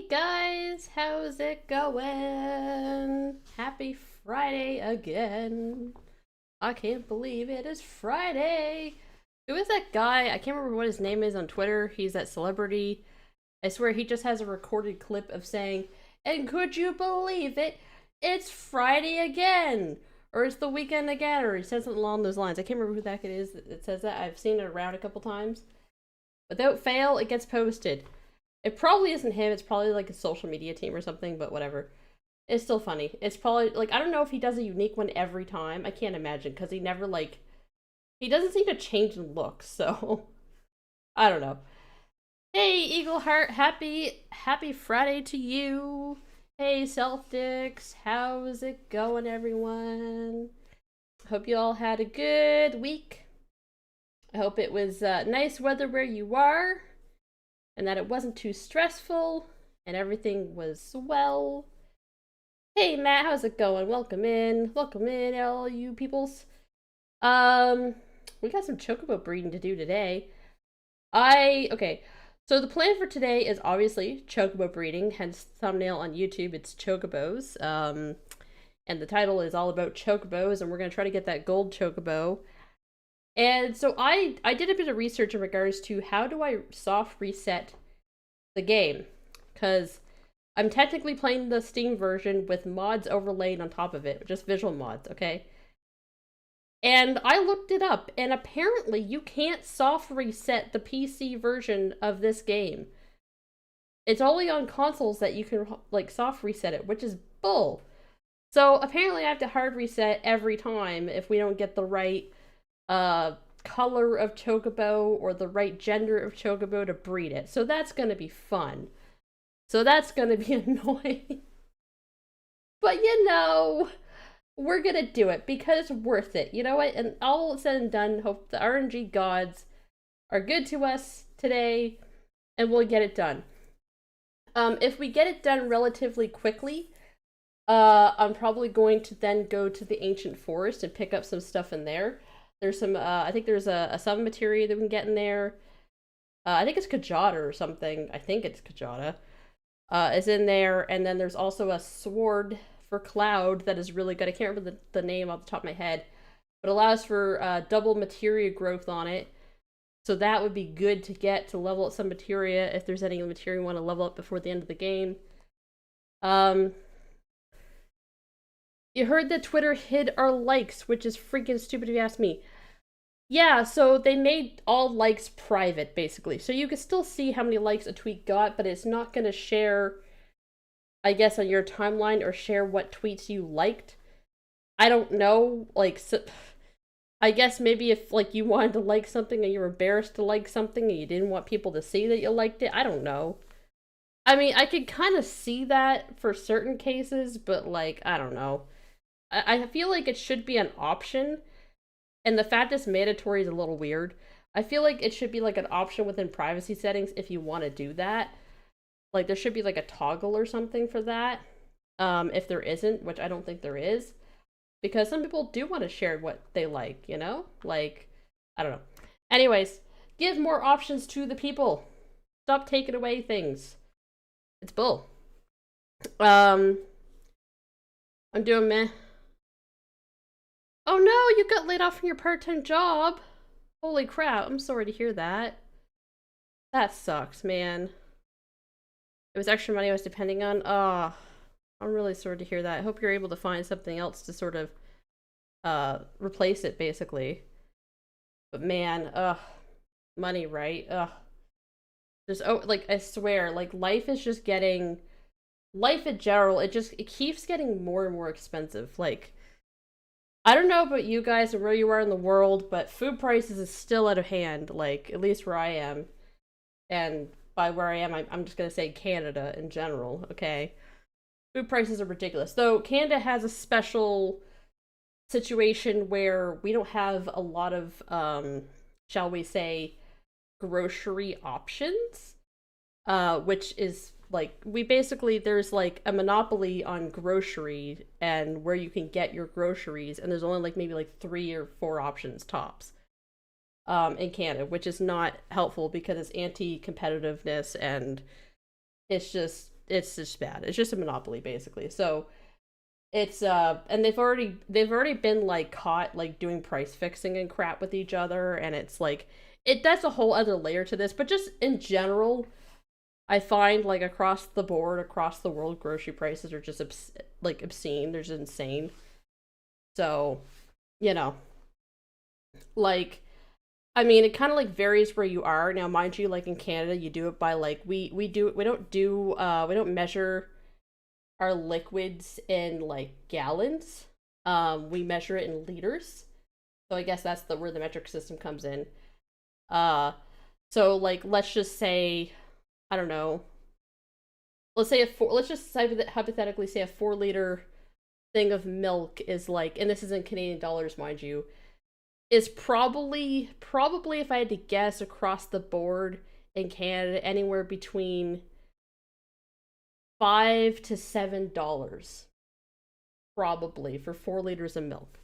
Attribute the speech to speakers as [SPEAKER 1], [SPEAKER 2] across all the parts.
[SPEAKER 1] Guys, how's it going? Happy Friday again. I can't believe it is Friday. Who is that guy? I can't remember what his name is on Twitter. He's that celebrity. I swear he just has a recorded clip of saying, and could you believe it? It's Friday again. Or it's the weekend again. Or he said something along those lines. I can't remember who that kid is that says that. I've seen it around a couple times. Without fail, it gets posted. It probably isn't him, it's probably like a social media team or something, but whatever. It's still funny. It's probably, like, I don't know if he does a unique one every time. I can't imagine, because he never, like, he doesn't seem to change in looks, so, I don't know. Hey, Eagle Heart, happy Friday to you. Hey, Celtics, how's it going, everyone? Hope you all had a good week. I hope it was nice weather where you are, and that it wasn't too stressful, and everything was well. Hey Matt, how's it going? Welcome in, all you peoples. We got some Chocobo breeding to do today. Okay, so the plan for today is obviously Chocobo breeding, hence thumbnail on YouTube, it's Chocobos. And the title is all about Chocobos, and we're gonna try to get that gold Chocobo. And so I did a bit of research in regards to how do I soft reset the game, because I'm technically playing the Steam version with mods overlaid on top of it, just visual mods, okay? And I looked it up, and apparently you can't soft reset the PC version of this game. It's only on consoles that you can, like, soft reset it, which is bull. So apparently I have to hard reset every time if we don't get the right color of Chocobo or the right gender of Chocobo to breed it. So that's gonna be fun. So that's gonna be annoying. But you know, we're gonna do it because it's worth it. You know what? And all said and done, hope the RNG gods are good to us today and we'll get it done. If we get it done relatively quickly, I'm probably going to then go to the ancient forest and pick up some stuff in there. There's some, I think there's a some materia that we can get in there. I think it's Kajada or something. I think it's Kajada. Is in there, and then there's also a sword for Cloud that is really good. I can't remember the name off the top of my head, but allows for double materia growth on it. So that would be good to get to level up some materia if there's any materia you want to level up before the end of the game. You heard that Twitter hid our likes, which is freaking stupid if you ask me. Yeah, so they made all likes private, basically. So you can still see how many likes a tweet got, but it's not going to share, I guess, on your timeline or share what tweets you liked. I don't know, like, so, I guess maybe if, like, you wanted to like something and you were embarrassed to like something and you didn't want people to see that you liked it, I don't know. I mean, I could kind of see that for certain cases, but, like, I don't know. I feel like it should be an option, and the fact it's mandatory is a little weird. I feel like it should be like an option within privacy settings if you want to do that. Like, there should be like a toggle or something for that. If there isn't, which I don't think there is. Because some people do want to share what they like, you know? Like, I don't know. Anyways, give more options to the people. Stop taking away things. It's bull. I'm doing meh. Oh no, you got laid off from your part-time job. Holy crap, I'm sorry to hear that. That sucks, man. It was extra money I was depending on. Oh, I'm really sorry to hear that. I hope you're able to find something else to sort of replace it, basically. But man, money, right? Just, oh, like, I swear, like, life is just getting, life in general, it keeps getting more and more expensive. Like, I don't know about you guys and where you are in the world, but food prices is still out of hand, like, at least where I am. And by where I am, I'm just gonna say Canada in general, okay? Food prices are ridiculous. Though Canada has a special situation where we don't have a lot of, shall we say, grocery options, which is like, there's like a monopoly on grocery and where you can get your groceries, and there's only like maybe like 3 or 4 options tops in Canada, which is not helpful because it's anti-competitiveness, and it's just, it's just bad. It's just a monopoly basically. So it's and they've already been like caught like doing price fixing and crap with each other, and it's like that's a whole other layer to this. But just in general, I find like across the board, across the world, grocery prices are just like obscene. They're just insane. So, you know, like I mean, it kind of like varies where you are. Now, mind you, like in Canada, you do it by like we don't measure our liquids in like gallons. We measure it in liters. So I guess that's the where the metric system comes in. Uh, so like let's just say I don't know. Let's just hypothetically say a 4 liter thing of milk is like, and this is in Canadian dollars, mind you, is probably if I had to guess across the board in Canada anywhere between $5 to $7 probably for 4 liters of milk.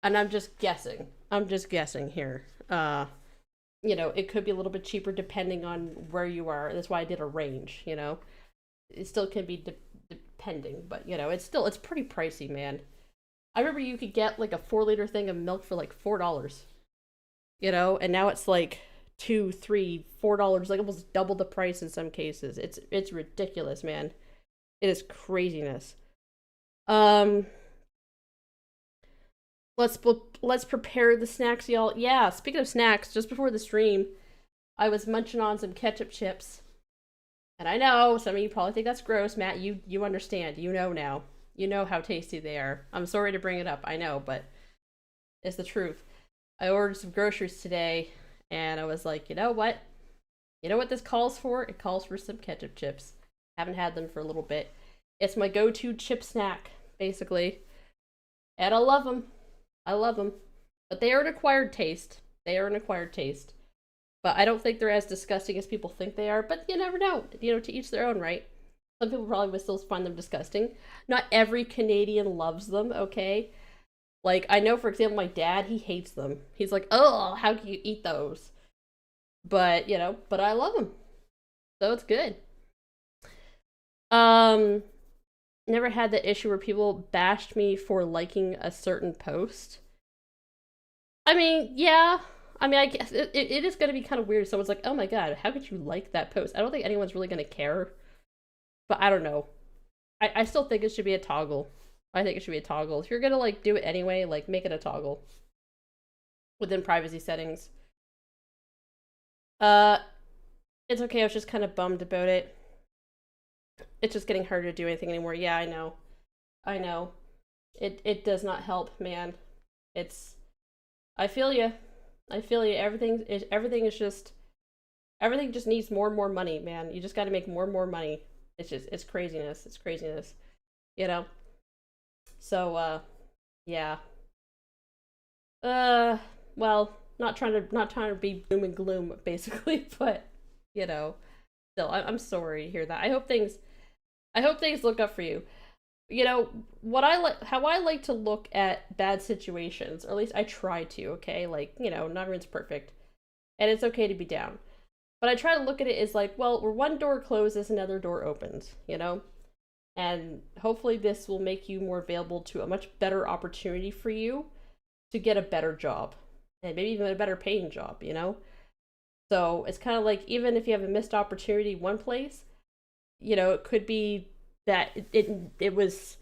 [SPEAKER 1] And I'm just guessing. I'm just guessing here. It could be a little bit cheaper depending on where you are. That's why I did a range, It still can be depending, but it's pretty pricey, man. I remember you could get like a 4 liter thing of milk for like $4, and now it's like $2, $3, $4, like almost double the price in some cases. It's ridiculous, man. It is craziness. Let's prepare the snacks, y'all. Yeah, speaking of snacks, just before the stream, I was munching on some ketchup chips. And I know some of you probably think that's gross, Matt. You understand. You know now. You know how tasty they are. I'm sorry to bring it up, I know, but it's the truth. I ordered some groceries today, and I was like, you know what? You know what this calls for? It calls for some ketchup chips. Haven't had them for a little bit. It's my go-to chip snack, basically. And I love them. I love them. But they are an acquired taste. They are an acquired taste. But I don't think they're as disgusting as people think they are. But you never know. To each their own, right? Some people probably would still find them disgusting. Not every Canadian loves them, okay? Like, I know, for example, my dad, he hates them. He's like, oh, how can you eat those? But, but I love them. So it's good. Never had the issue where people bashed me for liking a certain post. I mean, yeah. I mean, I guess it is going to be kind of weird. Someone's like, oh my god, how could you like that post? I don't think anyone's really going to care. But I don't know. I still think it should be a toggle. I think it should be a toggle. If you're going to, like, do it anyway, like, make it a toggle. Within privacy settings. It's okay. I was just kind of bummed about it. It's just getting harder to do anything anymore. Yeah, I know. I know. It does not help, man. I feel you. I feel you. Everything just needs more and more money, man. You just got to make more and more money. It's craziness. It's craziness. So, yeah. Well, not trying to be doom and gloom, basically, but, still, I'm sorry to hear that. I hope things look up for you. How I like to look at bad situations, or at least I try to, okay? Like, not everyone's perfect. And it's okay to be down. But I try to look at it as like, well, where one door closes, another door opens, And hopefully this will make you more available to a much better opportunity for you to get a better job. And maybe even a better paying job, So it's kind of like, even if you have a missed opportunity one place, it could be that it was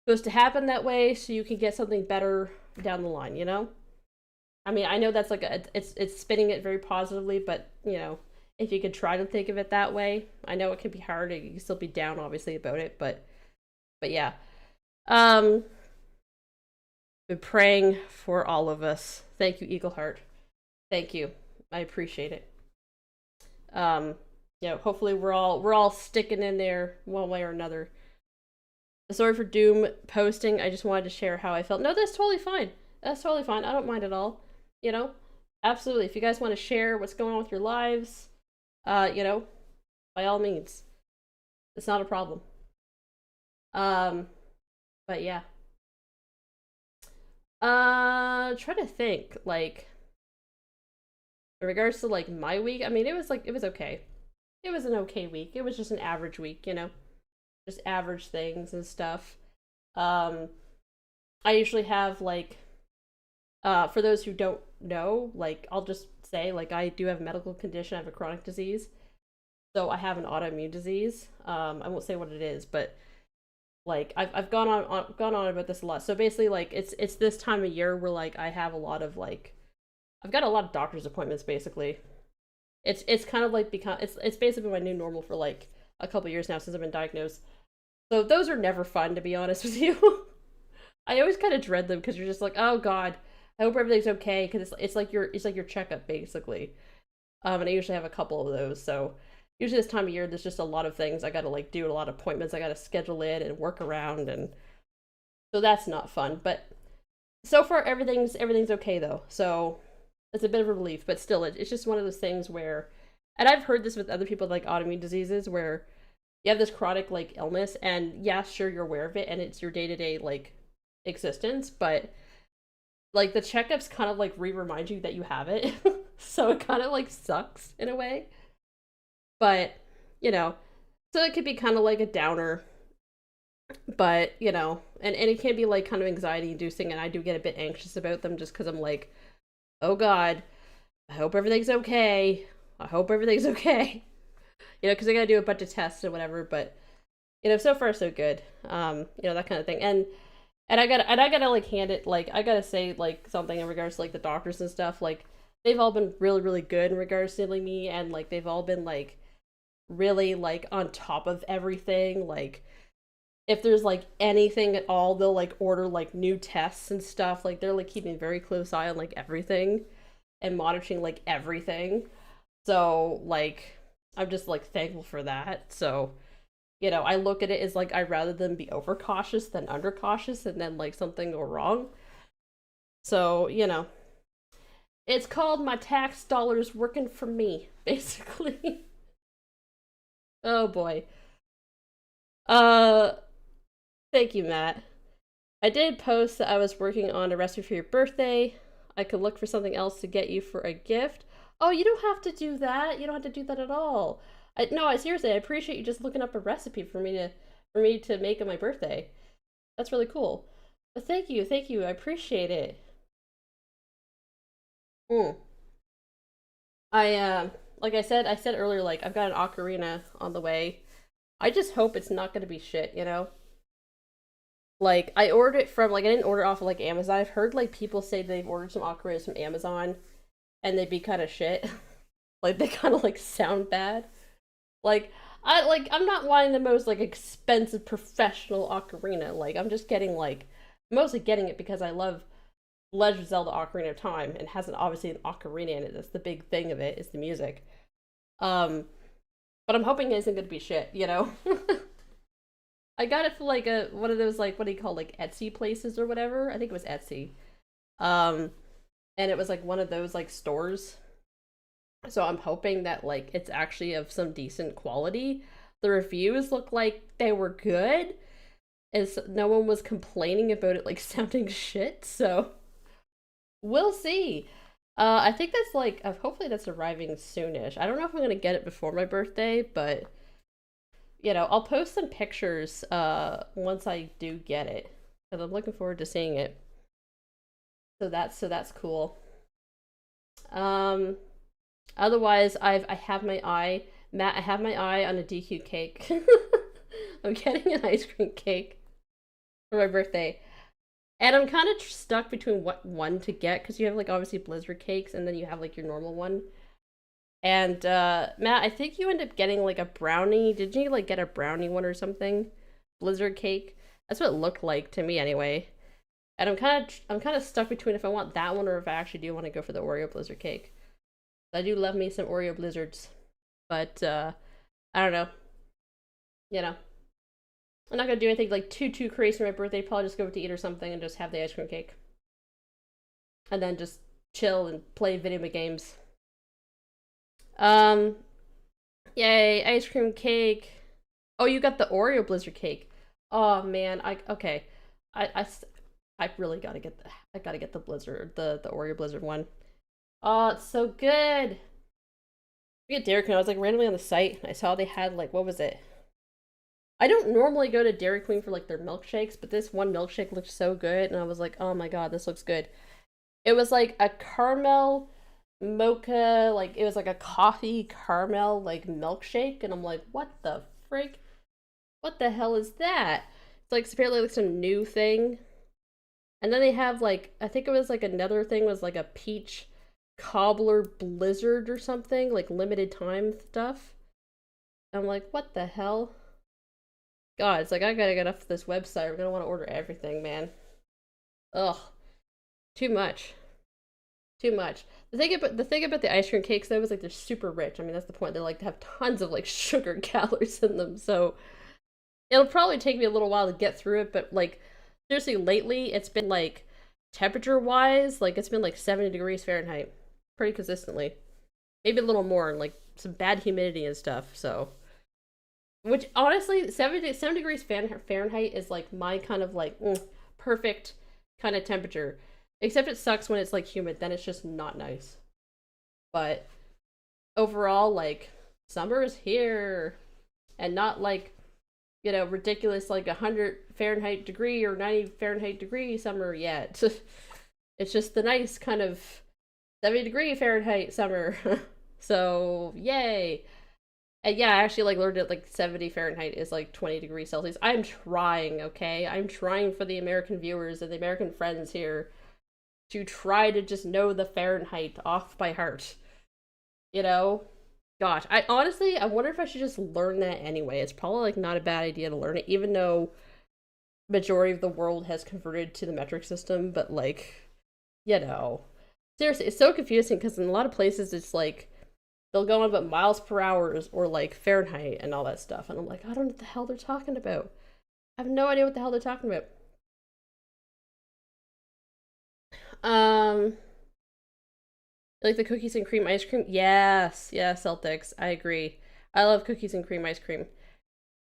[SPEAKER 1] supposed to happen that way so you can get something better down the line, I mean, I know that's like it's spinning it very positively, but if you could try to think of it that way, I know it can be hard. You can still be down, obviously, about it, but yeah. Been praying for all of us. Thank you, Eagle Heart. Thank you. I appreciate it. Hopefully we're all sticking in there one way or another. Sorry for Doom posting. I just wanted to share how I felt. No, that's totally fine. That's totally fine. I don't mind at all. Absolutely. If you guys want to share what's going on with your lives, by all means. It's not a problem. But yeah. Try to think, like, in regards to, like, my week, I mean, it was okay. it was an okay week. It was just an average week, you know, just average things and stuff. Um, I usually have like, for those who don't know, like I'll just say like I do have a medical condition. I have a chronic disease, so I have an autoimmune disease. I won't say what it is, but like I've gone on about this a lot. So basically, like it's this time of year where like I have a lot of like I've got a lot of doctor's appointments. Basically, it's kind of like become it's basically my new normal for like a couple years now since I've been diagnosed. So those are never fun, to be honest with you. I always kind of dread them because you're just like, oh god, I hope everything's okay because it's like your checkup basically. And I usually have a couple of those. So usually this time of year, there's just a lot of things I got to like do, a lot of appointments I got to schedule in and work around, and so that's not fun. But so far everything's okay though. So it's a bit of a relief, but still, it's just one of those things where, and I've heard this with other people with, like autoimmune diseases where you have this chronic like illness, and yeah, sure you're aware of it, and it's your day to day like existence, but like the checkups kind of like remind you that you have it, so it kind of like sucks in a way. But you know, so it could be kind of like a downer, but you know, and it can be like kind of anxiety inducing, and I do get a bit anxious about them just because I'm like, oh god, I hope everything's okay. I hope everything's okay. You know, because I gotta do a bunch of tests and whatever. But you know, so far so good. You know, that kind of thing. And I gotta like hand it like I gotta say like something in regards to like the doctors and stuff. Like they've all been really good in regards to healing me, and like they've all been like really like on top of everything. Like if there's like anything at all, they'll like order like new tests and stuff. Like they're like keeping a very close eye on like everything and monitoring like everything. So like I'm just like thankful for that. So, you know, I look at it as like I'd rather them be overcautious than undercautious and then like something go wrong. So, you know, it's called my tax dollars working for me, basically. Oh boy. Uh Thank you, Matt. I did post that I was working on a recipe for your birthday. I could look for something else to get you for a gift. Oh, you don't have to do that. You don't have to do that at all. No, I seriously, I appreciate you just looking up a recipe for me to make on my birthday. That's really cool. But thank you. I appreciate it. Mm. Like I said earlier, like I've got an ocarina on the way. I just hope it's not gonna be shit, you know? Like I ordered it from like I didn't order it off of like Amazon. I've heard like people say they've ordered some ocarinas from Amazon and they'd be kind of shit. Like they kind of like sound bad. Like I'm not wanting the most like expensive professional ocarina. Like I'm just getting like mostly getting it because I love Legend of Zelda Ocarina of Time and has obviously an ocarina in it. That's the big thing of it is the music. Um, but I'm hoping it isn't gonna be shit. You know. I got it for like a one of those like what do you call like Etsy places or whatever. I think it was Etsy. Um, and it was like one of those like stores. So I'm hoping that like it's actually of some decent quality. The reviews look like they were good, as no one was complaining about it like sounding shit. So we'll see. I think that's like hopefully that's arriving soonish. I don't know if I'm gonna get it before my birthday, but you know I'll post some pictures once I do get it because I'm looking forward to seeing it. So that's cool. Um, Otherwise, I have my eye, Matt. I have my eye on a DQ cake. I'm getting an ice cream cake for my birthday, and I'm kind of stuck between what one to get because you have like obviously Blizzard cakes, and then you have like your normal one. And Matt, I think you end up getting like a brownie. Did you like get a brownie one or something? Blizzard cake. That's what it looked like to me anyway. And I'm kind of stuck between if I want that one or if I actually do want to go for the Oreo Blizzard cake. I do love me some Oreo Blizzards, but I don't know. You know, I'm not gonna do anything like too crazy for my birthday. Probably just go to eat or something and just have the ice cream cake, and then just chill and play video games. Um, Yay, ice cream cake. Oh, you got the Oreo Blizzard cake. Oh man, I okay. I I really gotta get I gotta get the Blizzard, the Oreo Blizzard one. Oh, it's so good. I get Dairy Queen. I was like randomly on the site and I saw they had like, what was it? I don't normally go to Dairy Queen for like their milkshakes, but this one milkshake looked so good and I was like, oh my god, this looks good. It was like a caramel mocha, like it was like a coffee caramel like milkshake, and I'm like, what the frig? What the hell is that? It's like apparently like some new thing. And then they have like, I think it was like another thing was like a peach cobbler blizzard or something, like limited time stuff. I'm like, what the hell? God, it's like I gotta get off this website. We're gonna want to order everything, man. Ugh, too much, too much. The thing about the ice cream cakes though is like they're super rich. I mean, that's the point. They like to have tons of like sugar calories in them, so it'll probably take me a little while to get through it. But like seriously, lately it's been like temperature wise, like it's been like 70 degrees Fahrenheit pretty consistently. Maybe a little more, and like some bad humidity and stuff. So, which honestly, 7 degrees Fahrenheit is like my kind of like perfect kind of temperature. Except it sucks when it's like humid, then it's just not nice. But overall, like summer is here, and not like ridiculous like 100 Fahrenheit degree or 90 Fahrenheit degree summer yet. It's just the nice kind of 70-degree Fahrenheit summer. So yay. And yeah, I actually like learned it like 70 Fahrenheit is like 20 degrees Celsius. I'm trying, okay? I'm trying for the American viewers and the American friends here to try to just know the Fahrenheit off by heart. You know? Gosh, I honestly, I wonder if I should just learn that anyway. It's probably like not a bad idea to learn it, even though majority of the world has converted to the metric system. But like, seriously, it's so confusing because in a lot of places it's like they'll go on about miles per hour or like Fahrenheit and all that stuff, and I'm like, I don't know what the hell they're talking about. I have no idea what the hell they're talking about. Um, like the cookies and cream ice cream. Yes, yes, Celtics. I agree. I love cookies and cream ice cream.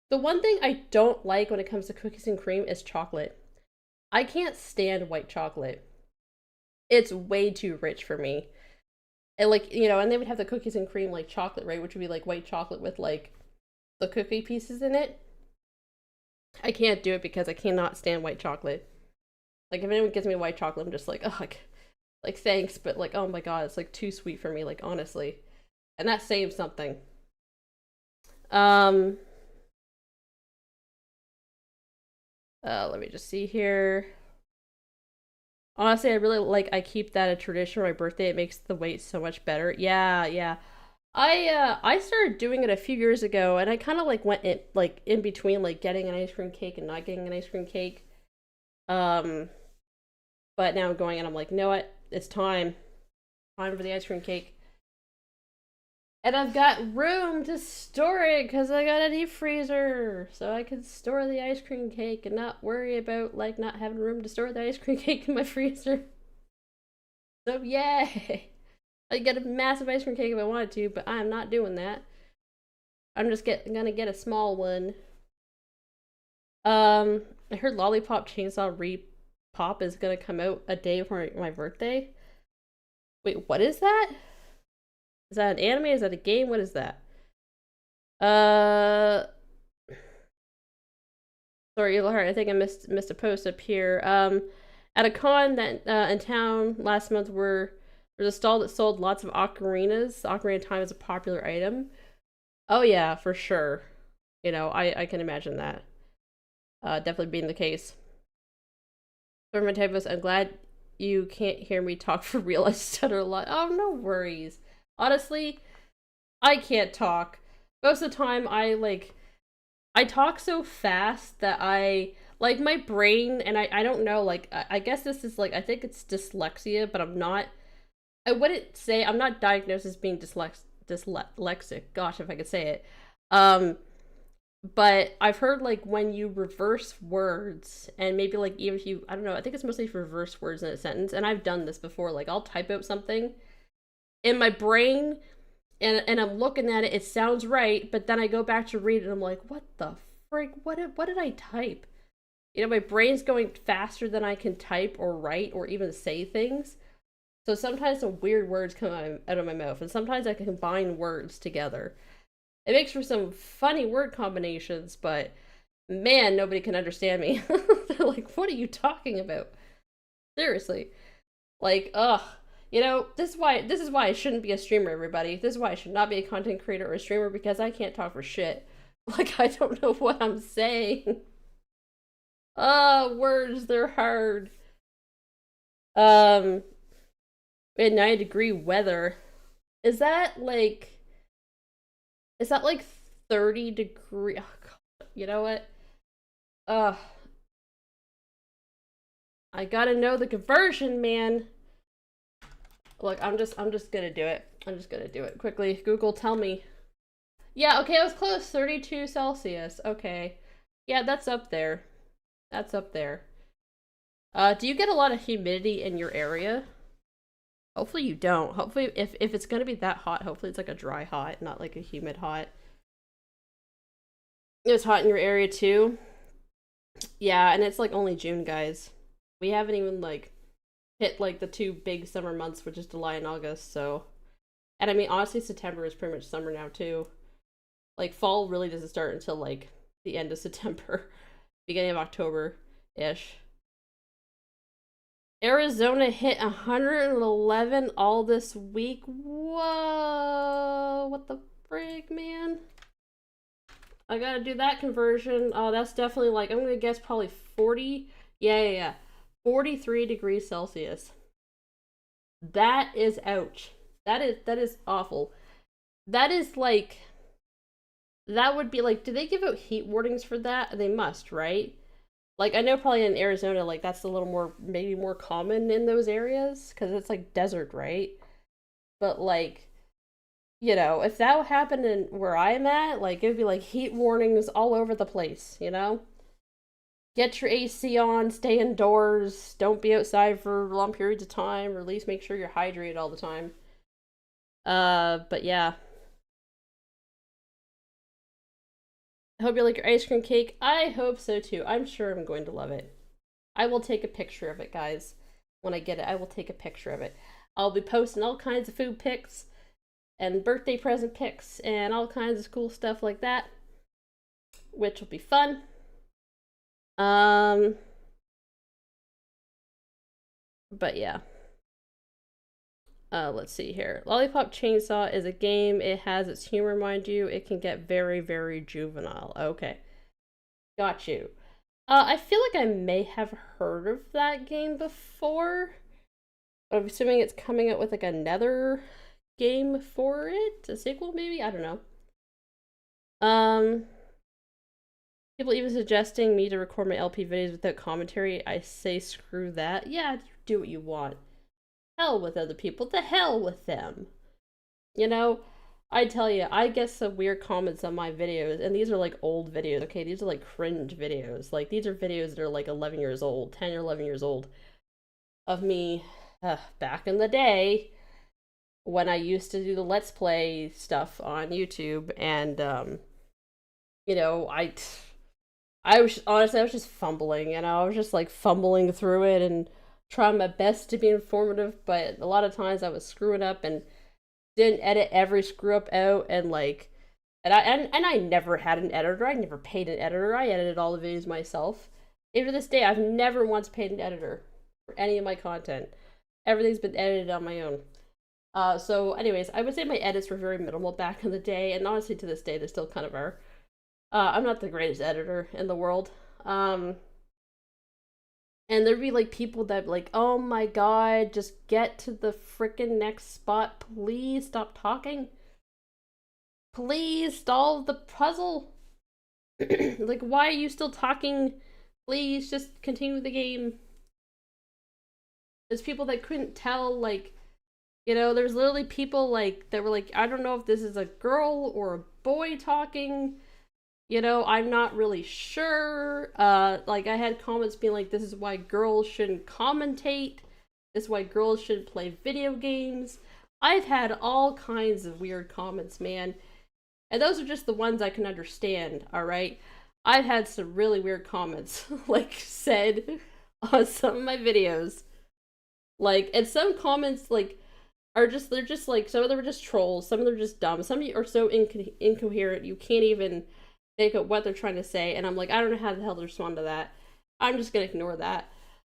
[SPEAKER 1] The one thing I don't like when it comes to cookies and cream is chocolate. I can't stand white chocolate. It's way too rich for me. And like, and they would have the cookies and cream like chocolate, right? Which would be like white chocolate with like the cookie pieces in it. I can't do it because I cannot stand white chocolate. Like if anyone gives me white chocolate, I'm just like, oh, like thanks, but like, oh my god, it's like too sweet for me, like honestly. And that saves something. Um let me just see here. Honestly, I really like I keep that a tradition for my birthday. It makes the wait so much better. Yeah, yeah. I started doing it a few years ago and I kind of like went in between like getting an ice cream cake and not getting an ice cream cake. Um but now I'm going and I'm like, you know what? It's time. Time for the ice cream cake. And I've got room to store it because I got a deep freezer. So I can store the ice cream cake and not worry about like not having room to store the ice cream cake in my freezer. So yay! I could get a massive ice cream cake if I wanted to, but I'm not doing that. I'm just gonna get a small one. I heard Lollipop Chainsaw Repop is gonna come out a day before my birthday. Wait, what is that? Is that an anime? Is that a game? What is that? Sorry, Laura, I think I missed a post up here. At a con that in town last month, there's a stall that sold lots of ocarinas. Ocarina of Time is a popular item. Oh yeah, for sure. I can imagine that. Definitely being the case. For my typos, I'm glad you can't hear me talk for real. I stutter a lot. Oh, no worries. Honestly, I can't talk. Most of the time, I talk so fast that I like my brain, and I don't know, like I guess this is like I think it's dyslexia, but I wouldn't say I'm not diagnosed as being dyslexic. Gosh, if I could say it. But I've heard like when you reverse words and maybe like even if you I don't know, I think it's mostly for reverse words in a sentence, and I've done this before. Like I'll type out something in my brain and I'm looking at it, it sounds right, but then I go back to read it and I'm like, what the frig? What did I type? My brain's going faster than I can type or write or even say things. So sometimes some weird words come out of my mouth, and sometimes I can combine words together. It makes for some funny word combinations, but man, nobody can understand me. They're like, what are you talking about? Seriously. Like, ugh. You know, this is why I shouldn't be a streamer, everybody. This is why I should not be a content creator or a streamer, because I can't talk for shit. Like, I don't know what I'm saying. Words, they're hard. In 90-degree weather. Is that like 30 degree? Oh, God. You know what? I gotta know the conversion, man. Look, I'm just gonna do it. I'm just gonna do it quickly. Google, tell me. Yeah, okay, I was close. 32 Celsius. Okay. Yeah, that's up there. That's up there. Do you get a lot of humidity in your area? Hopefully you don't. Hopefully, if it's gonna be that hot, hopefully it's like a dry hot, not like a humid hot. It was hot in your area too? Yeah, and it's like only June, guys. We haven't even like hit like the two big summer months, which is July and August, so. And I mean, honestly, September is pretty much summer now too. Like, fall really doesn't start until like the end of September, beginning of October-ish. Arizona hit 111 all this week. Whoa, what the frig, man? I gotta do that conversion. Oh, that's definitely like, I'm gonna guess probably 40. Yeah. 43 degrees Celsius. That is ouch. That is awful. That is like, that would be like, do they give out heat warnings for that? They must, right? Like, I know probably in Arizona, like, that's a little more, maybe more common in those areas, because it's, like, desert, right? But, like, you know, if that happened in where I'm at, like, it'd be, like, heat warnings all over the place, you know? Get your AC on, stay indoors, don't be outside for long periods of time, or at least make sure you're hydrated all the time. But yeah. I hope you like your ice cream cake. I hope so too. I'm sure I'm going to love it. I will take a picture of it, guys. When I get it, I will take a picture of it. I'll be posting all kinds of food pics and birthday present pics and all kinds of cool stuff like that, which will be fun. But yeah. Let's see here. Lollipop Chainsaw is a game. It has its humor, mind you. It can get very, very juvenile. Okay. Got you. I feel like I may have heard of that game before. I'm assuming it's coming out with like another game for it? A sequel, maybe? I don't know. People even suggesting me to record my LP videos without commentary. I say screw that. Yeah, do what you want. Hell with other people. The hell with them. You know, I tell you, I get some weird comments on my videos, and these are like old videos, okay? These are like cringe videos. Like, these are videos that are like 11 years old, 10 or 11 years old, of me back in the day when I used to do the Let's Play stuff on YouTube, and, you know, I was, honestly, I was just fumbling, you know? I was just like fumbling through it and trying my best to be informative, but a lot of times I was screwing up and didn't edit every screw up out, and like, and I never had an editor. I never paid an editor. I edited all the videos myself. Even to this day, I've never once paid an editor for any of my content. Everything's been edited on my own. So anyways, I would say my edits were very minimal back in the day, and honestly to this day they still kind of are. I'm not the greatest editor in the world. And there'd be like people that like, oh my god, just get to the freaking next spot. Please stop talking. Please solve the puzzle. Like, why are you still talking? Please just continue the game. There's people that couldn't tell, like, you know, there's literally people like that were like, I don't know if this is a girl or a boy talking. You know, I'm not really sure. Like, I had comments being like, this is why girls shouldn't commentate. This is why girls shouldn't play video games. I've had all kinds of weird comments, man. And those are just the ones I can understand, alright? I've had some really weird comments, like, said on some of my videos. Like, and some comments like are just they're just like some of them are just trolls, some of them are just dumb, some are so incoherent you can't even make up what they're trying to say. And I'm like, I don't know how the hell to respond to that. I'm just gonna ignore that.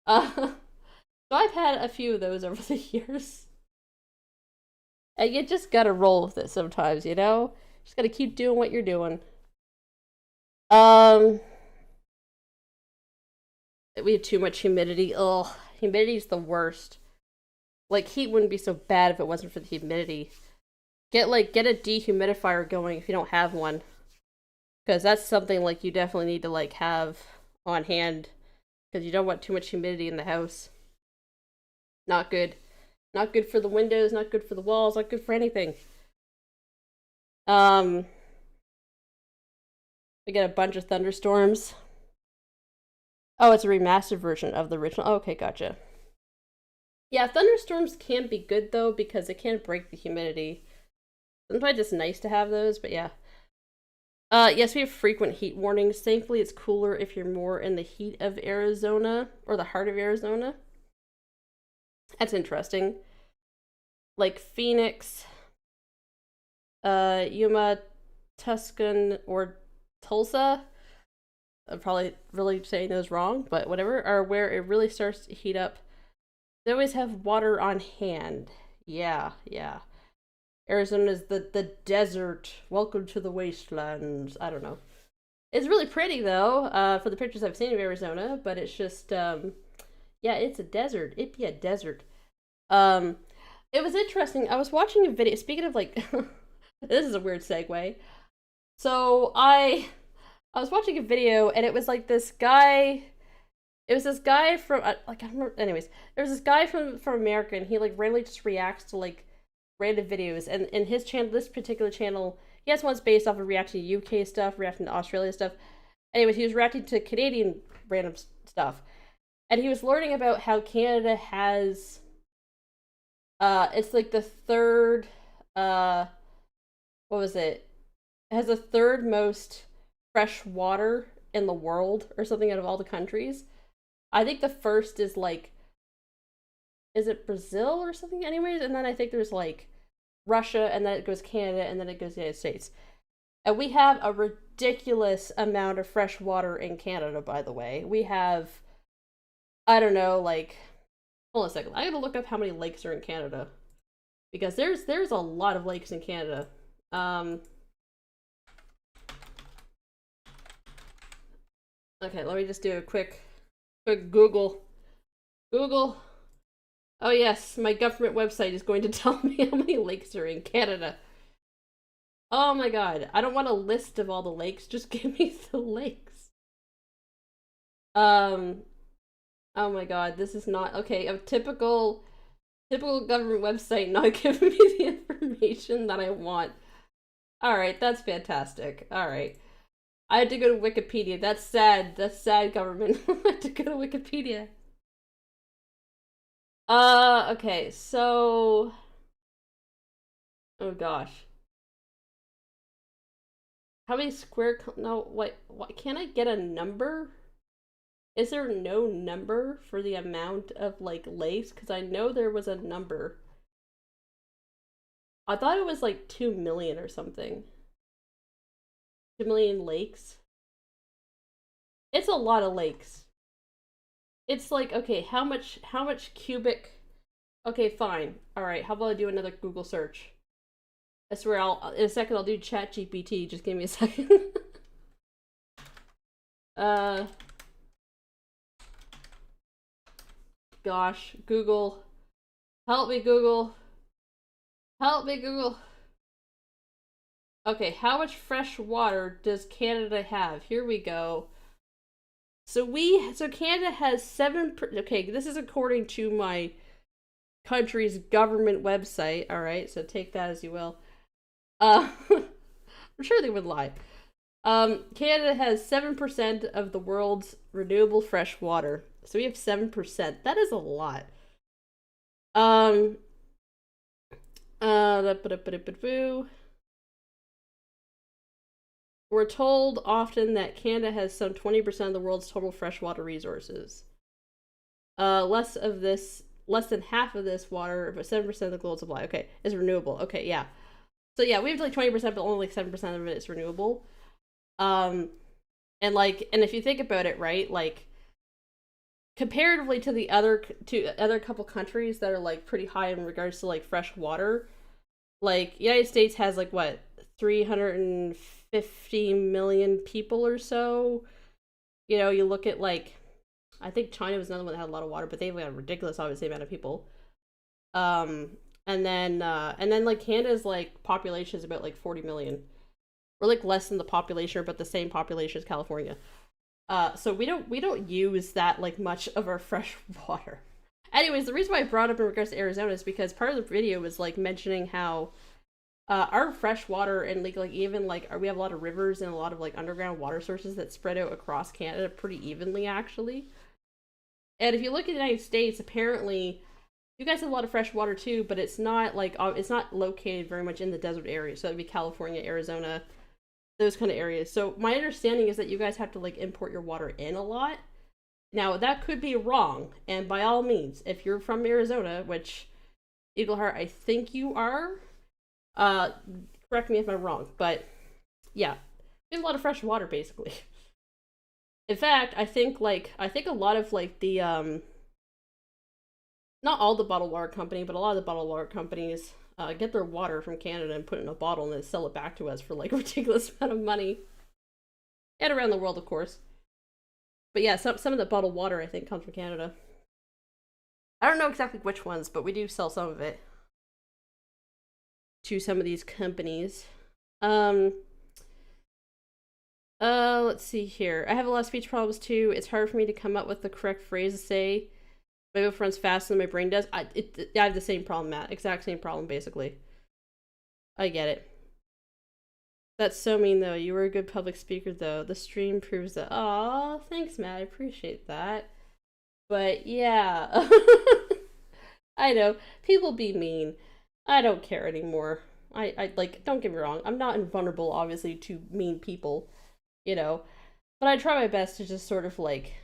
[SPEAKER 1] So I've had a few of those over the years. And you just gotta roll with it sometimes, you know? Just gotta keep doing what you're doing. We have too much humidity. Ugh, humidity's the worst. Like, heat wouldn't be so bad if it wasn't for the humidity. Get a dehumidifier going if you don't have one. Because that's something, like, you definitely need to, like, have on hand. Because you don't want too much humidity in the house. Not good. Not good for the windows, not good for the walls, not good for anything. We get a bunch of thunderstorms. Oh, it's a remastered version of the original. Oh, okay, gotcha. Yeah, thunderstorms can be good, though, because it can break the humidity. Sometimes it's nice to have those, but yeah. Yes, we have frequent heat warnings. Thankfully, it's cooler if you're more in the heat of Arizona, or the heart of Arizona. That's interesting. Like Phoenix, Yuma, Tuscan, or Tulsa. I'm probably really saying those wrong, but whatever, are where it really starts to heat up. They always have water on hand. Yeah, yeah. Arizona is the desert. Welcome to the wastelands. I don't know. It's really pretty though, for the pictures I've seen of Arizona, but it's just, yeah, it's a desert. It'd be a desert. It was interesting. I was watching a video. Speaking of like, this is a weird segue. So I was watching a video, and it was like this guy. It was this guy from like I don't remember. Anyways, there was this guy from America, and he like randomly just reacts to like random videos. And in his channel, this particular channel, he has ones based off of reacting to UK stuff, reacting to Australia stuff. Anyways, he was reacting to Canadian random stuff, and he was learning about how Canada has. It's like the third. What was it? It has the third most fresh water in the world, or something, out of all the countries. I think the first is like, is it Brazil or something? Anyways, and then I think there's like Russia, and then it goes Canada, and then it goes the United States. And we have a ridiculous amount of fresh water in Canada, by the way. We have, I don't know, like, hold on a second. I gotta look up how many lakes are in Canada. Because there's a lot of lakes in Canada. Okay, let me just do a quick Google. Google. Oh yes, my government website is going to tell me how many lakes are in Canada. Oh my god, I don't want a list of all the lakes, just give me the lakes. Oh my god, this is not okay. A typical government website not giving me the information that I want. Alright, that's fantastic. Alright. I had to go to Wikipedia. That's sad. That's sad, government. I had to go to Wikipedia. Okay, so... Oh gosh. How many square... No, wait, what? Can't I get a number? Is there no number for the amount of, like, lakes? Because I know there was a number. I thought it was, like, 2 million or something. 2 million lakes? It's a lot of lakes. It's like, okay, how much cubic... Okay, fine. Alright, how about I do another Google search? I swear, in a second I'll do ChatGPT. Just give me a second. Gosh, Google. Help me, Google. Help me, Google. Okay, how much fresh water does Canada have? Here we go. So Canada has 7, okay, this is according to my country's government website. Alright, so take that as you will. I'm sure they would lie. Canada has 7% of the world's renewable fresh water. So we have 7%. That is a lot. We're told often that Canada has some 20% of the world's total freshwater resources. Less of this less than half of this water, but 7% of the global supply, okay, is renewable. Okay, yeah. So yeah, we have like 20%, but only like 7% of it is renewable. And if you think about it, right, like comparatively to the other couple countries that are like pretty high in regards to like fresh water, like United States has like what 350 million people or so. You know, you look at like I think China was another one that had a lot of water, but they've got a ridiculous obviously amount of people. Um, and then like Canada's like population is about like 40 million. We're like less than the population, but the same population as California. So we don't use that like much of our fresh water. Anyways, the reason why I brought up in regards to Arizona is because part of the video was like mentioning how our fresh water and like even like we have a lot of rivers and a lot of like underground water sources that spread out across Canada pretty evenly actually. And if you look at the United States, apparently you guys have a lot of fresh water too, but it's not like it's not located very much in the desert area. So it'd be California, Arizona, those kind of areas. So my understanding is that you guys have to like import your water in a lot. Now that could be wrong, and by all means, if you're from Arizona, which Eagleheart, I think you are, uh, correct me if I'm wrong, but yeah, there's a lot of fresh water basically. In fact, I think a lot of like the not all the bottled water company, but a lot of the bottled water companies get their water from Canada and put it in a bottle and then sell it back to us for like a ridiculous amount of money, and around the world, of course. But yeah, some of the bottled water I think comes from Canada. I don't know exactly which ones, but we do sell some of it to some of these companies. Um, let's see here. I have a lot of speech problems too. It's hard for me to come up with the correct phrase to say. My mouth runs faster than my brain does. I have the same problem, Matt. Exact same problem, basically. I get it. That's so mean, though. You were a good public speaker, though. The stream proves that. Aw, thanks, Matt. I appreciate that. But yeah, I know people be mean. I don't care anymore. I like. Don't get me wrong. I'm not invulnerable, obviously, to mean people. You know, but I try my best to just sort of like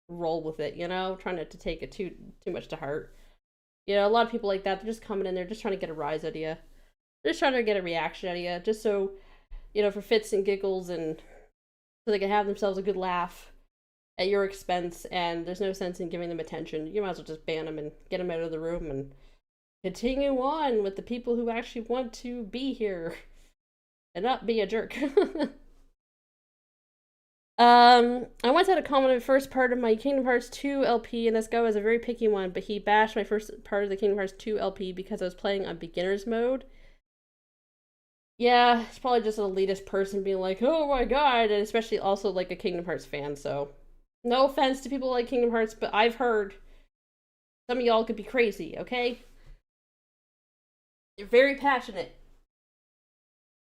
[SPEAKER 1] roll with it. You know, trying not to take it too much to heart. You know, a lot of people like that. They're just coming in there, just trying to get a rise out of you. They're just trying to get a reaction out of you, just so for fits and giggles, and so they can have themselves a good laugh at your expense. And there's no sense in giving them attention. You might as well just ban them and get them out of the room and continue on with the people who actually want to be here and not be a jerk. I once had a comment on the first part of my Kingdom Hearts 2 LP, and this guy was a very picky one, but he bashed my first part of the Kingdom Hearts 2 LP because I was playing on beginner's mode. Yeah, it's probably just an elitist person being like, oh my god, and especially also like a Kingdom Hearts fan, so no offense to people like Kingdom Hearts, but I've heard some of y'all could be crazy, okay? You're very passionate.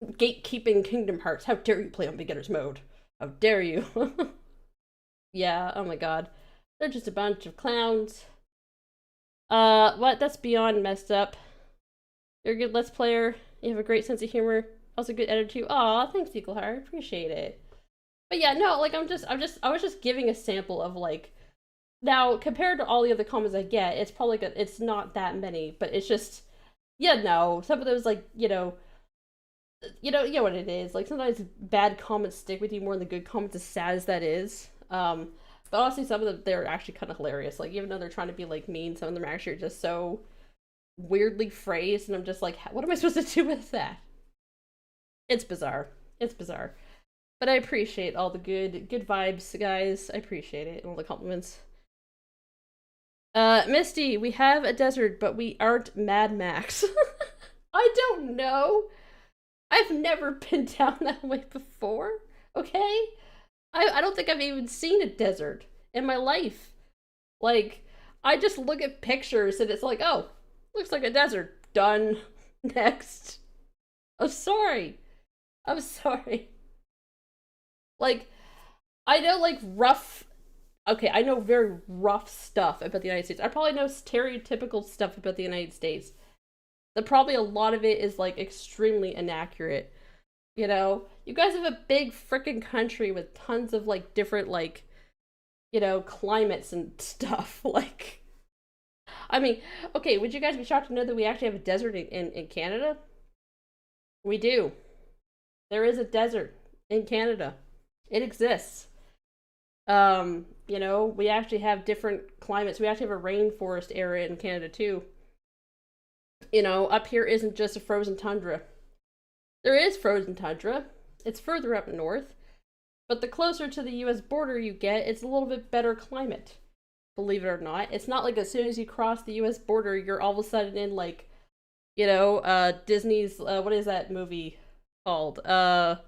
[SPEAKER 1] Gatekeeping Kingdom Hearts. How dare you play on beginner's mode? How dare you? Yeah, oh my god. They're just a bunch of clowns. What? That's beyond messed up. You're a good Let's Player. You have a great sense of humor. Also good editor too. Aw, thanks, Eaglehart. I appreciate it. But yeah, no, like I was just giving a sample of like, now compared to all the other comments I get, it's probably good. It's not that many, but it's just, yeah, no, some of those like, you know what it is. Like sometimes bad comments stick with you more than the good comments, as sad as that is. But honestly, some of them they're actually kind of hilarious. Like even though they're trying to be like mean, some of them are actually just so weirdly phrased, and I'm just like, what am I supposed to do with that? It's bizarre. It's bizarre. But I appreciate all the good vibes, guys. I appreciate it and all the compliments. Misty, we have a desert, but we aren't Mad Max. I don't know. I've never been down that way before, okay? I don't think I've even seen a desert in my life. Like, I just look at pictures and it's like, oh, looks like a desert. Done. Next. I'm sorry. I'm sorry. Like, I know, like, rough... Okay, I know very rough stuff about the United States. I probably know stereotypical stuff about the United States. That probably a lot of it is, like, extremely inaccurate. You know? You guys have a big freaking country with tons of, like, different, like, climates and stuff. Like, I mean, okay, would you guys be shocked to know that we actually have a desert in Canada? We do. There is a desert in Canada. It exists. You know, we actually have different climates. We actually have a rainforest area in Canada too. You know, up here isn't just a frozen tundra. There is frozen tundra. It's further up north, but the closer to the US border you get, it's a little bit better climate. Believe it or not. It's not like as soon as you cross the US border, you're all of a sudden in like, you know, Disney's what is that movie called? Oh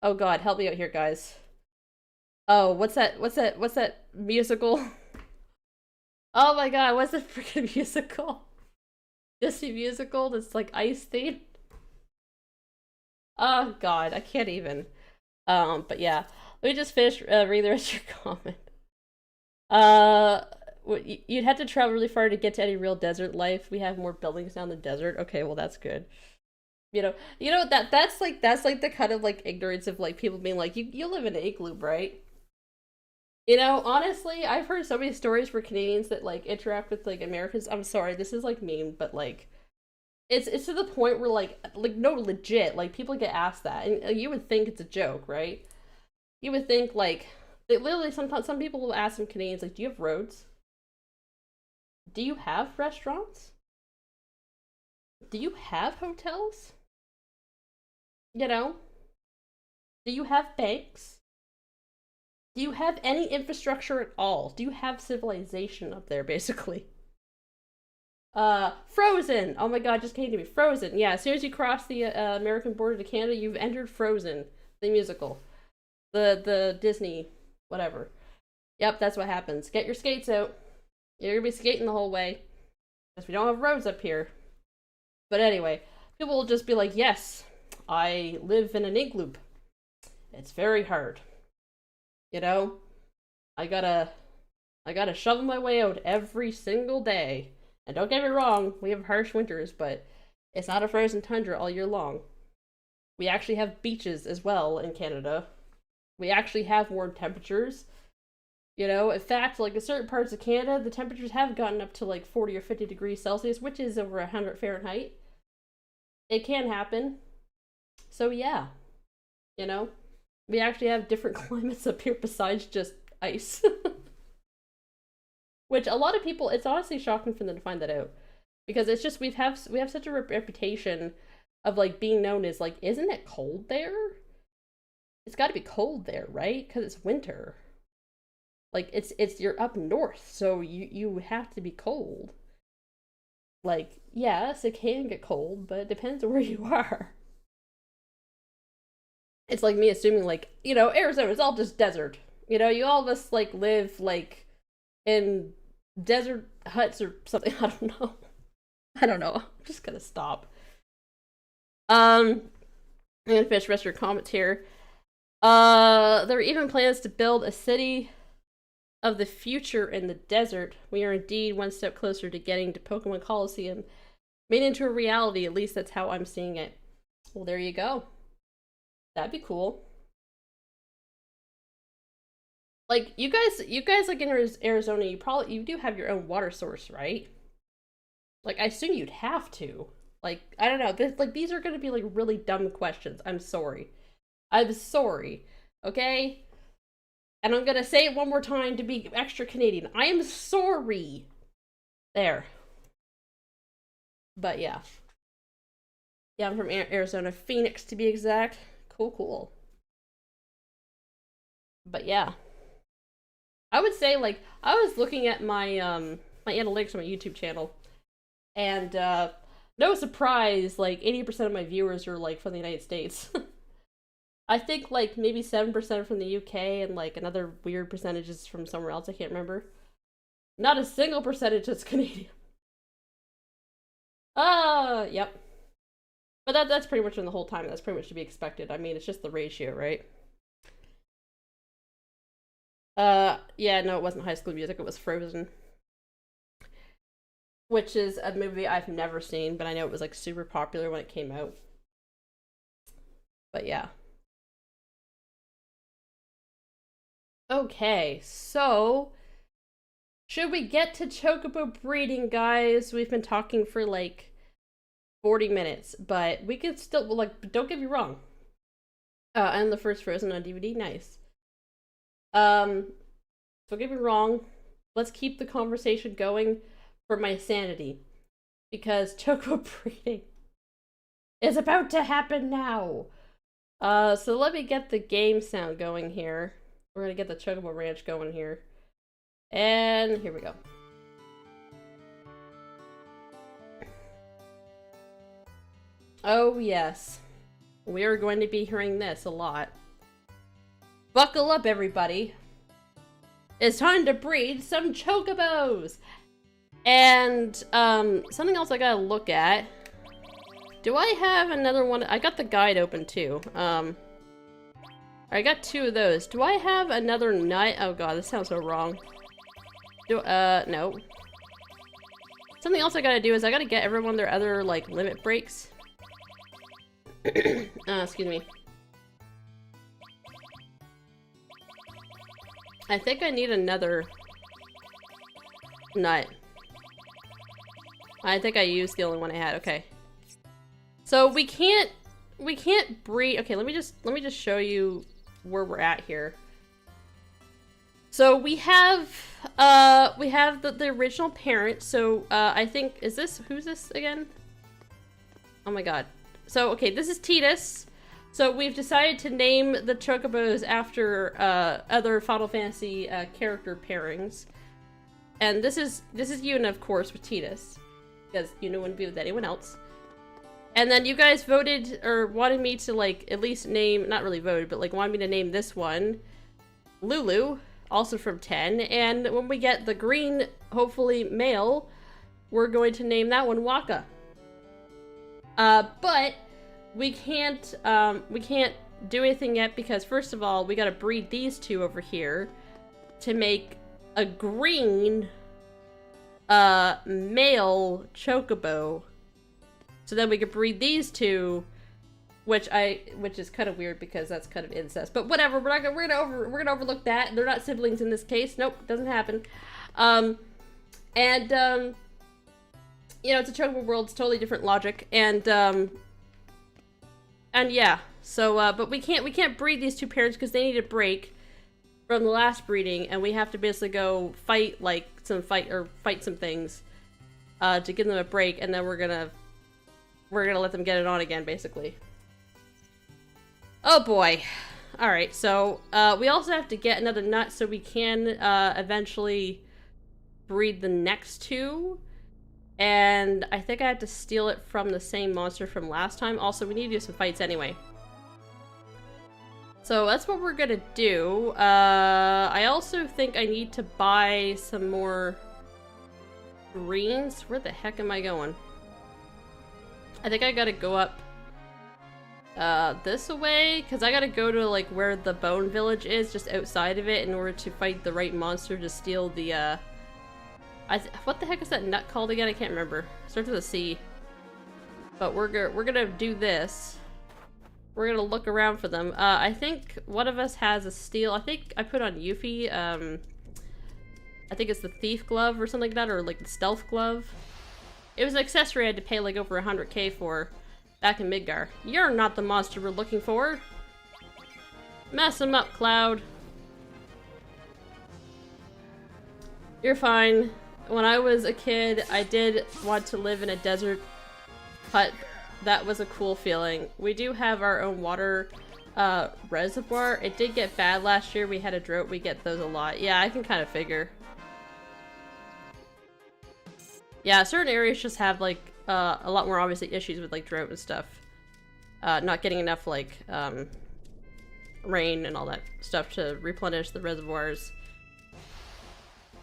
[SPEAKER 1] god, help me out here, guys. Oh, what's that musical? Oh my god, what's the freaking musical? Disney musical that's like ice themed? Oh god, I can't even. But yeah. Let me just finish reading the rest of your comment. Uh you'd have to travel really far to get to any real desert life. We have more buildings down the desert. Okay, well that's good. You know that's like the kind of like ignorance of like people being like you live in an igloo, right? You know, honestly, I've heard so many stories for Canadians that like interact with like Americans. I'm sorry, this is like mean, but like it's to the point where like no legit like people get asked that, and you would think it's a joke, right? You would think like they literally sometimes some people will ask some Canadians like, "Do you have roads? Do you have restaurants? Do you have hotels? You know, do you have banks? Do you have any infrastructure at all? Do you have civilization up there, basically?" Frozen. Oh my god, just came to me. Frozen. Yeah, as soon as you cross the American border to Canada, you've entered Frozen, the musical, the Disney, whatever. Yep, that's what happens. Get your skates out. You're gonna be skating the whole way, because we don't have roads up here. But anyway, people will just be like, "Yes, I live in an igloo. It's very hard. You know, I gotta, I gotta shovel my way out every single day." And don't get me wrong, we have harsh winters, but it's not a frozen tundra all year long. We actually have beaches as well in Canada. We actually have warm temperatures. You know, in fact, like in certain parts of Canada, the temperatures have gotten up to like 40 or 50 degrees Celsius, which is over 100 Fahrenheit. It can happen. So, yeah, you know, we actually have different climates up here besides just ice. Which a lot of people, it's honestly shocking for them to find that out, because it's just we have such a reputation of like being known as like, isn't it cold there? It's got to be cold there, right? Because it's winter. Like it's you're up north, so you have to be cold. Like yes, it can get cold, but it depends on where you are. It's like me assuming like Arizona is all just desert. You all of us like live like in desert huts or something. I don't know. I don't know. I'm just gonna stop. I'm gonna finish the rest of your comments here. There are even plans to build a city of the future in the desert. We are indeed one step closer to getting to Pokemon Coliseum made into a reality. At least that's how I'm seeing it. Well, there you go. That'd be cool. Like you guys like in Arizona, you do have your own water source, right? Like I assume you'd have to. Like I don't know. These are gonna be like really dumb questions. I'm sorry. I'm sorry. Okay? And I'm gonna say it one more time to be extra Canadian. I am sorry. There. But yeah. Yeah, I'm from Arizona, Phoenix to be exact. Cool, cool. But yeah. I would say like I was looking at my analytics on my YouTube channel, and no surprise, like 80% of my viewers are like from the United States. I think like maybe 7% from the UK, and like another weird percentages from somewhere else. I can't remember. Not a single percentage is Canadian. Yep. But that's pretty much in the whole time. That's pretty much to be expected. I mean, it's just the ratio, right? Yeah, no, it wasn't High School Music. It was Frozen, which is a movie I've never seen, but I know it was like super popular when it came out. But yeah. Okay, so Should we get to Chocobo breeding, guys? We've been talking for like 40 minutes, but we could still, like, don't get me wrong. I'm the first Frozen on DVD, nice. Don't get me wrong. Let's keep the conversation going for my sanity. Because Chocobo breeding is about to happen now. So let me get the game sound going here. We're gonna get the Chocobo Ranch going here. And here we go. Oh yes. We are going to be hearing this a lot. Buckle up, everybody. It's time to breed some Chocobos! And, something else I gotta look at. Do I have another one? I got the guide open too. I got 2 of those. Do I have another nut? Oh god, this sounds so wrong. No. Something else I gotta do is I gotta get everyone their other, like, limit breaks. Excuse me. I think I need another nut. I think I used the only one I had. Okay. So we can't breed. Okay, let me just show you where we're at here. So we have the original parent. So I think, who's this again? Oh my god. So okay, this is Tidus. So we've decided to name the Chocobos after other Final Fantasy character pairings. And this is Yuna, of course, with Tidus, because Yuna wouldn't be with anyone else. And then you guys voted, or wanted me to, like, at least name, not really voted, but, like, wanted me to name this one Lulu, also from 10. And when we get the green, hopefully male, we're going to name that one Waka. But we can't do anything yet because, first of all, we gotta breed these 2 over here to make a green, male Chocobo. So then we could breed these 2, which is kind of weird because that's kind of incest. But whatever, we're gonna overlook that. They're not siblings in this case. Nope, doesn't happen. You know, it's a Chocobo world. It's totally different logic, and yeah. So, but we can't breed these 2 parents because they need a break from the last breeding, and we have to basically go fight some things to give them a break, and then we're gonna let them get it on again, basically. Oh boy. Alright, so we also have to get another nut so we can eventually breed the next 2. And I think I have to steal it from the same monster from last time. Also, we need to do some fights anyway. So that's what we're gonna do. I also think I need to buy some more greens. Where the heck am I going? I think I gotta go up this way, because I gotta go to, like, where the bone village is, just outside of it, in order to fight the right monster to steal the, what the heck is that nut called again? I can't remember. Starts with a C. But we're gonna do this. We're gonna look around for them. I think one of us has a steel. I think I put on Yuffie, I think it's the thief glove or something like that, or like the stealth glove. It was an accessory I had to pay like over 100k for back in Midgar. You're not the monster we're looking for. Mess him up, Cloud. You're fine. When I was a kid, I did want to live in a desert hut. That was a cool feeling. We do have our own water reservoir. It did get bad last year. We had a drought. We get those a lot. Yeah, I can kind of figure. Yeah, certain areas just have, like, a lot more, obviously, issues with, like, drought and stuff. Not getting enough, like, rain and all that stuff to replenish the reservoirs.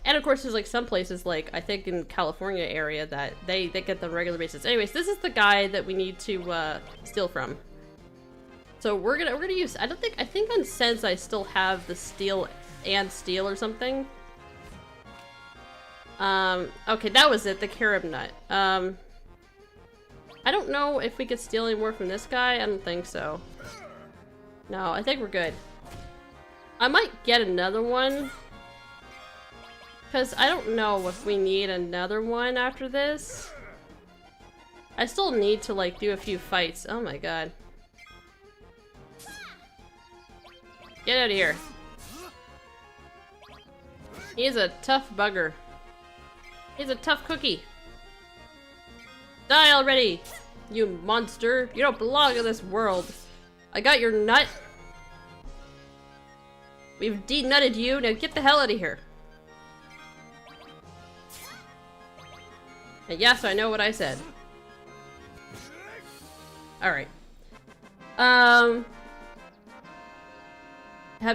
[SPEAKER 1] And, of course, there's, like, some places, like, I think in California area that they get them on a regular basis. Anyways, this is the guy that we need to, steal from. So we're gonna use, I think on Sense I still have the steel or something. Okay, that was it, the carob nut. I don't know if we could steal any more from this guy. I don't think so. No, I think we're good. I might get another one. Because I don't know if we need another one after this. I still need to, like, do a few fights. Oh my god. Get out of here. He's a tough bugger. He's a tough cookie. Die already, you monster. You don't belong in this world. I got your nut. We've de-nutted you. Now get the hell out of here. And yes, I know what I said. Alright. Have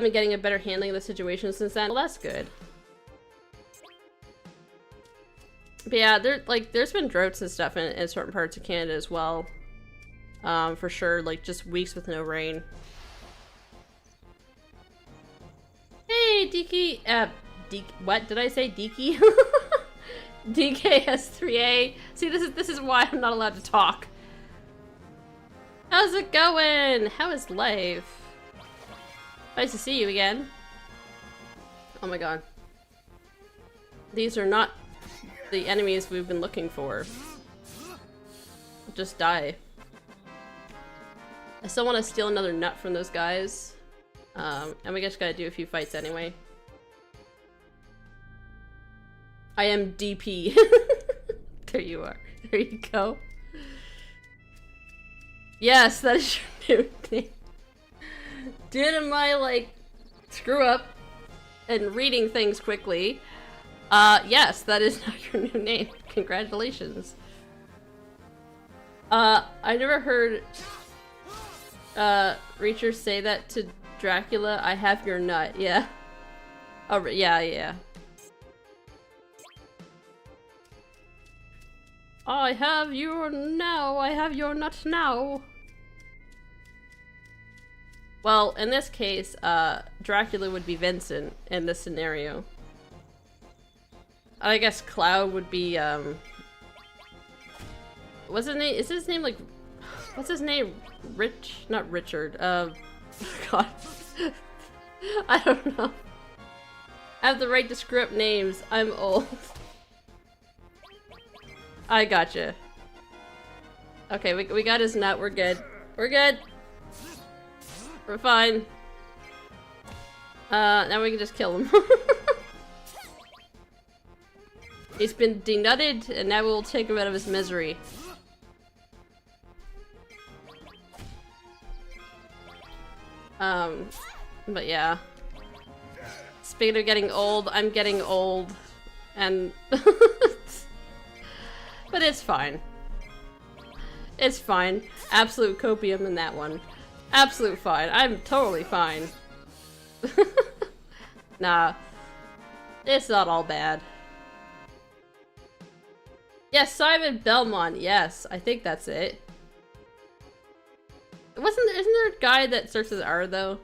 [SPEAKER 1] been getting a better handling of the situation since then. Well, that's good. But yeah, there's been droughts and stuff in certain parts of Canada as well. For sure, like just weeks with no rain. Hey, DK, what did I say? DK? DKS3A. See, this is why I'm not allowed to talk. How's it going? How is life? Nice to see you again. Oh my god. These are not the enemies we've been looking for. Just die. I still want to steal another nut from those guys. And we just gotta do a few fights anyway. I am DP. There you are. There you go. Yes, that is your new name. Didn't I, like, screw up and reading things quickly? Yes, that is now your new name. Congratulations. I never heard, Reacher say that to Dracula. I have your nut, yeah. Oh, yeah. I have your nut now. Well, in this case, Dracula would be Vincent in this scenario. I guess Cloud would be, what's his name? Is his name like, what's his name? Not Richard, God. I don't know. I have the right to screw up names. I'm old. I gotcha. Okay, we got his nut. We're good. We're good. We're fine. Now we can just kill him. He's been denutted, and now we'll take him out of his misery. But yeah. Speaking of getting old, I'm getting old, and but it's fine. It's fine. Absolute copium in that one. Absolute fine. I'm totally fine. Nah. It's not all bad. Yes, Simon Belmont. Yes, I think that's it. Isn't there a guy that starts with R though?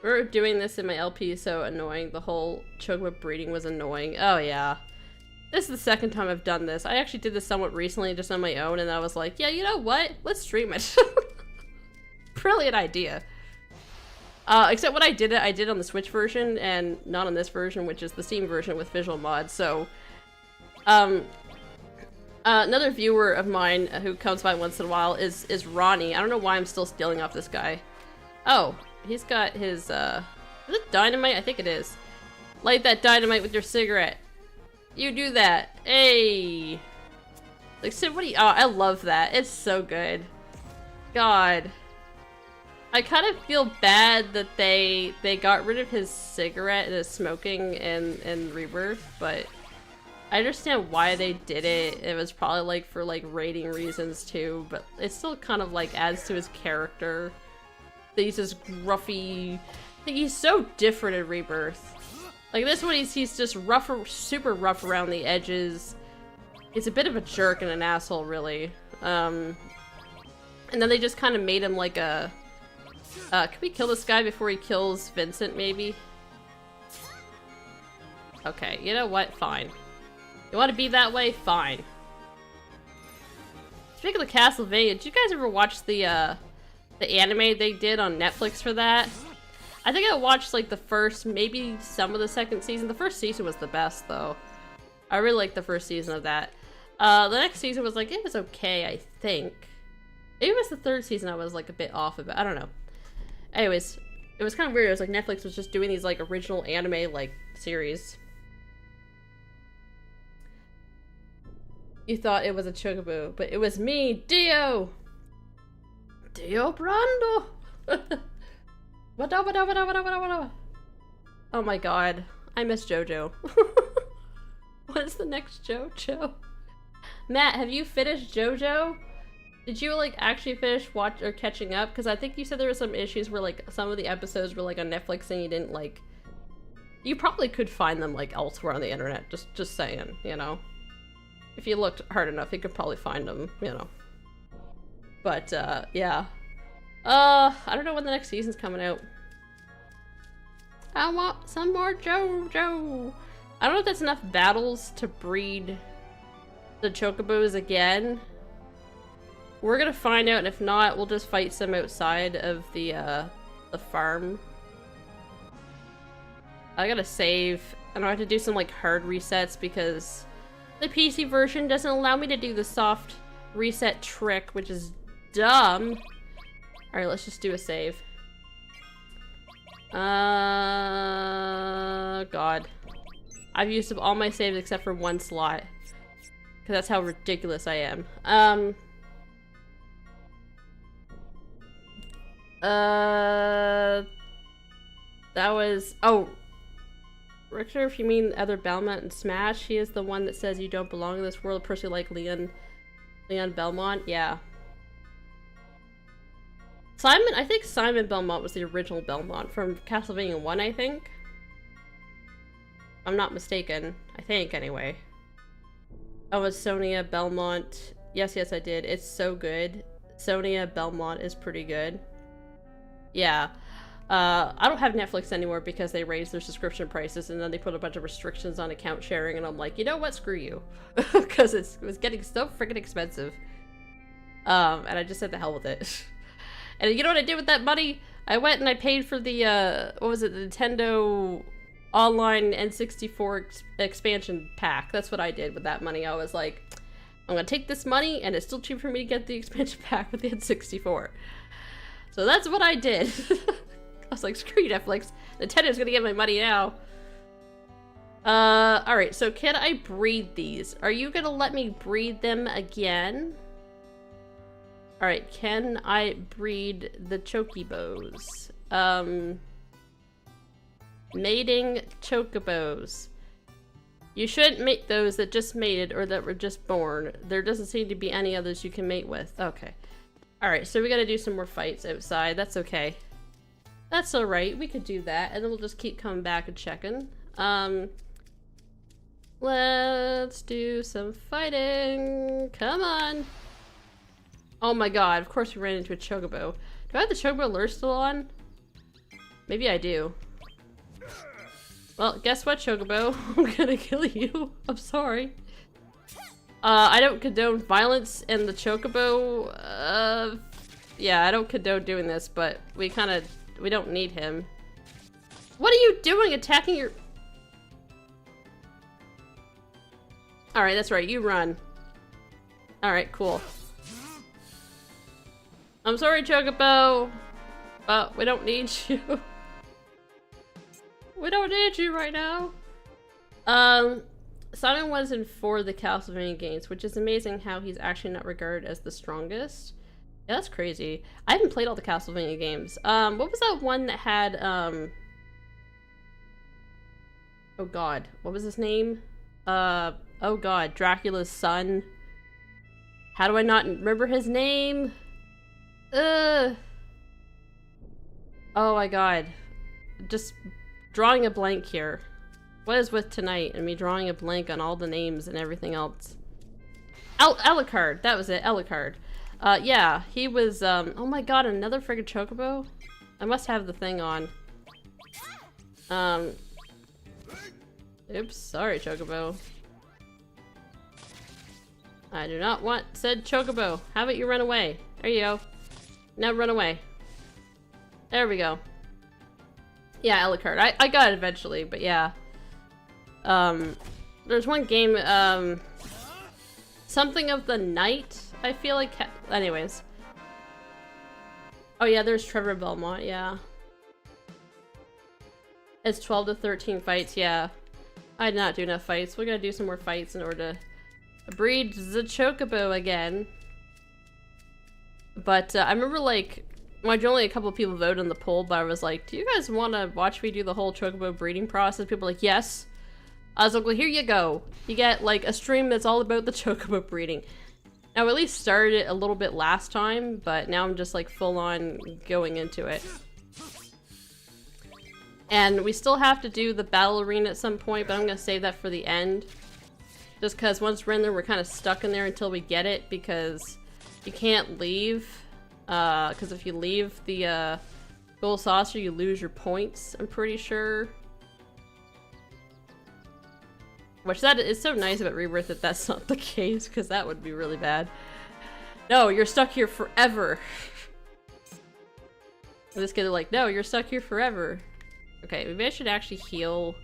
[SPEAKER 1] We're doing this in my LP, so annoying. The whole Chocobo breeding was annoying. Oh yeah. This is the second time I've done this. I actually did this somewhat recently, just on my own, and I was like, yeah, you know what? Let's stream it. Brilliant idea. Except when I did on the Switch version, and not on this version, which is the Steam version with visual mods, so... another viewer of mine who comes by once in a while is Ronnie. I don't know why I'm still stealing off this guy. Oh, he's got his, is it dynamite? I think it is. Light that dynamite with your cigarette. You do that. Hey! Like, Sid, what do you- oh, I love that. It's so good. God. I kind of feel bad that they got rid of his cigarette and his smoking in Rebirth, but I understand why they did it. It was probably like for like rating reasons too, but it still kind of like adds to his character. He's this gruffy, like he's so different in Rebirth. Like this one he's just rough, super rough around the edges. He's a bit of a jerk and an asshole really. And then they just kind of made him like a, can we kill this guy before he kills Vincent maybe? Okay, you know what? Fine. You want to be that way? Fine. Speaking of Castlevania, did you guys ever watch the anime they did on Netflix for that? I think I watched like the first, maybe some of the second season. The first season was the best though. I really liked the first season of that. The next season was like, it was okay, I think. Maybe it was the third season I was like a bit off about. I don't know. Anyways, it was kind of weird. It was like Netflix was just doing these like original anime like series. You thought it was a Chocobo, but it was me, Dio! Dio Brando! Oh my god. I miss JoJo. What is the next JoJo? Matt, have you finished JoJo? Did you like actually finish watch or catching up? Because I think you said there were some issues where like some of the episodes were like on Netflix and you didn't like... You probably could find them like elsewhere on the internet, just saying, you know? If you looked hard enough, you could probably find them, you know. But, yeah. I don't know when the next season's coming out. I want some more JoJo. I don't know if that's enough battles to breed the Chocobos again. We're gonna find out, and if not, we'll just fight some outside of the farm. I gotta save, and I have to do some, like, hard resets because the PC version doesn't allow me to do the soft reset trick, which is dumb. Alright, let's just do a save. God. I've used up all my saves except for one slot. Because that's how ridiculous I am. That was... Oh. Richter, if you mean other Belmont and Smash, he is the one that says you don't belong in this world. Personally like Leon Belmont. Yeah. Simon, I think Simon Belmont was the original Belmont from Castlevania 1, I think. I'm not mistaken. I think, anyway. Oh, it's Sonia Belmont. Yes, I did. It's so good. Sonia Belmont is pretty good. Yeah. I don't have Netflix anymore because they raised their subscription prices and then they put a bunch of restrictions on account sharing and I'm like, you know what? Screw you. Because it was getting so freaking expensive. And I just said the hell with it. And you know what I did with that money? I went and I paid for the, what was it? The Nintendo Online N64 expansion pack. That's what I did with that money. I was like, I'm gonna take this money and it's still cheap for me to get the expansion pack with the N64. So that's what I did. I was like, screw you, Netflix. Nintendo's gonna get my money now. Alright, so can I breed these? Are you gonna let me breed them again? Alright, can I breed the Chocobos? Mating Chocobos. You shouldn't mate those that just mated or that were just born. There doesn't seem to be any others you can mate with. Okay. Alright, so we gotta do some more fights outside. That's okay. That's alright. We could do that, and then we'll just keep coming back and checking. Let's do some fighting. Come on. Oh my god, of course we ran into a Chocobo. Do I have the Chocobo lure still on? Maybe I do. Well, guess what, Chocobo? I'm gonna kill you. I'm sorry. I don't condone violence in the Chocobo. Yeah, I don't condone doing this, but we don't need him. What are you doing attacking your... Alright, that's right, you run. Alright, cool. I'm sorry, Chocobo, but we don't need you. We don't need you right now. Simon was in 4 of the Castlevania games, which is amazing how he's actually not regarded as the strongest. Yeah, that's crazy. I haven't played all the Castlevania games. What was that one that had, oh god, what was his name? Oh god, Dracula's son. How do I not remember his name? Oh my god. Just drawing a blank here. What is with tonight and me drawing a blank on all the names and everything else? Alucard, that was it, Alucard. Yeah, he was, oh my god, another friggin' Chocobo? I must have the thing on. Oops, sorry, Chocobo. I do not want said Chocobo. How about you run away? There you go. Now run away. There we go. Yeah, Alucard. I got it eventually, but yeah. There's one game, something of the night, I feel like. Anyways. Oh yeah, there's Trevor Belmont, yeah. It's 12 to 13 fights, yeah. I did not do enough fights. We're gonna do some more fights in order to breed the Chocobo again. But I remember, like, well, only a couple of people voted on the poll, but I was like, do you guys want to watch me do the whole Chocobo breeding process? People were like, yes. I was like, well, here you go. You get, like, a stream that's all about the Chocobo breeding. Now, I at least started it a little bit last time, but now I'm just, like, full-on going into it. And we still have to do the battle arena at some point, but I'm going to save that for the end. Just because once we're in there, we're kind of stuck in there until we get it, because you can't leave. Because if you leave the gold saucer, you lose your points, I'm pretty sure. Which that is so nice about Rebirth that that's not the case, because that would be really bad. No, you're stuck here forever. And this kid is like, no, you're stuck here forever. Okay, maybe I should actually heal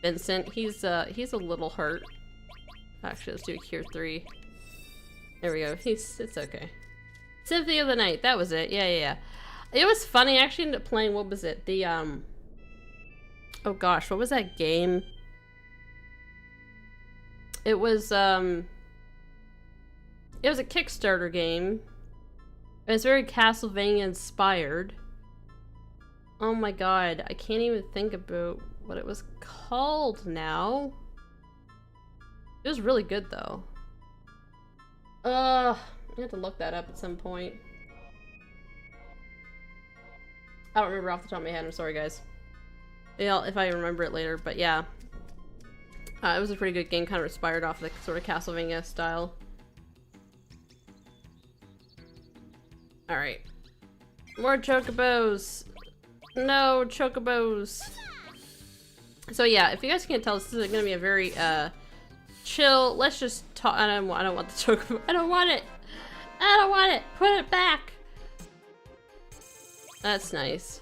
[SPEAKER 1] Vincent. He's a little hurt. Actually, let's do a cure 3. There we go. It's okay. Symphony of the Night, that was it. Yeah. It was funny. I actually ended up playing, what was it? The, oh gosh, what was that game? It was a Kickstarter game. It was very Castlevania inspired. Oh my god, I can't even think about what it was called now. It was really good though. I have to look that up at some point. I don't remember off the top of my head, I'm sorry guys. Yeah, if I remember it later, but yeah. It was a pretty good game, kind of inspired off the sort of Castlevania style. Alright. More Chocobos! No, Chocobos! So yeah, if you guys can't tell, this is gonna be a very, chill, let's just talk. I don't want the Chocobo. I don't want it! I don't want it! Put it back! That's nice.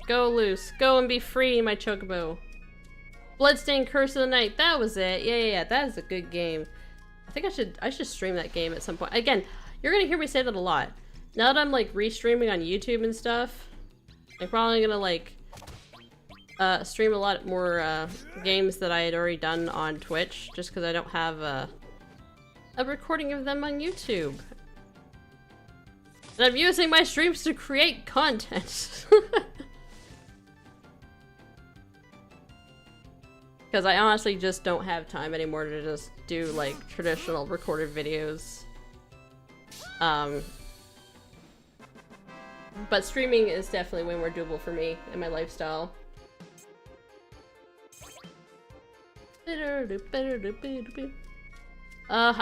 [SPEAKER 1] Go loose. Go and be free, my Chocobo. Bloodstained Curse of the Night. That was it. Yeah. That is a good game. I think I should stream that game at some point. Again, you're gonna hear me say that a lot. Now that I'm like restreaming on YouTube and stuff, I'm probably gonna like stream a lot more games that I had already done on Twitch, just because I don't have a recording of them on YouTube. And I'm using my streams to create content. Because I honestly just don't have time anymore to just do, like, traditional recorded videos. But streaming is definitely way more doable for me and my lifestyle. I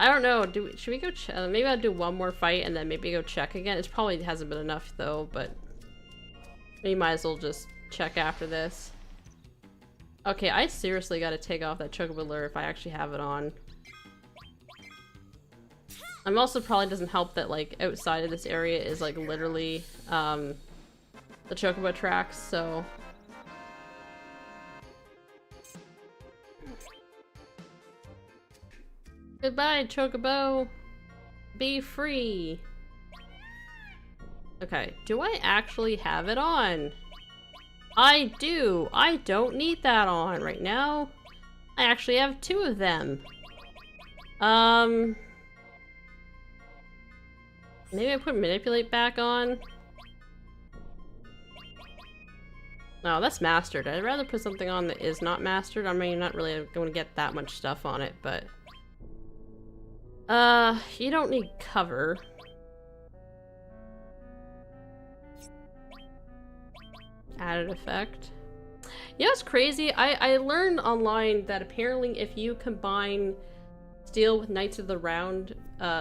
[SPEAKER 1] don't know. Should we go check? Maybe I'll do one more fight and then maybe go check again. It probably hasn't been enough, though, but we might as well just check after this. Okay, I seriously gotta take off that Chocobo lure if I actually have it on. Also probably doesn't help that, like, outside of this area is, like, literally, the Chocobo tracks, so... Goodbye, Chocobo! Be free! Okay, do I actually have it on? I do! I don't need that on right now. I actually have 2 of them. Maybe I put Manipulate back on? No, that's mastered. I'd rather put something on that is not mastered. I mean, you're not really going to get that much stuff on it, but... you don't need cover. Added effect. You know what's crazy? I learned online that apparently if you combine steel with Knights of the Round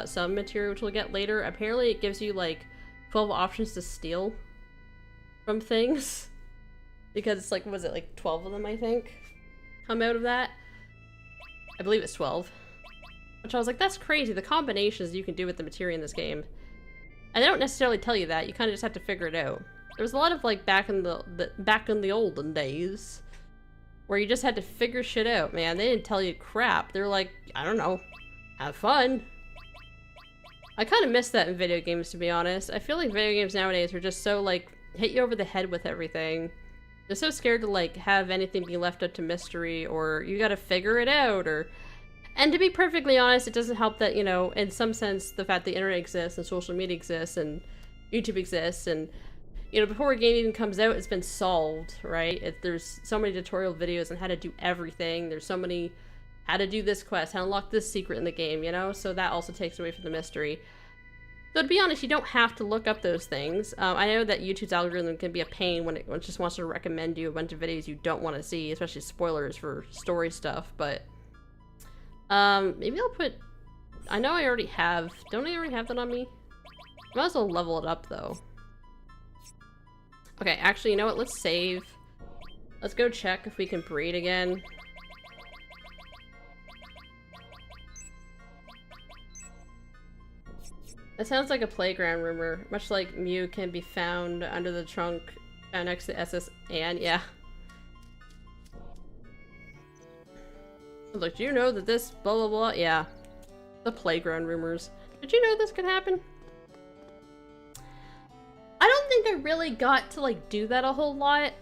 [SPEAKER 1] some material, which we'll get later, apparently it gives you like 12 options to steal from things. Because it's like, was it like 12 of them, I think, come out of that? I believe it's 12. Which I was like, that's crazy, the combinations you can do with the materia in this game. And they don't necessarily tell you that. You kind of just have to figure it out. There was a lot of like back in the olden days where you just had to figure shit out, man. They didn't tell you crap. They were like, I don't know, have fun. I kind of miss that in video games, to be honest. I feel like video games nowadays are just so like hit you over the head with everything. They're so scared to like have anything be left up to mystery, or you gotta figure it out, or... And to be perfectly honest, it doesn't help that, you know, in some sense, the fact the internet exists and social media exists and YouTube exists, and, you know, before a game even comes out, it's been solved, right? There's so many tutorial videos on how to do everything. There's so many how to do this quest, how to unlock this secret in the game, you know? So that also takes away from the mystery. So to be honest, you don't have to look up those things. I know that YouTube's algorithm can be a pain when it just wants to recommend you a bunch of videos you don't want to see, especially spoilers for story stuff, but... maybe I'll put... I know I already have... Don't I already have that on me? Might as well level it up, though. Okay, actually, you know what? Let's save. Let's go check if we can breed again. That sounds like a playground rumor. Much like Mew can be found under the trunk found next to SS and yeah. Look, do you know that this blah blah blah? Yeah. The playground rumors. Did you know this could happen? I don't think I really got to like do that a whole lot.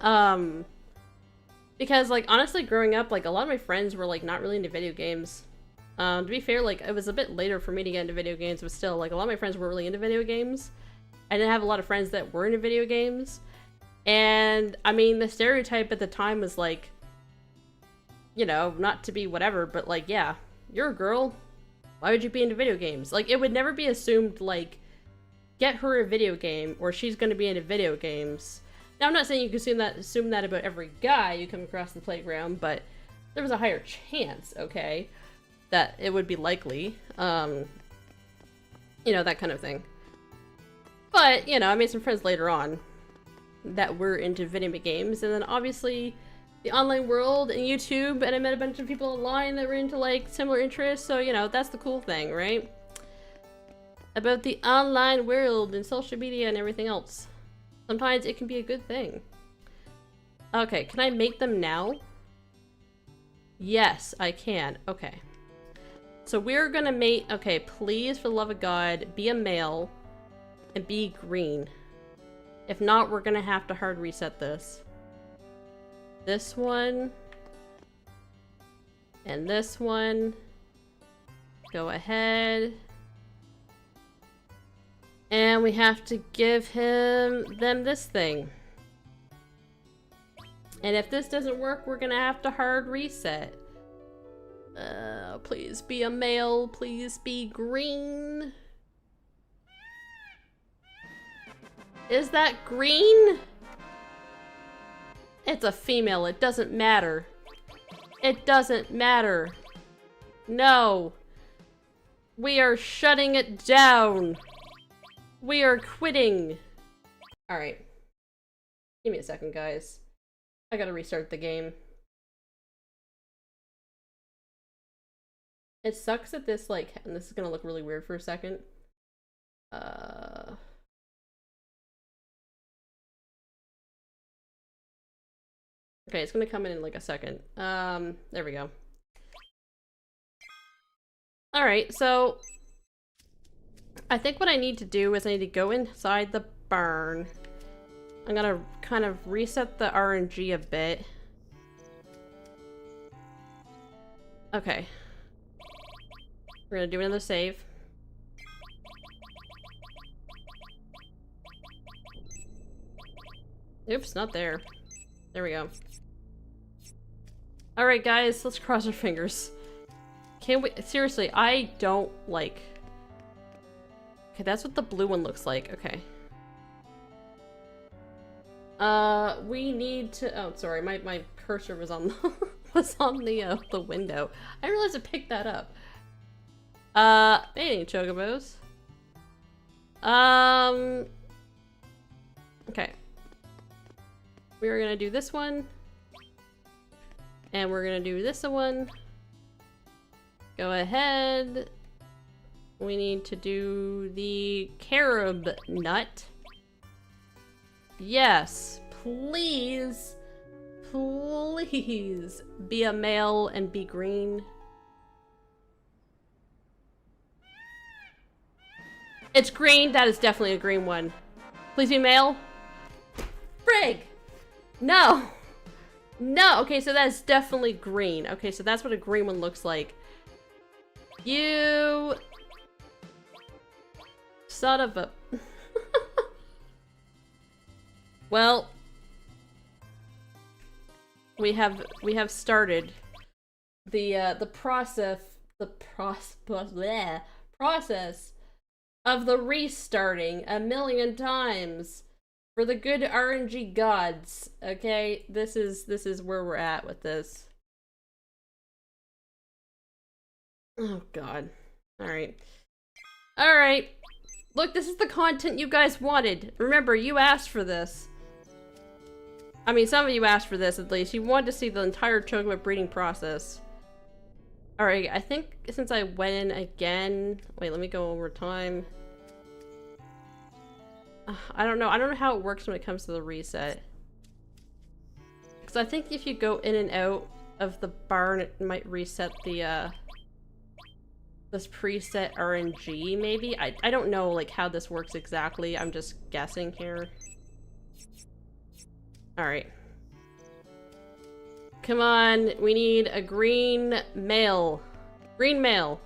[SPEAKER 1] Because like honestly growing up, like a lot of my friends were like not really into video games. To be fair, like it was a bit later for me to get into video games, but still like a lot of my friends weren't really into video games. I didn't have a lot of friends that were into video games. And I mean the stereotype at the time was like, you know, not to be whatever, but like, yeah, you're a girl. Why would you be into video games? Like, it would never be assumed, like, get her a video game, or she's gonna be into video games. Now, I'm not saying you can assume that about every guy you come across the playground, but there was a higher chance, okay, that it would be likely. You know, that kind of thing. But, you know, I made some friends later on that were into video games, and then obviously the online world and YouTube, and I met a bunch of people online that were into like similar interests, so you know, that's the cool thing, right? About the online world and social media and everything else. Sometimes it can be a good thing. Okay, can I make them now? Yes, I can. Okay. So we're gonna mate, okay, please for the love of God, be a male and be green. If not, we're gonna have to hard reset this. This one and this one. Go ahead. And we have to give them this thing. And if this doesn't work, we're gonna have to hard reset. Please be a male, please be green. Is that green? It's a female, it doesn't matter. It doesn't matter. No. We are shutting it down. We are quitting. Alright. Give me a second, guys. I gotta restart the game. It sucks that this, like, and this is gonna look really weird for a second. Okay, it's gonna come in like a second. There we go. Alright, so I think what I need to do is I need to go inside the barn. I'm gonna kind of reset the RNG a bit. Okay. We're gonna do another save. Oops, not there. There we go. Alright guys, let's cross our fingers. Can't we- seriously, I don't like... Okay, that's what the blue one looks like, okay. We need to- oh, sorry, my cursor was on the was on the window. I realized I picked that up. Baiting chocobos. Okay. We're gonna do this one. And we're gonna do this one. Go ahead. We need to do the carob nut. Yes, please, please be a male and be green. It's green. That is definitely a green one. Please be male. Frig! No! No! Okay, so that's definitely green. Okay, so that's what a green one looks like. You... son of a... Well... We have started the process of the restarting a million times for the good RNG gods. Okay, this is where we're at with this. Oh god. All right. Look, this is the content you guys wanted. Remember, you asked for this. I mean, some of you asked for this at least. You wanted to see the entire Chocobo breeding process. Alright, I think since I went in again... Wait, let me go over time. I don't know how it works when it comes to the reset. Because I think if you go in and out of the barn, it might reset the, this preset RNG, maybe? I don't know, like, how this works exactly. I'm just guessing here. Alright. Come on, we need a green male. Green male.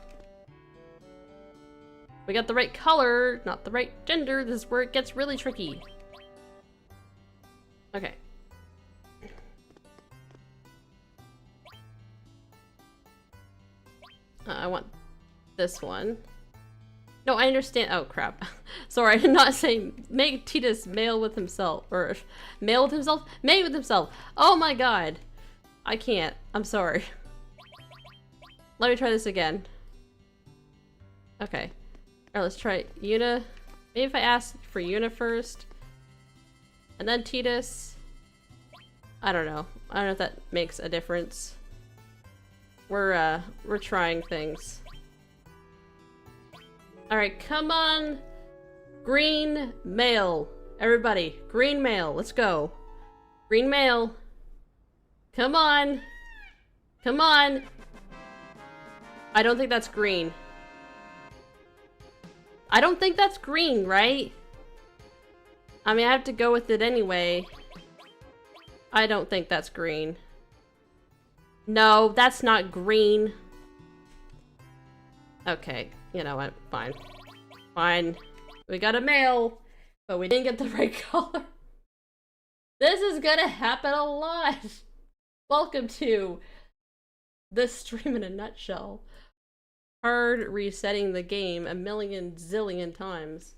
[SPEAKER 1] We got the right color, not the right gender. This is where it gets really tricky. Okay. I want this one. No, I understand. Oh, crap. Sorry, I did not say make Titus male with himself. Or male with himself? Mate with himself. Oh my god. I can't. I'm sorry. Let me try this again. Okay. Alright, let's try Una. Maybe if I ask for Una first. And then Titus. I don't know. I don't know if that makes a difference. We're trying things. Alright, come on. Green male. Everybody, green male. Let's go. Green male. Come on. Come on. I don't think that's green. I don't think that's green, right? I mean, I have to go with it anyway. I don't think that's green. No, that's not green. Okay, you know what? Fine. Fine. We got a male, but we didn't get the right color. This is gonna happen a lot. Welcome to the stream in a nutshell. Hard resetting the game a million zillion times.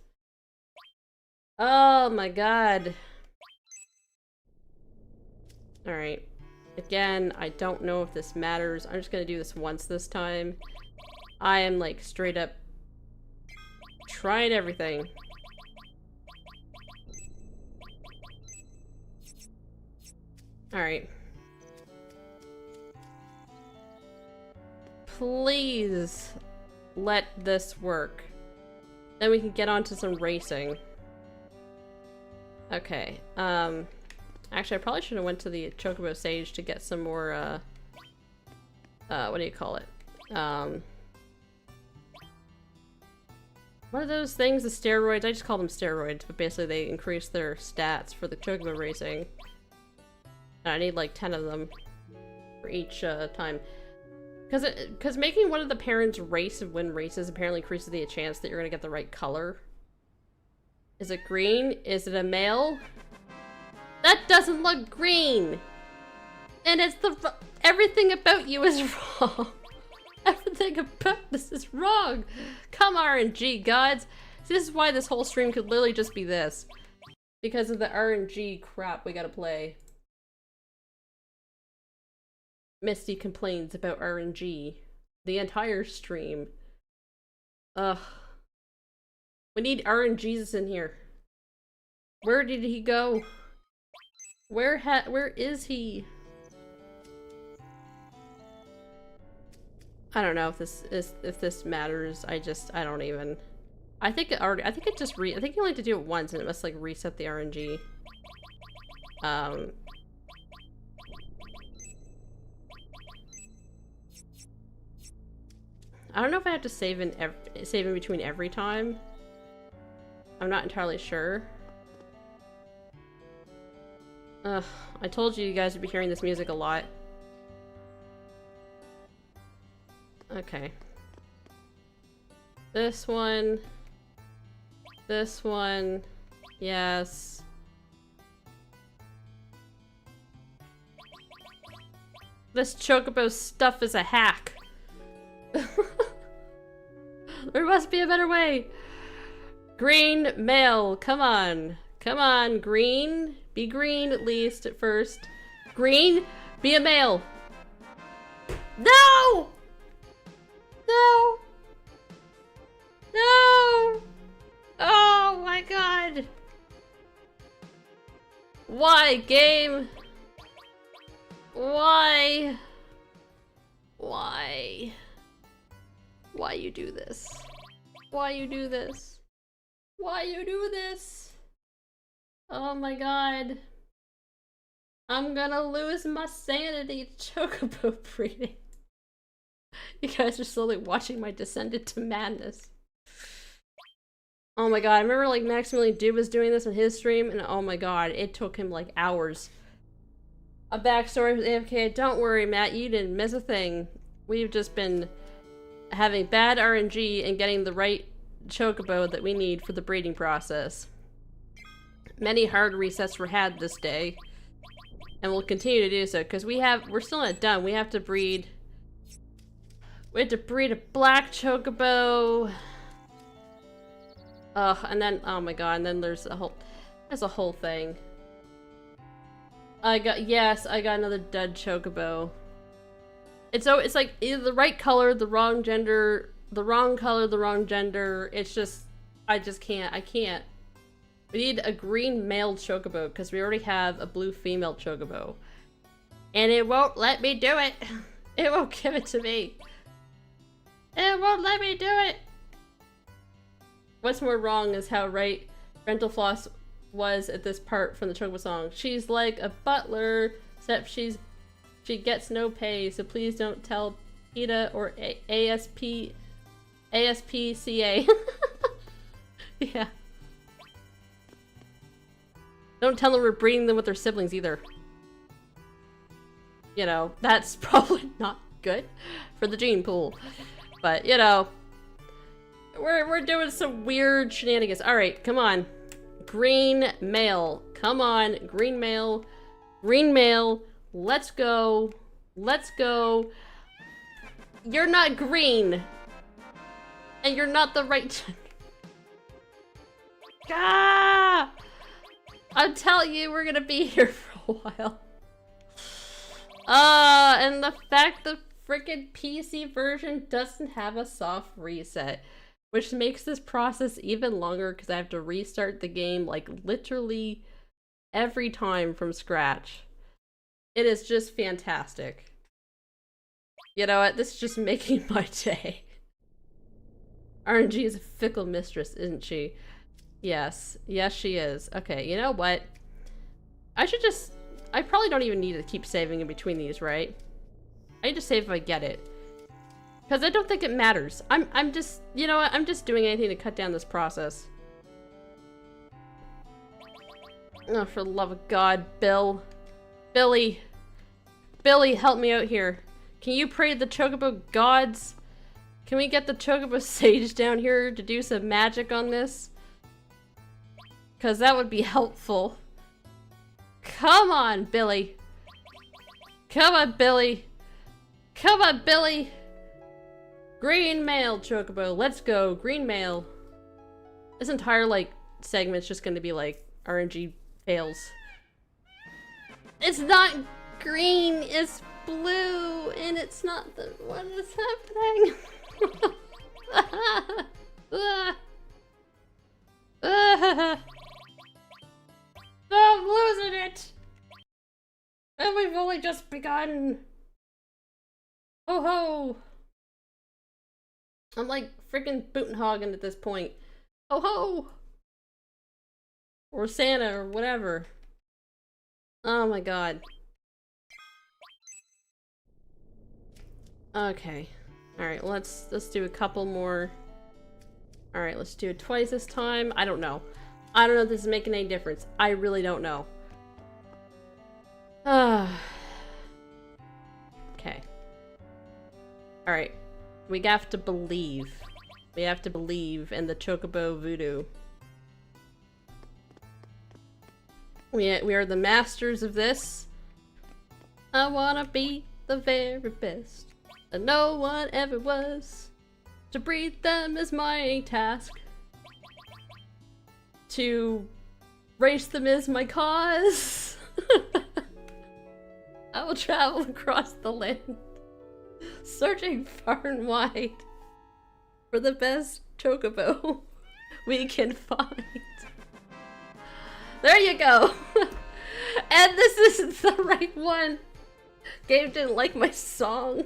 [SPEAKER 1] Oh my god. Alright. Again, I don't know if this matters. I'm just gonna do this once this time. I am like straight up trying everything. Alright. Please let this work. Then we can get on to some racing. Okay, actually I probably should have went to the Chocobo Sage to get some more, what do you call it? What are those things, the steroids? I just call them steroids, but basically they increase their stats for the Chocobo racing. And I need like 10 of them for each, time. Because making one of the parents race and win races apparently increases the chance that you're gonna get the right color. Is it green? Is it a male? That doesn't look green! And it's the- everything about you is wrong. Everything about this is wrong. Come RNG gods. See, this is why this whole stream could literally just be this. Because of the RNG crap we gotta play. Misty complains about RNG. The entire stream. Ugh. We need RNGs in here. Where did he go? Where is he? I don't know if this matters. I don't even. I think it already. I think you only have to do it once, and it must like reset the RNG. I don't know if I have to save in between every time. I'm not entirely sure. Ugh, I told you guys would be hearing this music a lot. Okay. This one. This one. Yes. This Chocobo stuff is a hack. There must be a better way. Green male, come on. Come on, green. Be green at least at first. Green, be a male. No! No! No! Oh my god! Why, game? Why? Why? Why you do this? Why you do this? Why you do this? Oh my god. I'm gonna lose my sanity, Chocobo breeding. You guys are slowly watching my descent into madness. Oh my god, I remember like Maximilian Dude was doing this on his stream, and oh my god, it took him like hours. A backstory with AFK, don't worry Matt, you didn't miss a thing. We've just been having bad RNG and getting the right Chocobo that we need for the breeding process. Many hard resets were had this day, and we'll continue to do so, because we're still not done. We have to breed a black Chocobo. And then, oh my god, and then there's a whole thing. I got another dud Chocobo. It's like either the right color, the wrong gender, the wrong color, the wrong gender. It's just, I can't. We need a green male Chocobo, because we already have a blue female Chocobo. And it won't let me do it. It won't give it to me. It won't let me do it. What's more wrong is how right Rental Floss was at this part from the Chocobo song. She's like a butler, except she gets no pay, so please don't tell PETA or ASPCA. Yeah. Don't tell them we're breeding them with their siblings either. You know, that's probably not good for the gene pool. But, you know, we're doing some weird shenanigans. Alright, come on. Green male. Come on, green male. Green male. Let's go. Let's go. You're not green. And you're not the right gender. Ah! I'm telling you, we're gonna be here for a while. And the fact the frickin' PC version doesn't have a soft reset, which makes this process even longer because I have to restart the game like literally every time from scratch. It is just fantastic. You know what? This is just making my day. RNG is a fickle mistress, isn't she? Yes. Yes, she is. Okay, you know what? I probably don't even need to keep saving in between these, right? I need to save if I get it. Because I don't think it matters. I'm just, you know what? I'm just doing anything to cut down this process. Oh, for the love of God, Bill. Billy, help me out here. Can you pray to the Chocobo gods? Can we get the Chocobo sage down here to do some magic on this? Because that would be helpful. Come on, Billy. Come on, Billy. Come on, Billy. Green male Chocobo. Let's go. Green male. This entire, like, segment's just going to be, like, RNG fails. It's not green. It's blue. And it's not the... What is happening? I'm losing it! And we've only just begun! Ho ho! I'm like freaking Bootenhagen at this point. Ho ho! Or Santa or whatever. Oh my god. Okay. Alright, let's do a couple more. Alright, let's do it twice this time. I don't know. I don't know if this is making any difference. I really don't know. Okay. Alright. We have to believe. We have to believe in the Chocobo voodoo. We are the masters of this. I wanna be the very best that no one ever was. To breed them is my task. To race them is my cause. I will travel across the land, searching far and wide for the best Chocobo we can find. There you go! And this isn't the right one! Game didn't like my song.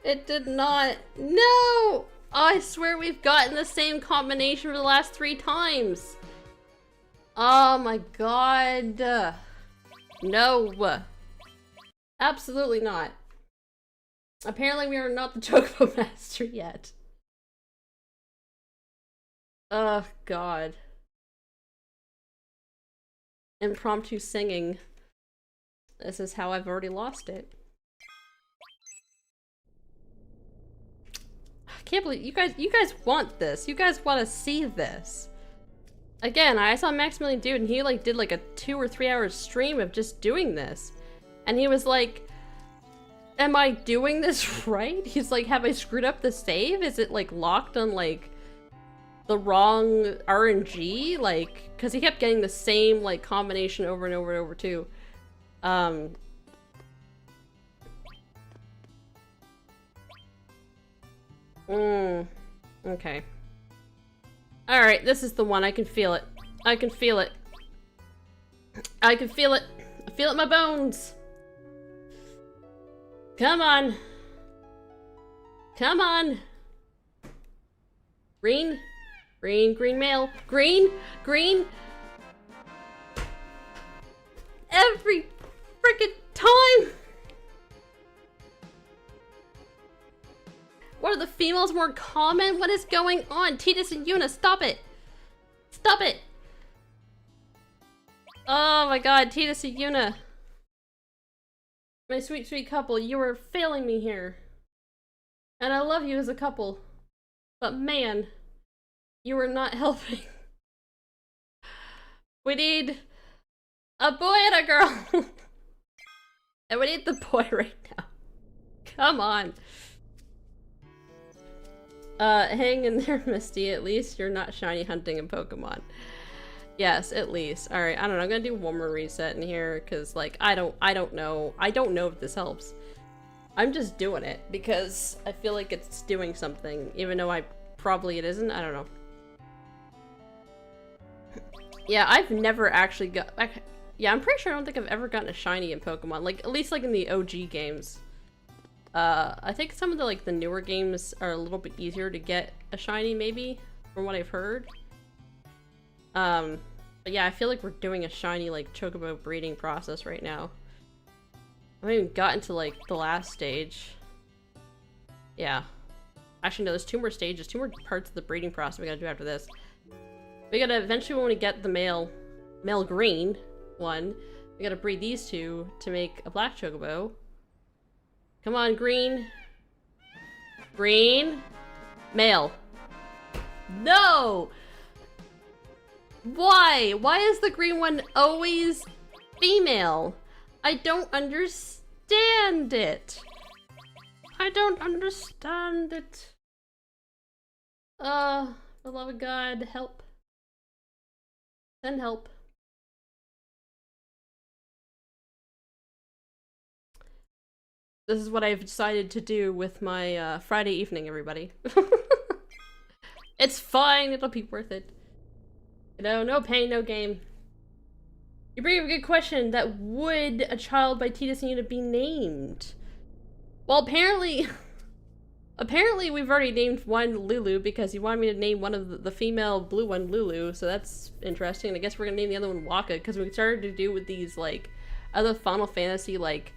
[SPEAKER 1] It did not. No! I swear we've gotten the same combination for the last 3 times. Oh my god. No. Absolutely not. Apparently we are not the Chocobo Master yet. Oh god. Impromptu singing. This is how I've already lost it. I can't believe you guys want this. You guys want to see this. Again, I saw Maximilian Dude and he like did like a 2 or 3 hour stream of just doing this. And he was like, am I doing this right? He's like, have I screwed up the save? Is it like locked on like the wrong RNG? Like, cause he kept getting the same like combination over and over and over too. Okay. Alright, this is the one. I can feel it. I can feel it. I can feel it. I feel it in my bones. Come on. Come on. Green. Green, green mail. Green, green. Every freaking time. What are the females more common? What is going on? Titus and Yuna, stop it. Stop it. Oh my god, Titus and Yuna. My sweet, sweet couple, you are failing me here. And I love you as a couple. But man, you are not helping. We need a boy and a girl. And we need the boy right now. Come on. Hang in there, Misty. At least you're not shiny hunting in Pokemon. Yes, at least. Alright, I don't know. I'm gonna do one more reset in here, because, like, I don't know. I don't know if this helps. I'm just doing it, because I feel like it's doing something, even though probably it isn't. I don't know. Yeah, I've never actually got... yeah, I'm pretty sure I don't think I've ever gotten a shiny in Pokemon. Like, at least, like, in the OG games. I think some of the, like, the newer games are a little bit easier to get a shiny, maybe, from what I've heard. But yeah, I feel like we're doing a shiny, like, Chocobo breeding process right now. I haven't even gotten to, like, the last stage. Yeah. Actually, no, there's 2 more stages, 2 more parts of the breeding process we gotta do after this. We gotta, eventually when we get the male green one, we gotta breed these 2 to make a black Chocobo. Come on, green. Green. Male. No! Why? Why is the green one always female? I don't understand it. I don't understand it. For the love of God, help. Send help. This is what I've decided to do with my Friday evening, everybody. It's fine, it'll be worth it. You know, no pain, no gain. You bring up a good question. That would a child by Titus and Yuna be named? Well, apparently Apparently, we've already named one Lulu because you wanted me to name one of the female blue one Lulu, so that's interesting. And I guess we're gonna name the other one Waka because we started to do with these like other Final Fantasy like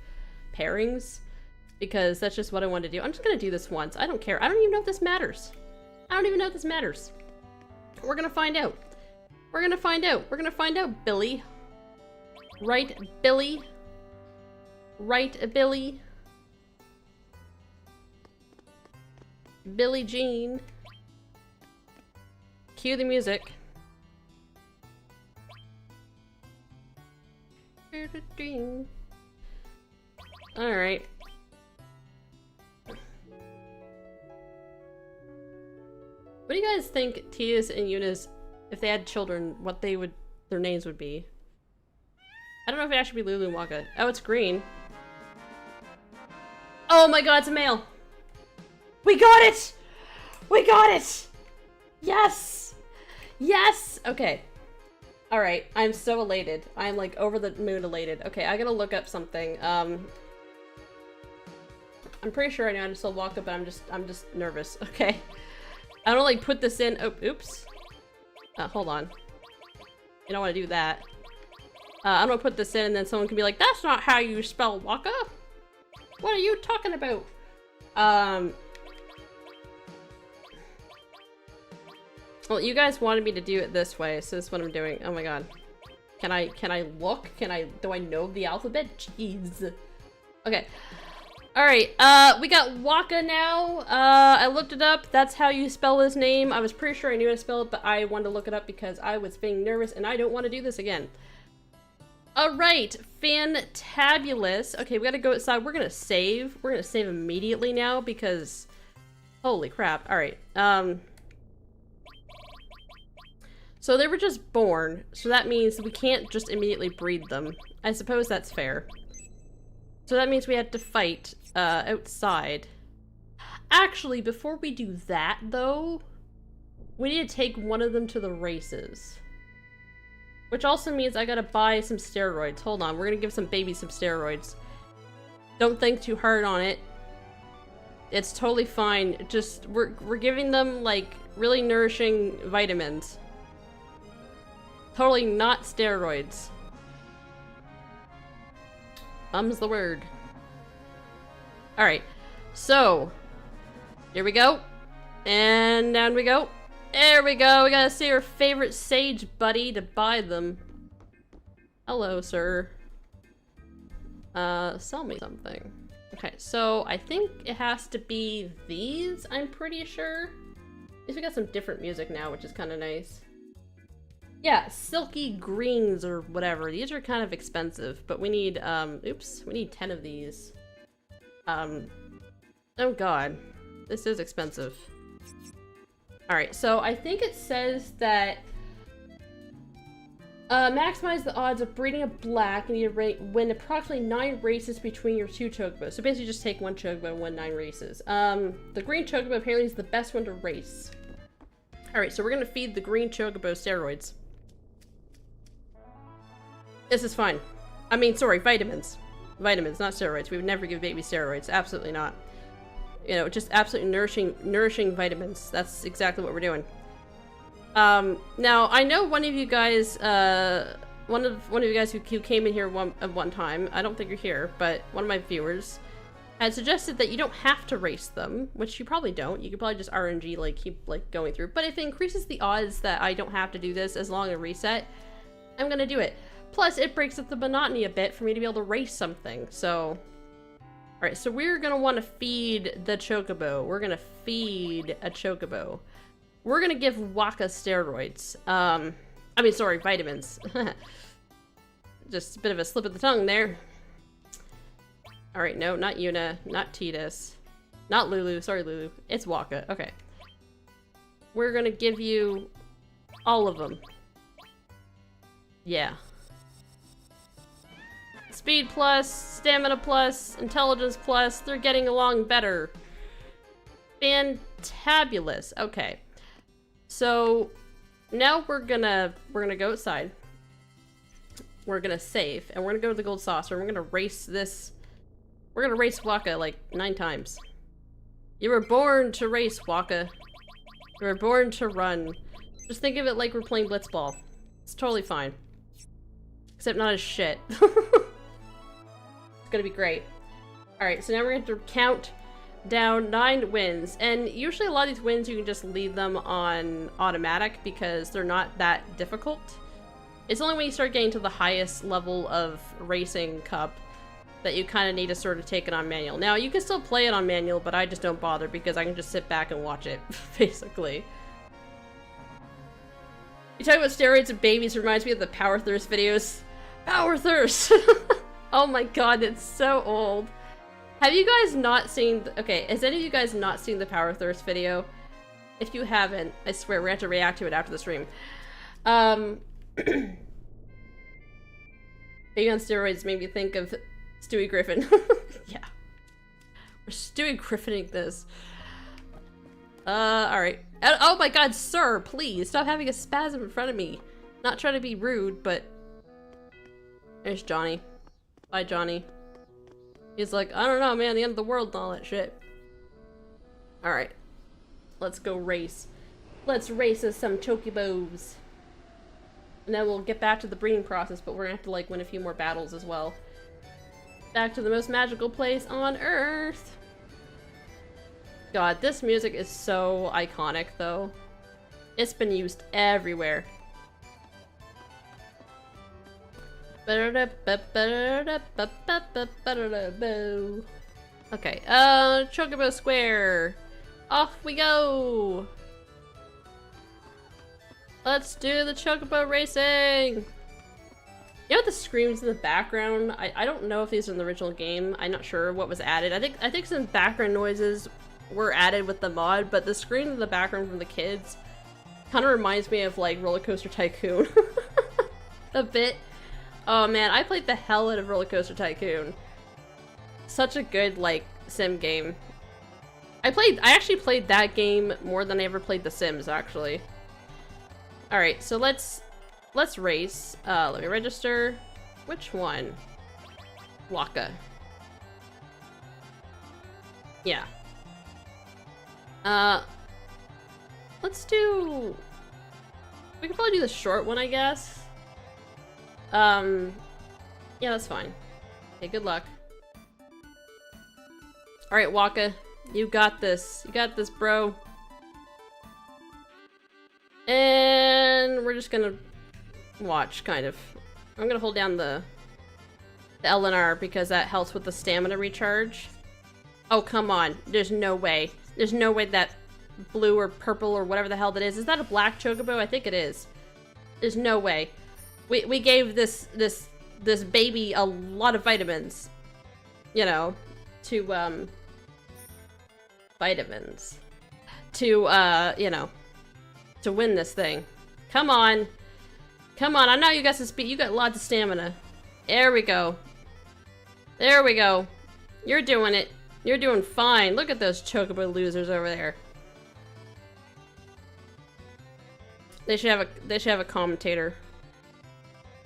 [SPEAKER 1] pairings because that's just what I wanted to do. I'm just gonna do this once. I don't care. I don't even know if this matters. I don't even know if this matters. We're gonna find out. We're gonna find out. We're gonna find out, Billy. Right, Billy? Right, Billy? Billie Jean. Cue the music. Alright. What do you guys think Tia's and Yuna's, if they had children, what their names would be? I don't know if it actually be Lulu and Waka. Oh, it's green. Oh my god, it's a male! We got it! We got it! Yes! Yes! Okay. Alright, I'm so elated. I'm like over the moon elated. Okay, I gotta look up something. I'm pretty sure I know how to still walk up, but I'm just nervous. Okay. I don't like put this in. Oh, oops. Hold on. You don't want to do that. I'm gonna put this in and then someone can be like, that's not how you spell Waka! What are you talking about? Well, you guys wanted me to do it this way, so this is what I'm doing. Oh my god. Can I look? Do I know the alphabet? Jeez. Okay. Alright, we got Waka now. I looked it up. That's how you spell his name. I was pretty sure I knew how to spell it, but I wanted to look it up because I was being nervous and I don't want to do this again. Alright, fantabulous. Okay, we gotta go outside. We're gonna save. We're gonna save immediately now because... Holy crap. Alright, so they were just born, so that means we can't just immediately breed them. I suppose that's fair. So that means we had to fight, outside. Actually, before we do that, though, we need to take one of them to the races. Which also means I gotta buy some steroids. Hold on, we're gonna give some babies some steroids. Don't think too hard on it. It's totally fine. Just, we're giving them, like, really nourishing vitamins. Totally not steroids. Thum's the word. Alright, so, here we go. And down we go. There we go. We gotta see our favorite sage buddy to buy them. Hello, sir. Sell me something. Okay, so I think it has to be these, I'm pretty sure. At least we got some different music now, which is kind of nice. Yeah, silky greens or whatever. These are kind of expensive, but we need, oops, we need 10 of these. Oh god. This is expensive. Alright, so I think it says that maximize the odds of breeding a black and you win approximately 9 races between your 2 chocobos. So basically just take 1 chocobo and win 9 races. The green chocobo apparently is the best one to race. Alright, so we're gonna feed the green chocobo steroids. This is fine. I mean, sorry, vitamins. Vitamins, not steroids. We would never give babies steroids. Absolutely not. You know, just absolutely nourishing vitamins. That's exactly what we're doing. Now, I know one of you guys, one of you guys who came in here one time, I don't think you're here, but one of my viewers had suggested that you don't have to race them, which you probably don't. You could probably just RNG, like, keep, like, going through. But if it increases the odds that I don't have to do this as long as a reset, I'm gonna do it. Plus, it breaks up the monotony a bit for me to be able to race something, so... Alright, so we're gonna want to feed the chocobo. We're gonna feed a chocobo. We're gonna give Waka steroids. I mean, sorry, vitamins. Just a bit of a slip of the tongue there. Alright, no, not Yuna, not Titus, not Lulu, sorry Lulu, it's Waka, okay. We're gonna give you all of them. Yeah. Speed plus, stamina plus, intelligence plus, they're getting along better. Fantabulous. Okay. So now we're gonna go outside. We're gonna save, and we're gonna go to the gold saucer, and we're gonna race this. We're gonna race Waka like 9 times. You were born to race, Waka. You were born to run. Just think of it like we're playing blitzball. It's totally fine. Except not as shit. It's gonna be great. Alright, so now we're going to count down 9 wins. And usually a lot of these wins you can just leave them on automatic because they're not that difficult. It's only when you start getting to the highest level of Racing Cup that you kind of need to sort of take it on manual. Now, you can still play it on manual, but I just don't bother because I can just sit back and watch it, basically. You talk about steroids and babies reminds me of the Power Thirst videos. Power Thirst! Oh my god, it's so old. Have you guys not seen... Okay, has any of you guys not seen the Power Thirst video? If you haven't, I swear, we're going to have to react to it after the stream. Being on steroids made me think of Stewie Griffin. Yeah. We're Stewie Griffining this. Alright. Oh my god, sir, please, stop having a spasm in front of me. Not trying to be rude, but... There's Johnny. Bye, Johnny. He's like, I don't know, man, the end of the world and all that shit. Alright. Let's go race. Let's race us some Chocobos. And then we'll get back to the breeding process, but we're gonna have to, like, win a few more battles as well. Back to the most magical place on Earth! God, this music is so iconic, though. It's been used everywhere. Okay, Chocobo Square! Off we go! Let's do the Chocobo racing! You know the screams in the background? I don't know if these are in the original game. I'm not sure what was added. I think some background noises were added with the mod, but the scream in the background from the kids kind of reminds me of like Roller Coaster Tycoon. A bit. Oh man, I played the hell out of Roller Coaster Tycoon. Such a good, like, sim game. I actually played that game more than I ever played The Sims, actually. Alright, so let's race. Let me register. Which one? Waka. Yeah. Let's do... We could probably do the short one, I guess. Yeah, that's fine. Okay, good luck. Alright, Waka. You got this. You got this, bro. And we're just gonna watch, kind of. I'm gonna hold down the L and R because that helps with the stamina recharge. Oh, come on. There's no way. There's no way that blue or purple or whatever the hell that is. Is that a black chocobo? I think it is. There's no way. We gave this baby a lot of vitamins. You know, to, vitamins. To, you know, to win this thing. Come on. Come on, I know you got some speed. You got lots of stamina. There we go. There we go. You're doing it. You're doing fine. Look at those chocobo losers over there. They should have a commentator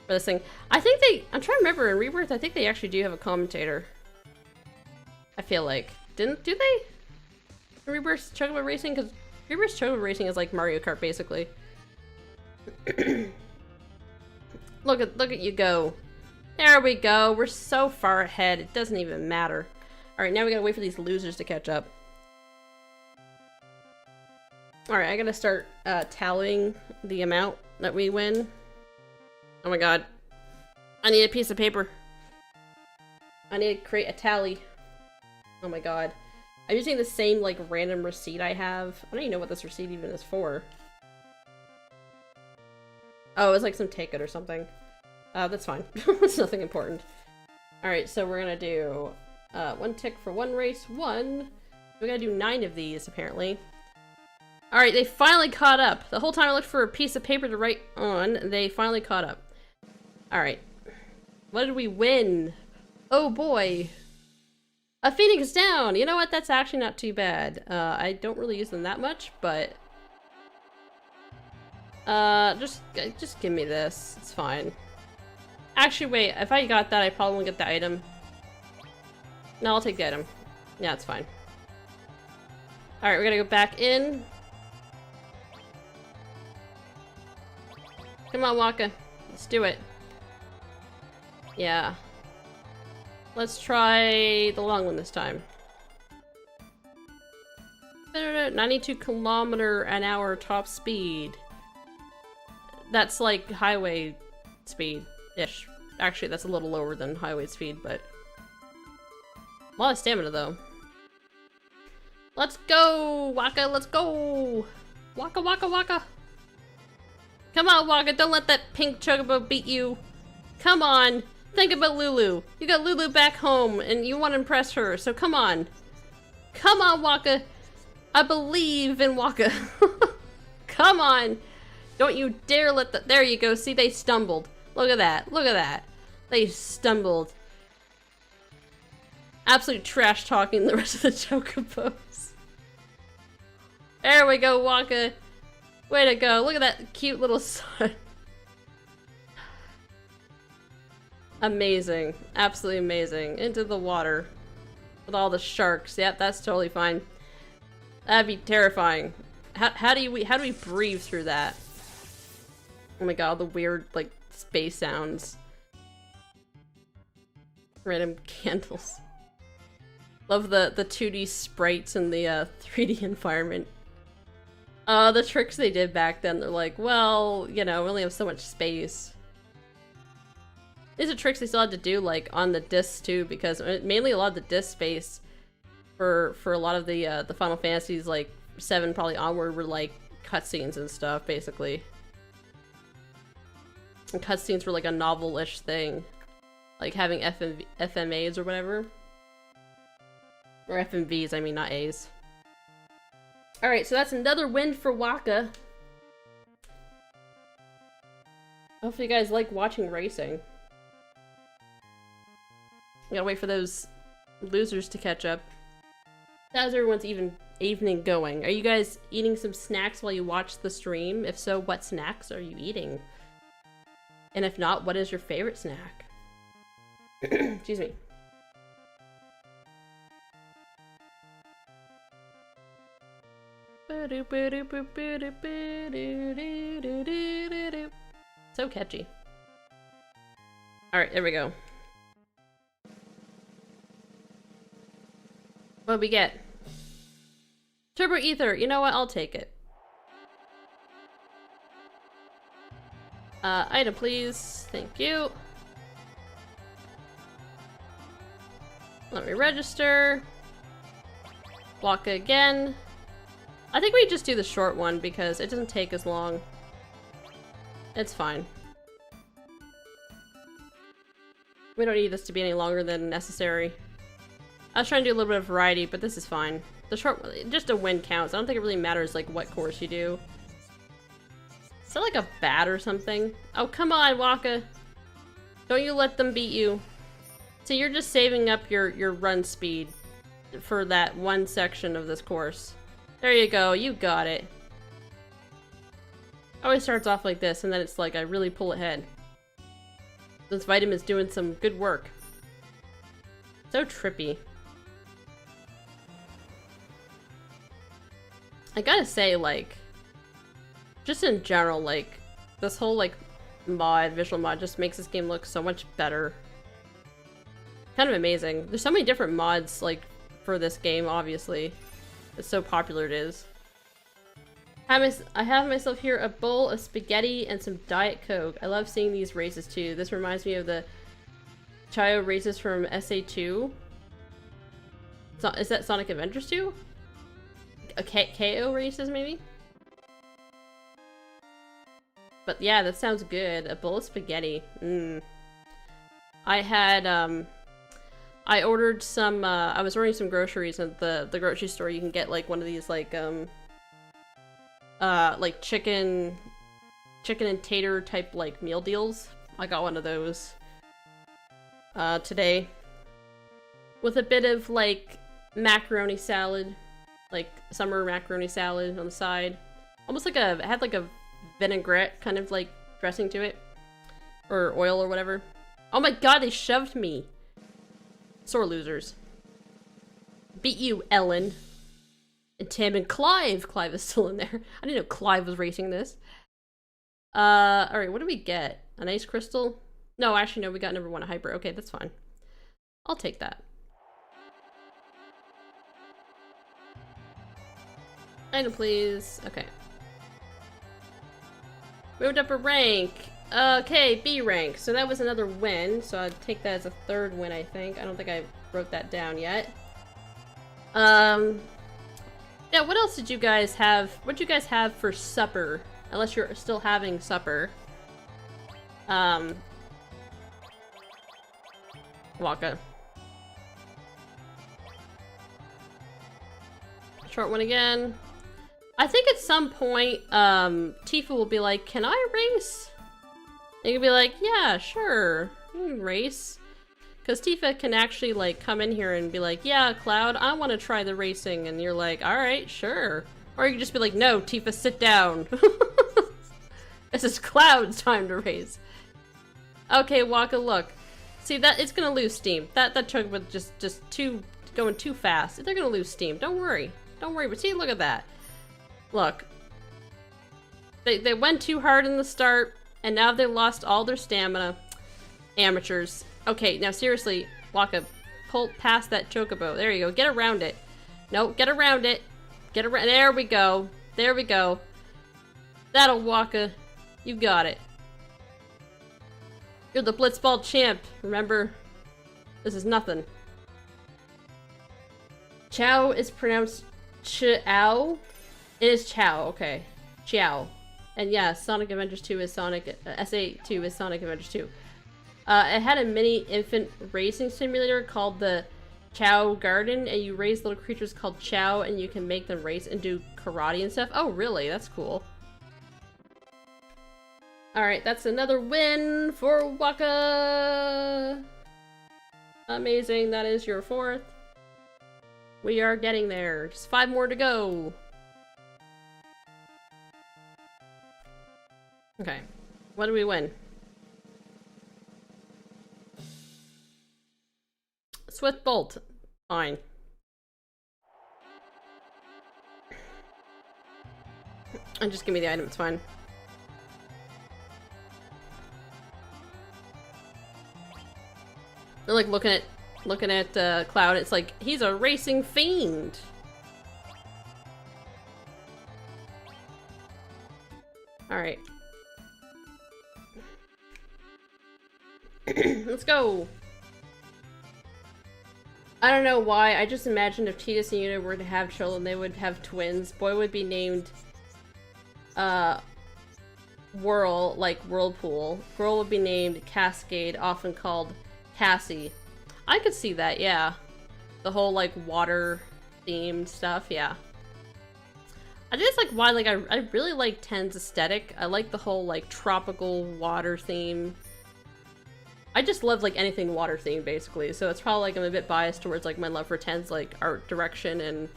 [SPEAKER 1] for this thing. I think I'm trying to remember in Rebirth, I think they actually do have a commentator. I feel like. Do they? In Rebirth Chocobo Racing? Because Rebirth Chocobo Racing is like Mario Kart, basically. Look at you go. There we go. We're so far ahead. It doesn't even matter. Alright, now we gotta wait for these losers to catch up. Alright, I gotta start tallying the amount that we win. Oh my god. I need a piece of paper. I need to create a tally. Oh my god. I'm using the same, like, random receipt I have. I don't even know what this receipt even is for. Oh, it's like some ticket or something. That's fine. It's nothing important. Alright, so we're gonna do one tick for one race. We gotta do 9 of these, apparently. Alright, they finally caught up. The whole time I looked for a piece of paper to write on, they finally caught up. Alright. What did we win? Oh boy. A Phoenix down! You know what? That's actually not too bad. I don't really use them that much, but... just give me this. It's fine. Actually, wait. If I got that, I probably won't get the item. No, I'll take the item. Yeah, it's fine. Alright, we're gonna go back in. Come on, Waka. Let's do it. Yeah. Let's try the long one this time. 92 km/h top speed. That's like highway speed-ish. Actually, that's a little lower than highway speed, but... a lot of stamina, though. Let's go, Waka, let's go! Waka, Waka, Waka! Come on, Waka, don't let that pink Chocobo beat you! Come on! Think about Lulu! You got Lulu back home, and you want to impress her, so come on! Come on, Waka! I believe in Waka! Come on! Don't you dare let the- there you go, see, they stumbled. Look at that, look at that. They stumbled. Absolute trash talking the rest of the Chocobos. There we go, Waka. Way to go. Look at that cute little sun. Amazing. Absolutely amazing. Into the water. With all the sharks. Yep, that's totally fine. That'd be terrifying. How do we breathe through that? Oh my god, all the weird, like, space sounds. Random candles. Love the 2D sprites and the 3D environment. The tricks they did back then, they're like, well, you know, we only have so much space. These are tricks they still had to do, like, on the discs too, because mainly a lot of the disc space for a lot of the Final Fantasies, like, 7 probably onward, were, like, cutscenes and stuff, basically. And cutscenes were, like, a novel-ish thing. Like, having FMAs or whatever. Or FMVs, I mean, not A's. Alright, so that's another win for Waka. Hopefully you guys like watching racing. I gotta wait for those losers to catch up. How's everyone's evening going? Are you guys eating some snacks while you watch the stream? If so, what snacks are you eating? And if not, what is your favorite snack? Excuse me. So catchy. Alright, there we go. What'd we get? Turbo Ether. You know what? I'll take it. Item, please. Thank you. Let me register. Waka again. I think we just do the short one because it doesn't take as long. It's fine. We don't need this to be any longer than necessary. I was trying to do a little bit of variety, but this is fine. The short one, just a win counts. I don't think it really matters like what course you do. Is that like a bat or something? Oh, come on, Waka. Don't you let them beat you. So you're just saving up your run speed for that one section of this course. There you go, you got it. Always starts off like this, and then it's like I really pull ahead. This vitamin's doing some good work. So trippy. I gotta say, like, just in general, like, this whole, like, visual mod just makes this game look so much better. Kind of amazing. There's so many different mods, like, for this game, obviously. It's so popular it is. I have myself here a bowl of spaghetti and some Diet Coke. I love seeing these races too. This reminds me of the Chayo races from SA2. So, is that Sonic Adventures 2? KO races, maybe? But yeah, that sounds good. A bowl of spaghetti. I had, I ordered some, I was ordering some groceries at the grocery store. You can get, like, one of these, like chicken and tater type, like, meal deals. I got one of those, today. With a bit of, like, macaroni salad. Like, summer macaroni salad on the side. Almost like it had, like, a vinaigrette kind of, like, dressing to it. Or oil or whatever. Oh my god, they shoved me! Sore losers. Beat you, Ellen. And Tim and Clive. Clive is still in there. I didn't know Clive was racing this. Alright, what do we get? An ice crystal? No, actually, no, we got number 1 hyper. Okay, that's fine. I'll take that. Item, please. Okay. Moved up a rank. Okay, B rank. So that was another win. So I'd take that as a 3rd win, I think. I don't think I wrote that down yet. Yeah, what else did you guys have? What did you guys have for supper? Unless you're still having supper. Waka. Short one again. I think at some point, Tifa will be like, can I race? And you can be like, yeah, sure, you can race. Because Tifa can actually, like, come in here and be like, yeah, Cloud, I want to try the racing. And you're like, alright, sure. Or you can just be like, no, Tifa, sit down. This is Cloud's time to race. Okay, Waka, look. See, that it's gonna lose steam. That Chocobo just going too fast. They're gonna lose steam. Don't worry. Don't worry, but see, look at that. Look. They went too hard in the start, and now they lost all their stamina. Amateurs. Okay, now seriously, Waka, pull past that Chocobo. There you go. Get around it. No, get around it. Get around. There we go. There we go. That'll Waka. You got it. You're the Blitzball champ. Remember, this is nothing. Chow is pronounced Chow. It is Chow. Okay, Chow. And yeah, Sonic Adventures 2 is Sonic. SA2 is Sonic Adventures 2. It had a mini infant racing simulator called the Chow Garden, and you raise little creatures called Chow, and you can make them race and do karate and stuff. Oh, really? That's cool. Alright, that's another win for Waka! Amazing, that is your 4th. We are getting there. Just 5 more to go. Okay, what do we win? Swift Bolt. Fine. And just give me the item, it's fine. They're like looking at Cloud. It's like he's a racing fiend. All right, let's go. I don't know why. I just imagined if Tidus and Una were to have children, they would have twins. Boy would be named Whirl, like Whirlpool. Girl would be named Cascade, often called Cassie. I could see that, yeah. The whole, like, water-themed stuff, yeah. I just like why, like, I really like 10's aesthetic. I like the whole, like, tropical water theme. I just love, like, anything water-themed, basically. So it's probably, like, I'm a bit biased towards, like, my love for 10's, like, art direction and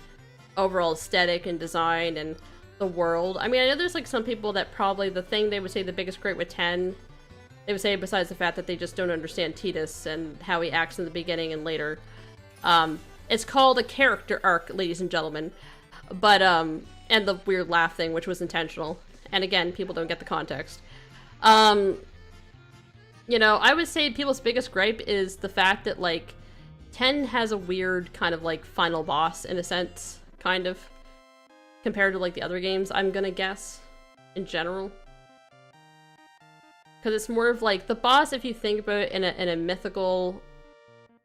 [SPEAKER 1] overall aesthetic and design and the world. I mean, I know there's, like, some people that probably the thing they would say the biggest great with 10, they would say, besides the fact that they just don't understand Tidus and how he acts in the beginning and later. It's called a character arc, ladies and gentlemen. But, and the weird laugh thing, which was intentional. And again, people don't get the context. You know, I would say people's biggest gripe is the fact that, like, 10 has a weird kind of, like, final boss, in a sense, kind of, compared to, like, the other games, I'm gonna guess, in general. Because it's more of, like, the boss, if you think about it in a mythical,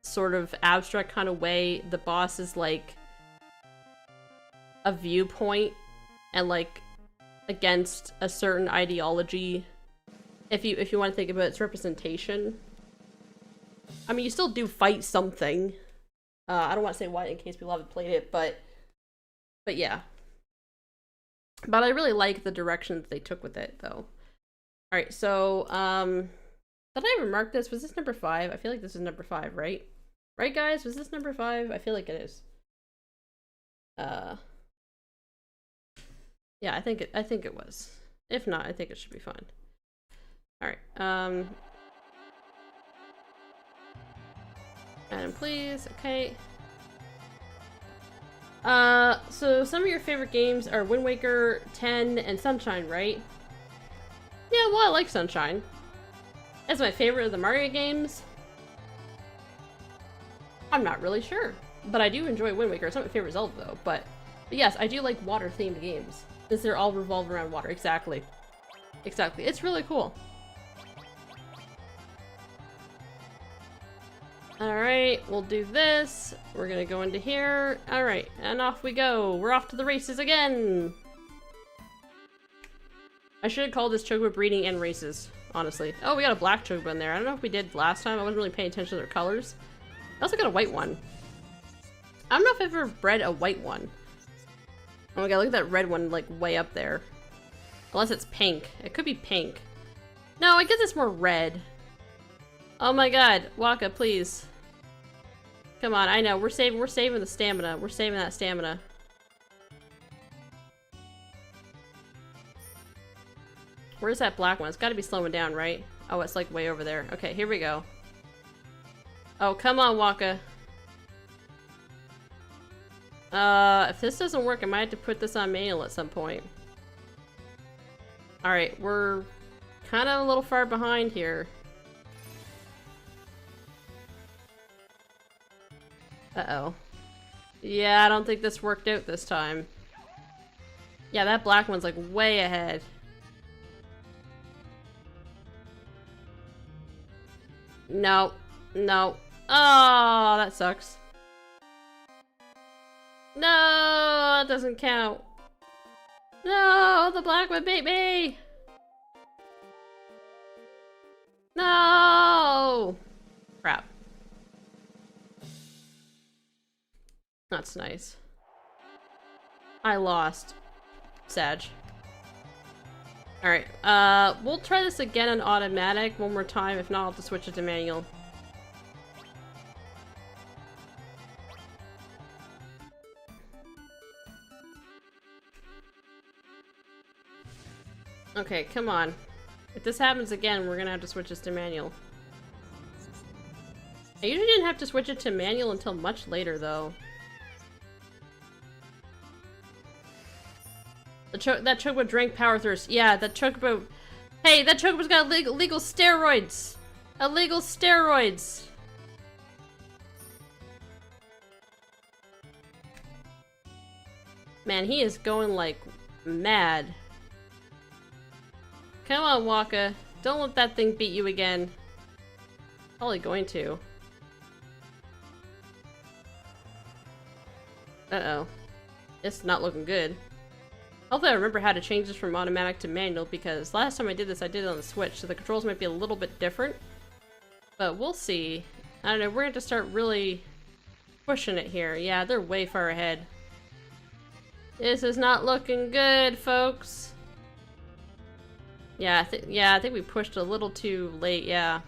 [SPEAKER 1] sort of abstract kind of way, the boss is, like, a viewpoint, and, like, against a certain ideology. If you want to think about its representation. I mean, you still do fight something. I don't want to say why in case people haven't played it, but yeah. But I really like the direction that they took with it, though. Alright, so, did I ever mark this? Was this number 5? I feel like this is number 5, right? Right, guys? Was this number 5? I feel like it is. Yeah, I think it was. If not, I think it should be fine. Alright, item please, okay. So some of your favorite games are Wind Waker, 10, and Sunshine, right? Yeah, well, I like Sunshine. That's my favorite of the Mario games. I'm not really sure, but I do enjoy Wind Waker. It's not my favorite Zelda, though, but yes, I do like water-themed games, since they're all revolved around water. Exactly. Exactly. It's really cool. Alright, we'll do this. We're gonna go into here. Alright, and off we go. We're off to the races again! I should have called this Chocobo breeding and races, honestly. Oh, we got a black Chocobo in there. I don't know if we did last time. I wasn't really paying attention to their colors. I also got a white one. I don't know if I've ever bred a white one. Oh my god, look at that red one, like, way up there. Unless it's pink. It could be pink. No, I guess it's more red. Oh my god, Waka, please. Come on, I know, we're saving the stamina. We're saving that stamina. Where's that black one? It's gotta be slowing down, right? Oh, it's like way over there. Okay, here we go. Oh, come on, Waka. If this doesn't work, I might have to put this on manual at some point. Alright, we're kind of a little far behind here. Uh-oh. Yeah, I don't think this worked out this time. Yeah, that black one's like way ahead. No. No. Oh, that sucks. No, that doesn't count. No, the black one beat me! No! Crap. That's nice. I lost. Sag. Alright, we'll try this again on automatic one more time. If not, I'll have to switch it to manual. Okay, come on. If this happens again, we're gonna have to switch this to manual. I usually didn't have to switch it to manual until much later, though. That Chocobo drank Power Thirst. Yeah, that Chocobo... Hey, that Chocobo's got illegal steroids! Illegal steroids! Man, he is going, like, mad. Come on, Waka. Don't let that thing beat you again. Probably going to. Uh-oh. It's not looking good. Hopefully I remember how to change this from automatic to manual, because last time I did this, I did it on the Switch, so the controls might be a little bit different. But we'll see. I don't know, we're going to have to start really pushing it here. Yeah, they're way far ahead. This is not looking good, folks. Yeah, I think we pushed a little too late, yeah.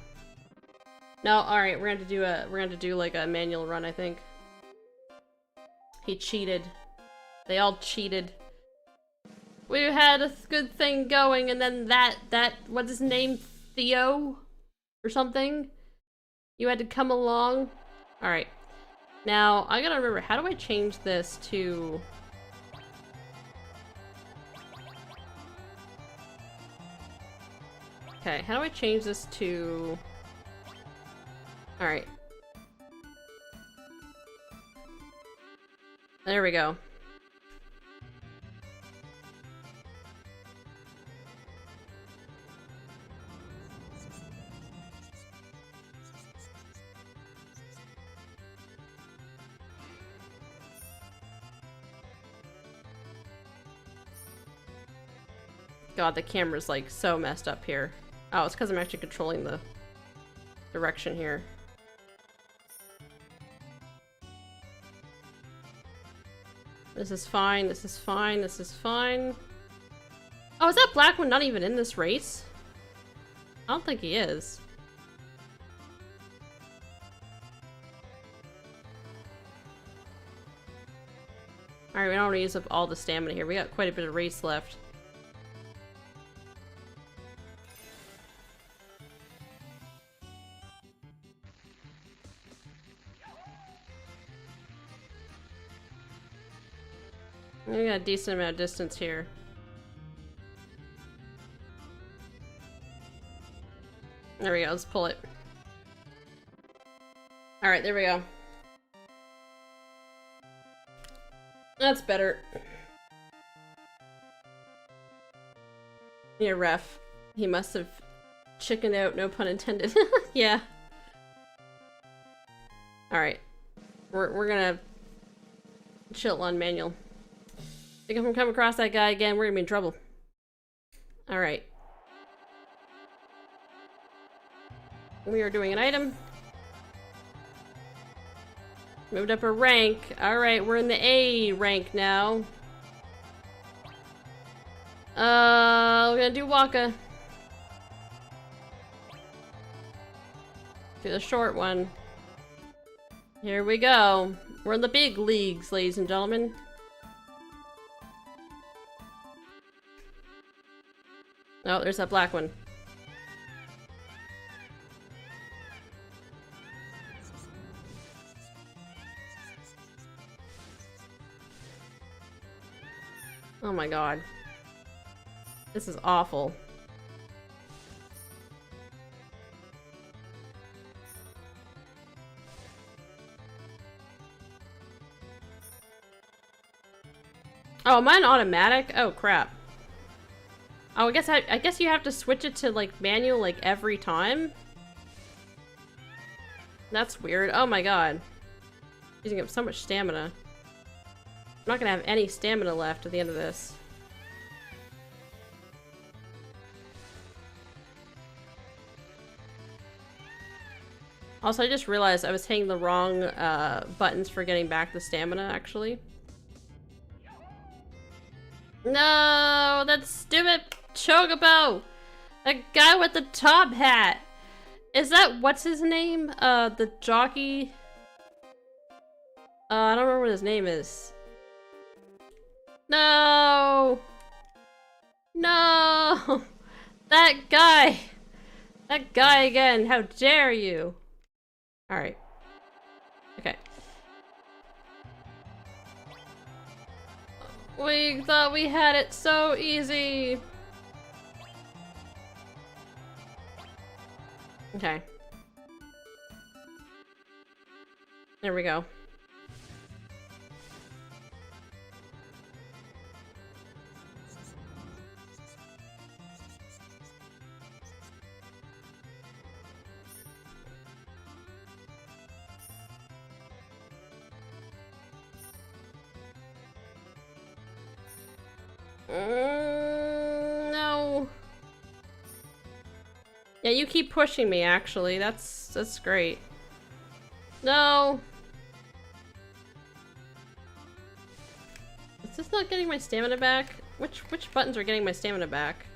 [SPEAKER 1] No, alright, we're going to do like a manual run, I think. He cheated. They all cheated. We had a good thing going, and then that, what's his name? Theo? Or something? You had to come along? Alright. Now, I gotta remember, how do I change this to... Okay, how do I change this to... Alright. There we go. God, the camera's like so messed up here. Oh, it's because I'm actually controlling the direction here. This is fine, this is fine, this is fine. Oh, is that black one not even in this race? I don't think he is. Alright, we don't want to use up all the stamina here. We got quite a bit of race left. We got a decent amount of distance here. There we go, let's pull it. Alright, there we go. That's better. Yeah, ref. He must have chickened out, no pun intended. Yeah. Alright. We're gonna chill on manual. Think if we come across that guy again, we're gonna be in trouble. Alright. We are doing an item. Moved up a rank. Alright, we're in the A rank now. We're gonna do Waka. Do the short one. Here we go. We're in the big leagues, ladies and gentlemen. Oh, there's that black one. Oh my god. This is awful. Oh, am I an automatic? Oh crap. Oh, I guess you have to switch it to like manual like every time? That's weird. Oh my god. Using up so much stamina. I'm not gonna have any stamina left at the end of this. Also, I just realized I was hitting the wrong buttons for getting back the stamina, actually. No, that's stupid Chocobo! That guy with the top hat! Is that, what's his name? The jockey? I don't remember what his name is. No! No! That guy! That guy again, how dare you! Alright. Okay. We thought we had it so easy! Okay. There we go. No. Yeah, you keep pushing me, actually. That's great. No. Is this not getting my stamina back? Which buttons are getting my stamina back?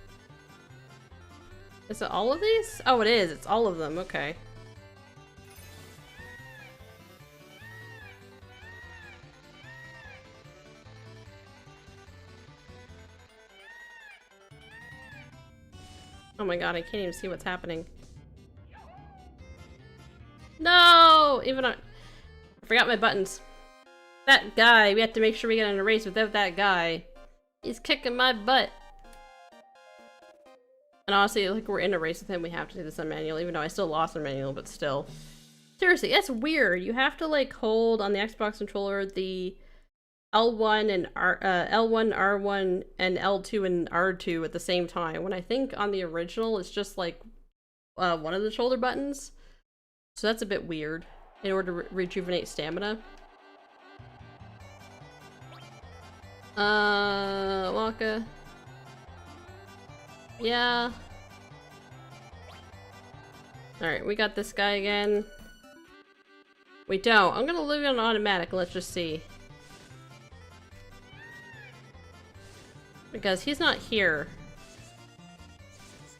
[SPEAKER 1] Is it all of these? Oh, it is. It's all of them. Okay. Oh my god, I can't even see what's happening. No! Even I forgot my buttons. That guy, we have to make sure we get in a race without that guy. He's kicking my butt. And honestly, like, we're in a race with him, we have to do this on manual, even though I still lost on manual, but still. Seriously, that's weird. You have to, like, hold on the Xbox controller the L1 and L1, R1, and L2 and R2 at the same time, when I think on the original it's just like one of the shoulder buttons. So that's a bit weird in order to rejuvenate stamina. Waka. Yeah. Alright, we got this guy again. We don't. I'm gonna leave it on automatic, let's just see. Because he's not here.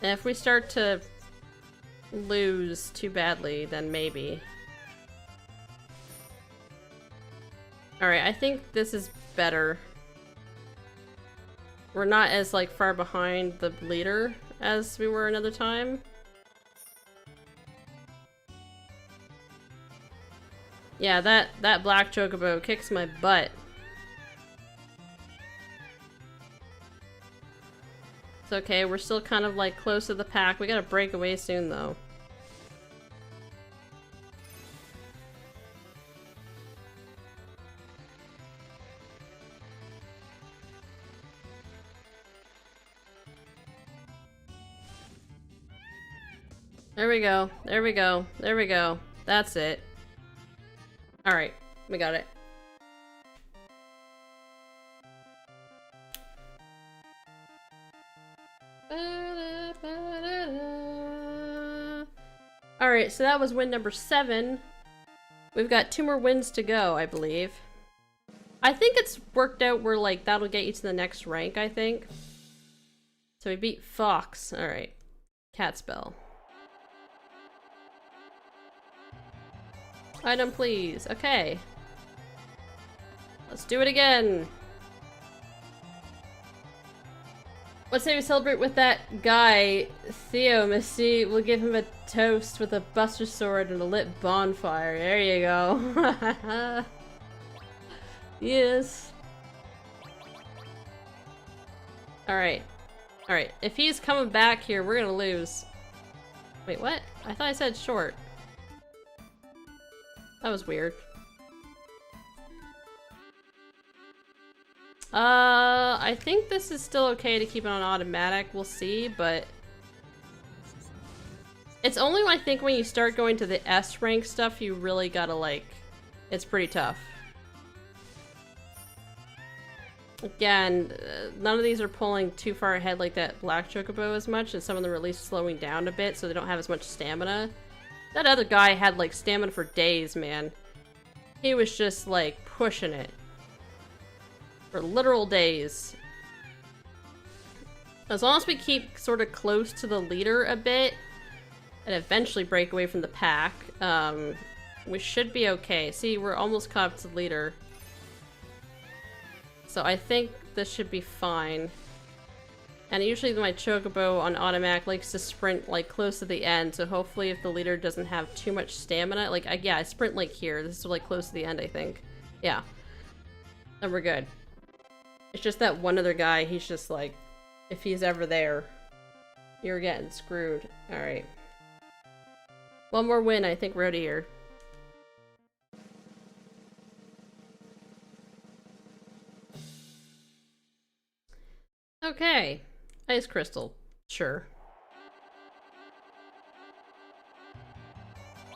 [SPEAKER 1] And if we start to lose too badly, then maybe. Alright, I think this is better. We're not as, like, far behind the leader as we were another time. Yeah, that black Chocobo kicks my butt. Okay, we're still kind of like close to the pack. We gotta break away soon though. There we go. There we go. There we go. That's it. Alright, we got it. Alright, so that was win number 7. We've got 2 more wins to go, I believe. I think it's worked out where, like, that'll get you to the next rank, I think. So we beat Fox. Alright. Cat spell. Item, please. Okay. Let's do it again. Let's say we celebrate with that guy, Theo Misty. We'll give him a toast with a buster sword and a lit bonfire. There you go. Yes. Alright. Alright. If he's coming back here, we're gonna lose. Wait, what? I thought I said short. That was weird. I think this is still okay to keep it on automatic. We'll see, but it's only, I think, when you start going to the S rank stuff, you really gotta, like, it's pretty tough. Again, none of these are pulling too far ahead like that black Chocobo as much, and some of them are at least slowing down a bit so they don't have as much stamina. That other guy had, like, stamina for days, man. He was just, like, pushing it. For literal days. As long as we keep sort of close to the leader a bit, and eventually break away from the pack, we should be okay. See, we're almost caught up to the leader. So I think this should be fine. And usually my Chocobo on automatic likes to sprint like close to the end, so hopefully if the leader doesn't have too much stamina, like, yeah, I sprint like here. This is like close to the end, I think. Yeah. Then we're good. It's just that one other guy, he's just like, if he's ever there, you're getting screwed. Alright. One more win, I think we're out of here. Okay. Ice crystal. Sure.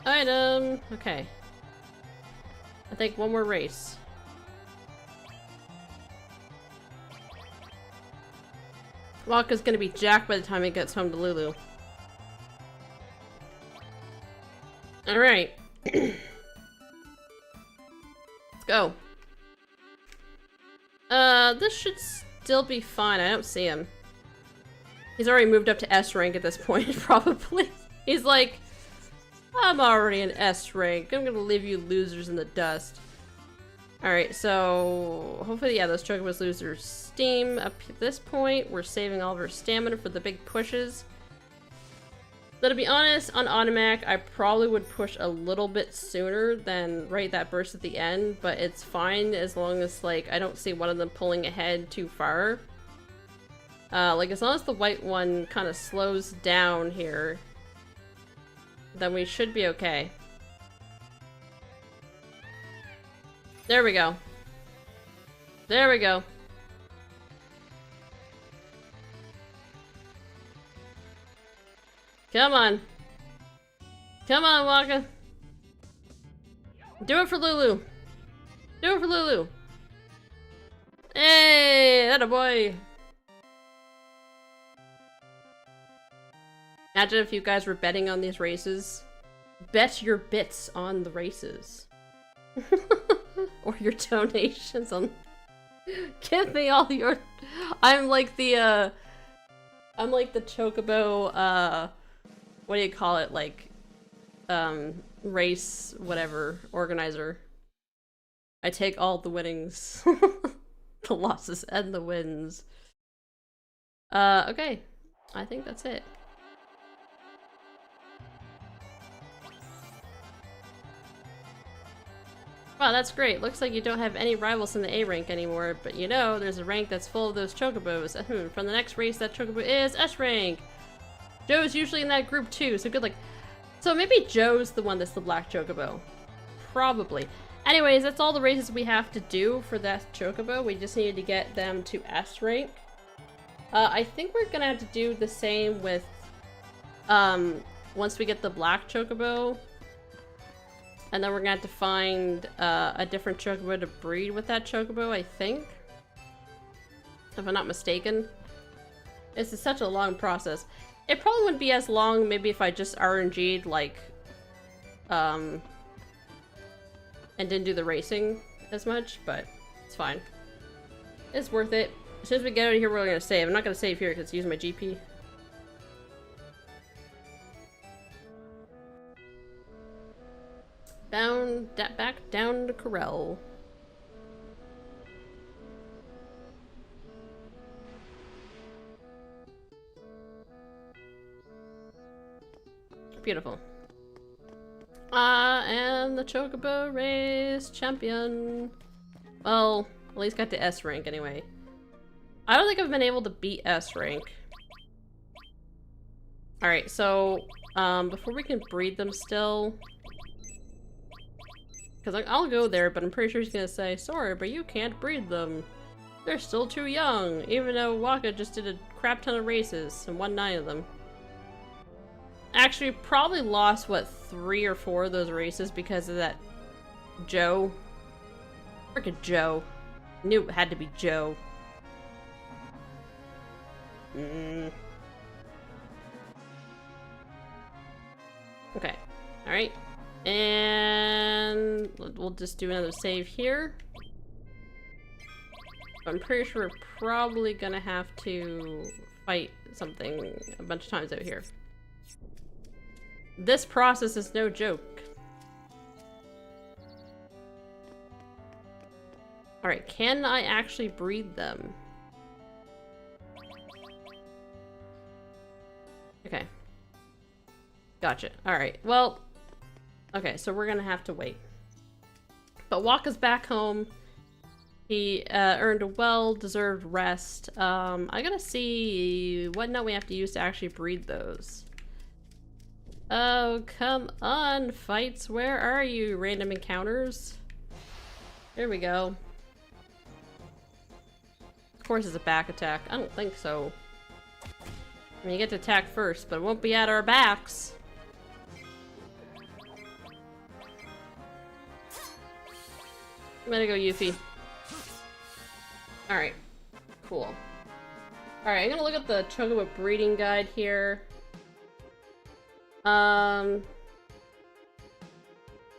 [SPEAKER 1] Item. Okay. I think one more race. Waka's gonna be jacked by the time he gets home to Lulu. Alright. Let's go. This should still be fine. I don't see him. He's already moved up to S rank at this point, probably. He's like, I'm already in S rank. I'm gonna leave you losers in the dust. Alright, so hopefully, yeah, those Chocobos lose their steam up at this point. We're saving all of our stamina for the big pushes. Though to be honest, on automatic, I probably would push a little bit sooner than right that burst at the end, but it's fine as long as, like, I don't see one of them pulling ahead too far. Like, as long as the white one kind of slows down here, then we should be okay. There we go. There we go. Come on. Come on, Waka. Do it for Lulu. Do it for Lulu. Hey, atta boy. Imagine if you guys were betting on these races. Bet your bits on the races. Or your donations on... Give me all your... I'm like the Chocobo, what do you call it? Like, race, whatever, organizer. I take all the winnings. The losses and the wins. Okay. I think that's it. Wow, that's great. Looks like you don't have any rivals in the A rank anymore, but you know, there's a rank that's full of those chocobos. From the next race, that chocobo is S rank. Joe's usually in that group too, so good luck. So maybe Joe's the one that's the black chocobo. Probably. Anyways, that's all the races we have to do for that chocobo. We just needed to get them to S rank. I think we're gonna have to do the same with, once we get the black chocobo. And then we're gonna have to find a different chocobo to breed with that chocobo, I think. If I'm not mistaken. This is such a long process. It probably wouldn't be as long maybe if I just RNG'd, like, and didn't do the racing as much, but it's fine. It's worth it. As soon as we get out of here, we're gonna save. I'm not gonna save here because it's using my GP. Back down to Corel. Beautiful. And the Chocobo race champion. Well, at least got to S rank anyway. I don't think I've been able to beat S rank. Alright, so, before we can breed them still... Because I'll go there, but I'm pretty sure he's gonna say, sorry, but you can't breed them. They're still too young, even though Waka just did a crap ton of races and won 9 of them. Actually, probably lost, what, 3 or 4 of those races because of that Joe. Frickin' Joe. Knew it had to be Joe. Okay. Alright. And we'll just do another save here. I'm pretty sure we're probably gonna have to fight something a bunch of times out here. This process is no joke. Alright, can I actually breed them? Okay. Gotcha. Alright, well... Okay, so we're gonna have to wait. But Waka's back home. He earned a well-deserved rest. I gotta see what nut we have to use to actually breed those. Oh, come on, fights. Where are you, random encounters? Here we go. Of course it's a back attack. I don't think so. I mean, you get to attack first, but it won't be at our backs. I'm gonna go Yuffie. Alright. Cool. Alright, I'm gonna look at the Chocobo breeding guide here. Had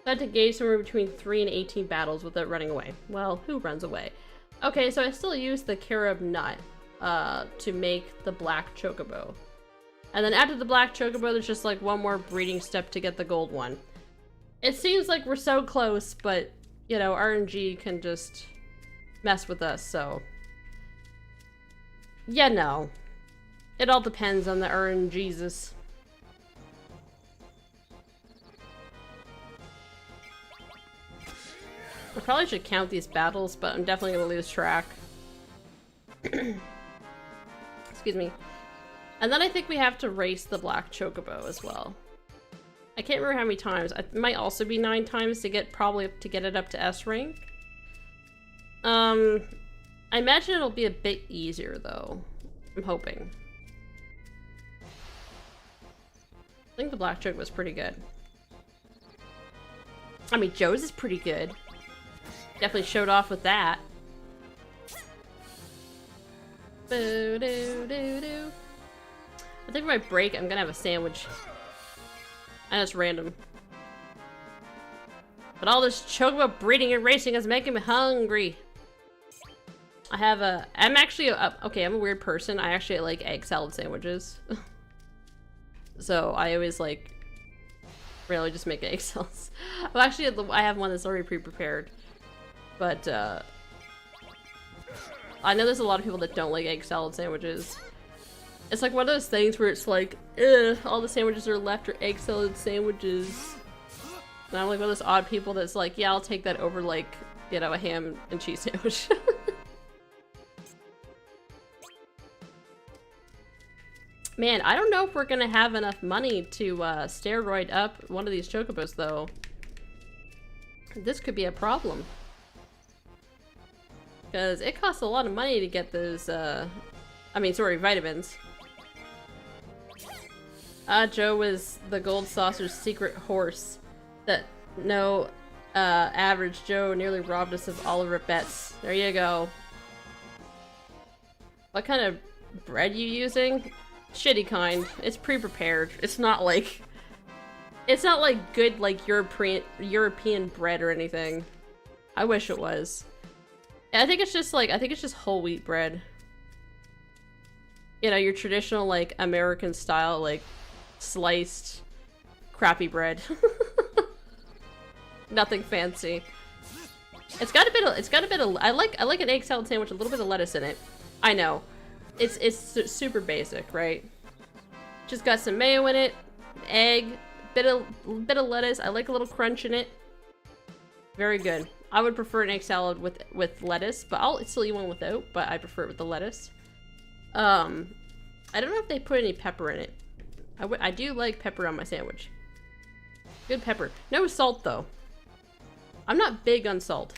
[SPEAKER 1] to gauge somewhere between 3 and 18 battles without running away. Well, who runs away? Okay, so I still use the carob nut to make the black Chocobo. And then after the black Chocobo, there's just like one more breeding step to get the gold one. It seems like we're so close, but you know, RNG can just mess with us, so... Yeah, no. It all depends on the RNGesus. I probably should count these battles, but I'm definitely gonna lose track. Excuse me. And then I think we have to race the black Chocobo as well. I can't remember how many times. It might also be 9 times to get it up to S rank. I imagine it'll be a bit easier though. I'm hoping. I think the black Chocobo was pretty good. I mean, Joe's is pretty good. Definitely showed off with that. Boo-doo-doo-doo. I think for my break, I'm gonna have a sandwich. And it's random. But all this Chocobo breeding and racing is making me hungry. I have a... I'm actually... okay, I'm a weird person. I actually like egg salad sandwiches. So I always like... Really just make egg salads. Well, actually, I have one that's already pre-prepared. But, I know there's a lot of people that don't like egg salad sandwiches. It's like one of those things where it's like, ugh, all the sandwiches that are left are egg salad sandwiches. And I'm like one of those odd people that's like, yeah, I'll take that over like, you know, a ham and cheese sandwich. Man, I don't know if we're gonna have enough money to steroid up one of these chocobos though. This could be a problem. Because it costs a lot of money to get those, vitamins. Joe was the Gold Saucer's secret horse that no average Joe nearly robbed us of all of our bets. There you go. What kind of bread you using? Shitty kind. It's pre-prepared. It's not like good like European bread or anything. I wish it was. I think it's just whole wheat bread. You know, your traditional like American style like sliced crappy bread. Nothing fancy. It's got a bit of I like an egg salad sandwich with a little bit of lettuce in it. I know. It's super basic, right? Just got some mayo in it, egg, bit of lettuce. I like a little crunch in it. Very good. I would prefer an egg salad with lettuce, but I'll still eat one without, but I prefer it with the lettuce. I don't know if they put any pepper in it. I do like pepper on my sandwich. Good pepper. No salt, though. I'm not big on salt.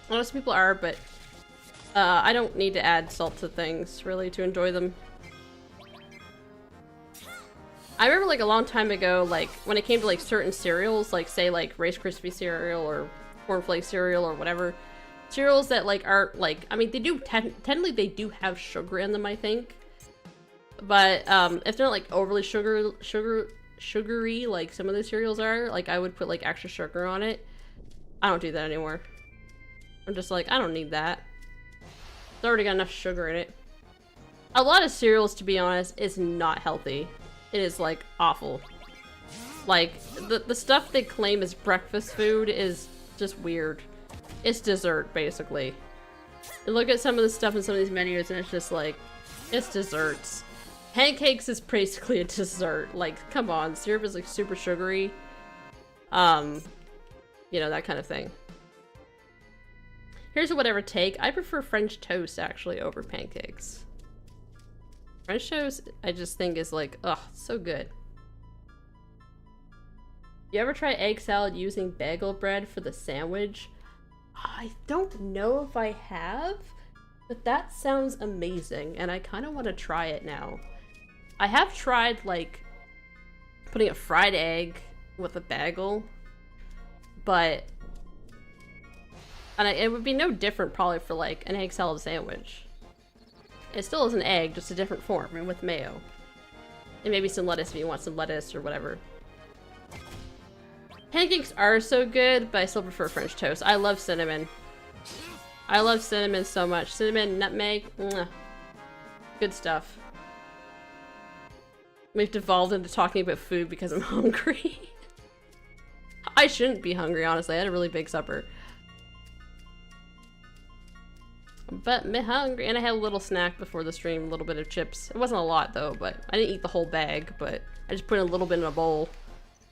[SPEAKER 1] Most people are, but I don't need to add salt to things, really, to enjoy them. I remember, like, a long time ago, like, when it came to, like, certain cereals, like, say, like, Rice Krispie cereal or cornflake cereal or whatever, cereals that, like, aren't, like, I mean, they do, technically they do have sugar in them, I think. But, if they're not, like, overly sugary, like some of the cereals are, like, I would put, like, extra sugar on it. I don't do that anymore. I'm just like, I don't need that. It's already got enough sugar in it. A lot of cereals, to be honest, is not healthy. It is, like, awful. Like, the stuff they claim is breakfast food is just weird. It's dessert, basically. You look at some of the stuff in some of these menus and it's just like, it's desserts. Pancakes is basically a dessert. Like, come on, syrup is, like, super sugary. You know, that kind of thing. Here's a whatever take. I prefer French toast, actually, over pancakes. French toast, I just think is like, ugh, so good. You ever try egg salad using bagel bread for the sandwich? I don't know if I have, but that sounds amazing, and I kind of want to try it now. I have tried, like, putting a fried egg with a bagel, but it would be no different probably for, like, an egg salad sandwich. It still is an egg, just a different form, and with mayo. And maybe some lettuce if you want some lettuce or whatever. Pancakes are so good, but I still prefer French toast. I love cinnamon. I love cinnamon so much. Cinnamon, nutmeg, mwah. Good stuff. We've devolved into talking about food because I'm hungry. I shouldn't be hungry, honestly. I had a really big supper. But me hungry, and I had a little snack before the stream, a little bit of chips. It wasn't a lot though, but I didn't eat the whole bag, but I just put a little bit in a bowl.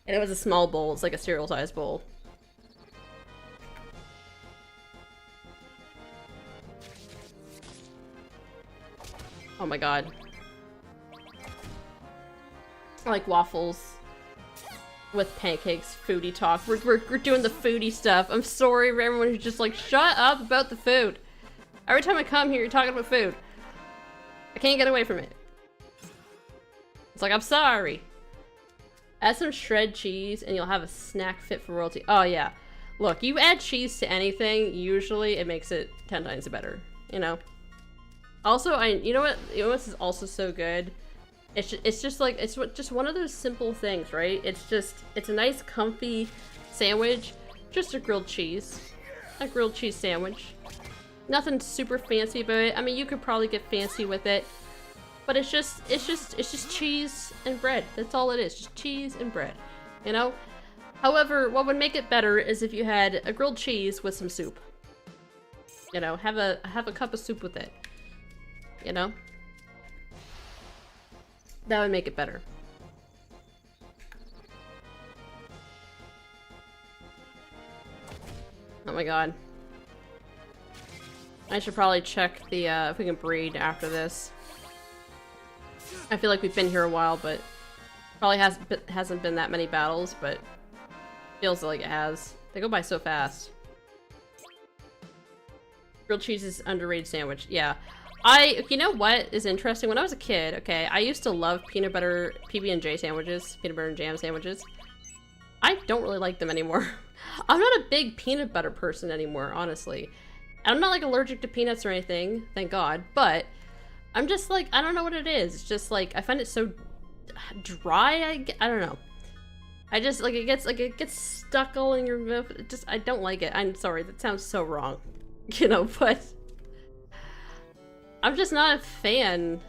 [SPEAKER 1] And it was a small bowl, it's like a cereal sized bowl. Oh my god. I like waffles with pancakes, foodie talk. We're doing the foodie stuff. I'm sorry for everyone who's just like, shut up about the food. Every time I come here, you're talking about food. I can't get away from it. It's like, I'm sorry. Add some shred cheese and you'll have a snack fit for royalty. Oh yeah. Look, you add cheese to anything, usually it makes it 10 times better, you know? Also, you know what is also so good? It's just like, it's just one of those simple things, right? It's a nice comfy sandwich, just a grilled cheese. A grilled cheese sandwich. Nothing super fancy about it. I mean, you could probably get fancy with it, but it's just cheese and bread. That's all it is, just cheese and bread, you know? However, what would make it better is if you had a grilled cheese with some soup. You know, have a cup of soup with it. You know? That would make it better. Oh my god. I should probably check the, if we can breed after this. I feel like we've been here a while, but probably hasn't been that many battles, but feels like it has. They go by so fast. Grilled cheese is underrated sandwich. Yeah. You know what is interesting? When I was a kid, okay, I used to love peanut butter PB&J sandwiches, peanut butter and jam sandwiches. I don't really like them anymore. I'm not a big peanut butter person anymore, honestly. I'm not like allergic to peanuts or anything, thank God, but I'm just like, I don't know what it is. It's just like, I find it so dry, I don't know. I just, like, it gets stuck all in your mouth. I don't like it. I'm sorry, that sounds so wrong. You know, but I'm just not a fan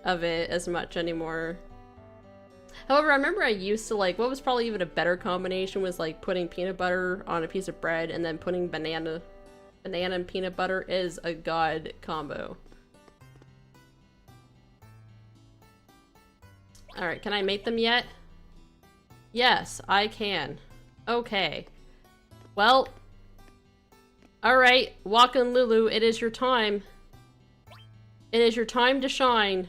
[SPEAKER 1] of it as much anymore. However, I remember I used to like, what was probably even a better combination was like putting peanut butter on a piece of bread and then putting banana and peanut butter is a god combo. Alright, can I mate them yet? Yes, I can. Okay. Well, alright, Walkin' Lulu, it is your time. It is your time to shine.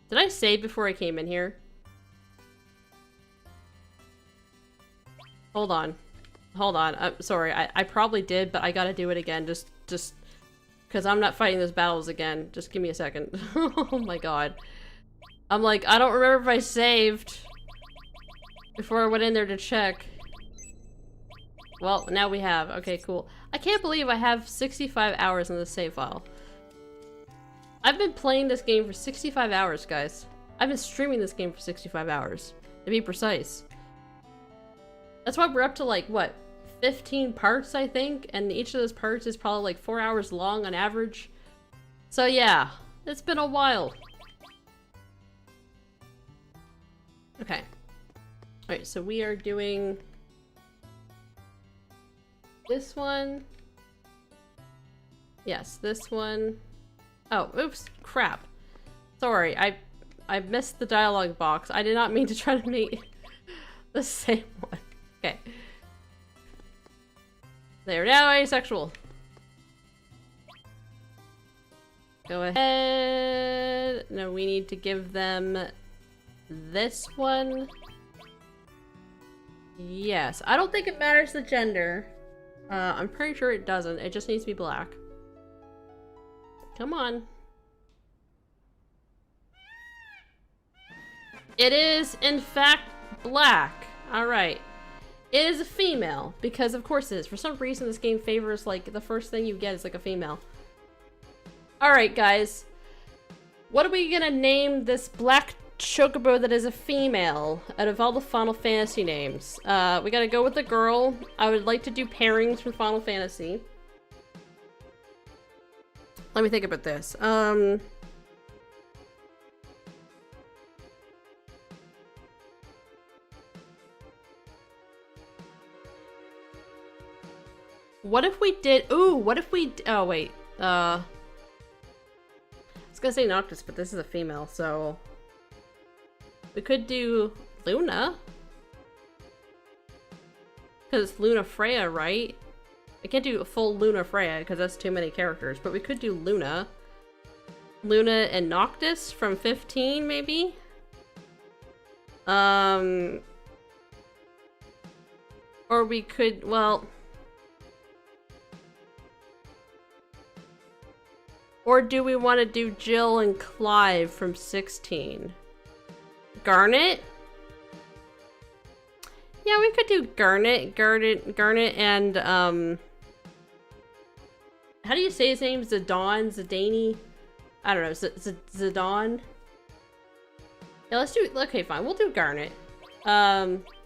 [SPEAKER 1] Did I save before I came in here? Hold on. Hold on. I'm sorry. I probably did, but I gotta do it again. Just because I'm not fighting those battles again. Just give me a second. Oh my god. I'm like, I don't remember if I saved before I went in there to check. Well, now we have. Okay, cool. I can't believe I have 65 hours in the save file. I've been playing this game for 65 hours, guys. I've been streaming this game for 65 hours, to be precise. That's why we're up to, like, what, 15 parts, I think? And each of those parts is probably, like, 4 hours long on average. So, yeah. It's been a while. Okay. Alright, so we are doing this one. Yes, this one. Oh, oops, crap. Sorry, I missed the dialogue box. I did not mean to try to make the same one. Okay. They are now asexual. Go ahead. No, we need to give them this one. Yes, I don't think it matters the gender. I'm pretty sure it doesn't. It just needs to be black. Come on. It is, in fact, black. Alright. It is a female, because of course it is. For some reason, this game favors, like, the first thing you get is, like, a female. Alright, guys. What are we gonna name this black Chocobo that is a female out of all the Final Fantasy names? We gotta go with the girl. I would like to do pairings from Final Fantasy. Let me think about this. What if we did, ooh, what if we, oh wait, I was gonna say Noctis, but this is a female, so we could do Luna. Because it's Luna Freya, right? I can't do a full Luna Freya because that's too many characters, but we could do Luna. Luna and Noctis from 15, maybe? Or we could, well... Or do we want to do Jill and Clive from 16? Garnet? Yeah, we could do Garnet and, how do you say his name? Zidane? I don't know, Zidane? Yeah, let's do, okay, fine, we'll do Garnet. Garnet.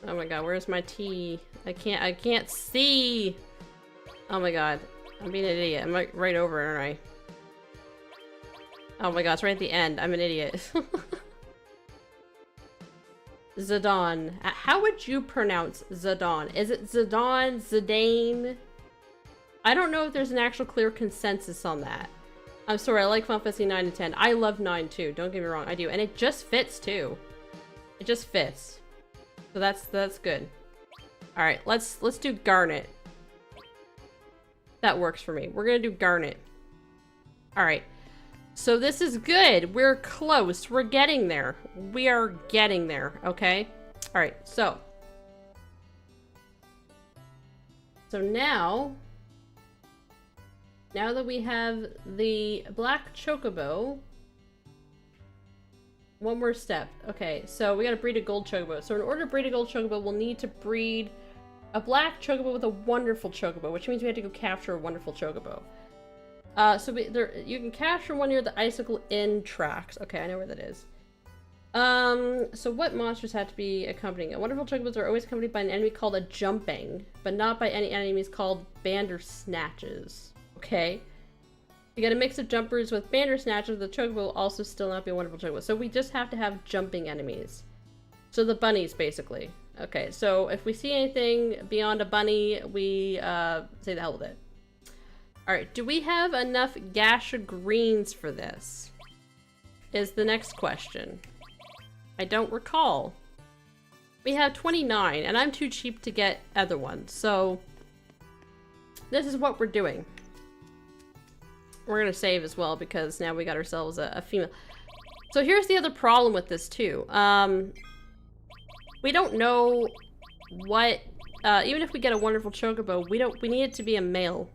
[SPEAKER 1] Oh my god, where's my T? I can't see! Oh my god, I'm being an idiot. I'm like right over it, aren't I? Oh my god, it's right at the end. I'm an idiot. Zidane. How would you pronounce Zidane? Is it Zidane? Zidane? I don't know if there's an actual clear consensus on that. I'm sorry, I like Final Fantasy 9 and 10. I love 9 too, don't get me wrong, I do. And it just fits too. It just fits. So that's good. Alright, let's do Garnet. That works for me. We're gonna do Garnet. Alright. So this is good. We're close. We're getting there. We are getting there, okay? Alright, so. So now that we have the black Chocobo, one more step. Okay, so we gotta breed a gold Chocobo. So in order to breed a gold Chocobo, we'll need to breed a black Chocobo with a wonderful Chocobo, which means we have to go capture a wonderful Chocobo. You can capture one near the Icicle Inn tracks. Okay, I know where that is. So what monsters have to be accompanying it? Wonderful Chocobos are always accompanied by an enemy called a Jumping, but not by any enemies called Bandersnatches. Okay. You get a mix of jumpers with Bandersnatches, the Chocobo will also still not be a wonderful Chocobo. So we just have to have jumping enemies. So the bunnies, basically. Okay, so if we see anything beyond a bunny, we say the hell with it. Alright, do we have enough Gasha Greens for this? Is the next question. I don't recall. We have 29, and I'm too cheap to get other ones, so this is what we're doing. We're gonna save as well, because now we got ourselves a female. So here's the other problem with this, too. We don't know what, even if we get a wonderful Chocobo, we need it to be a male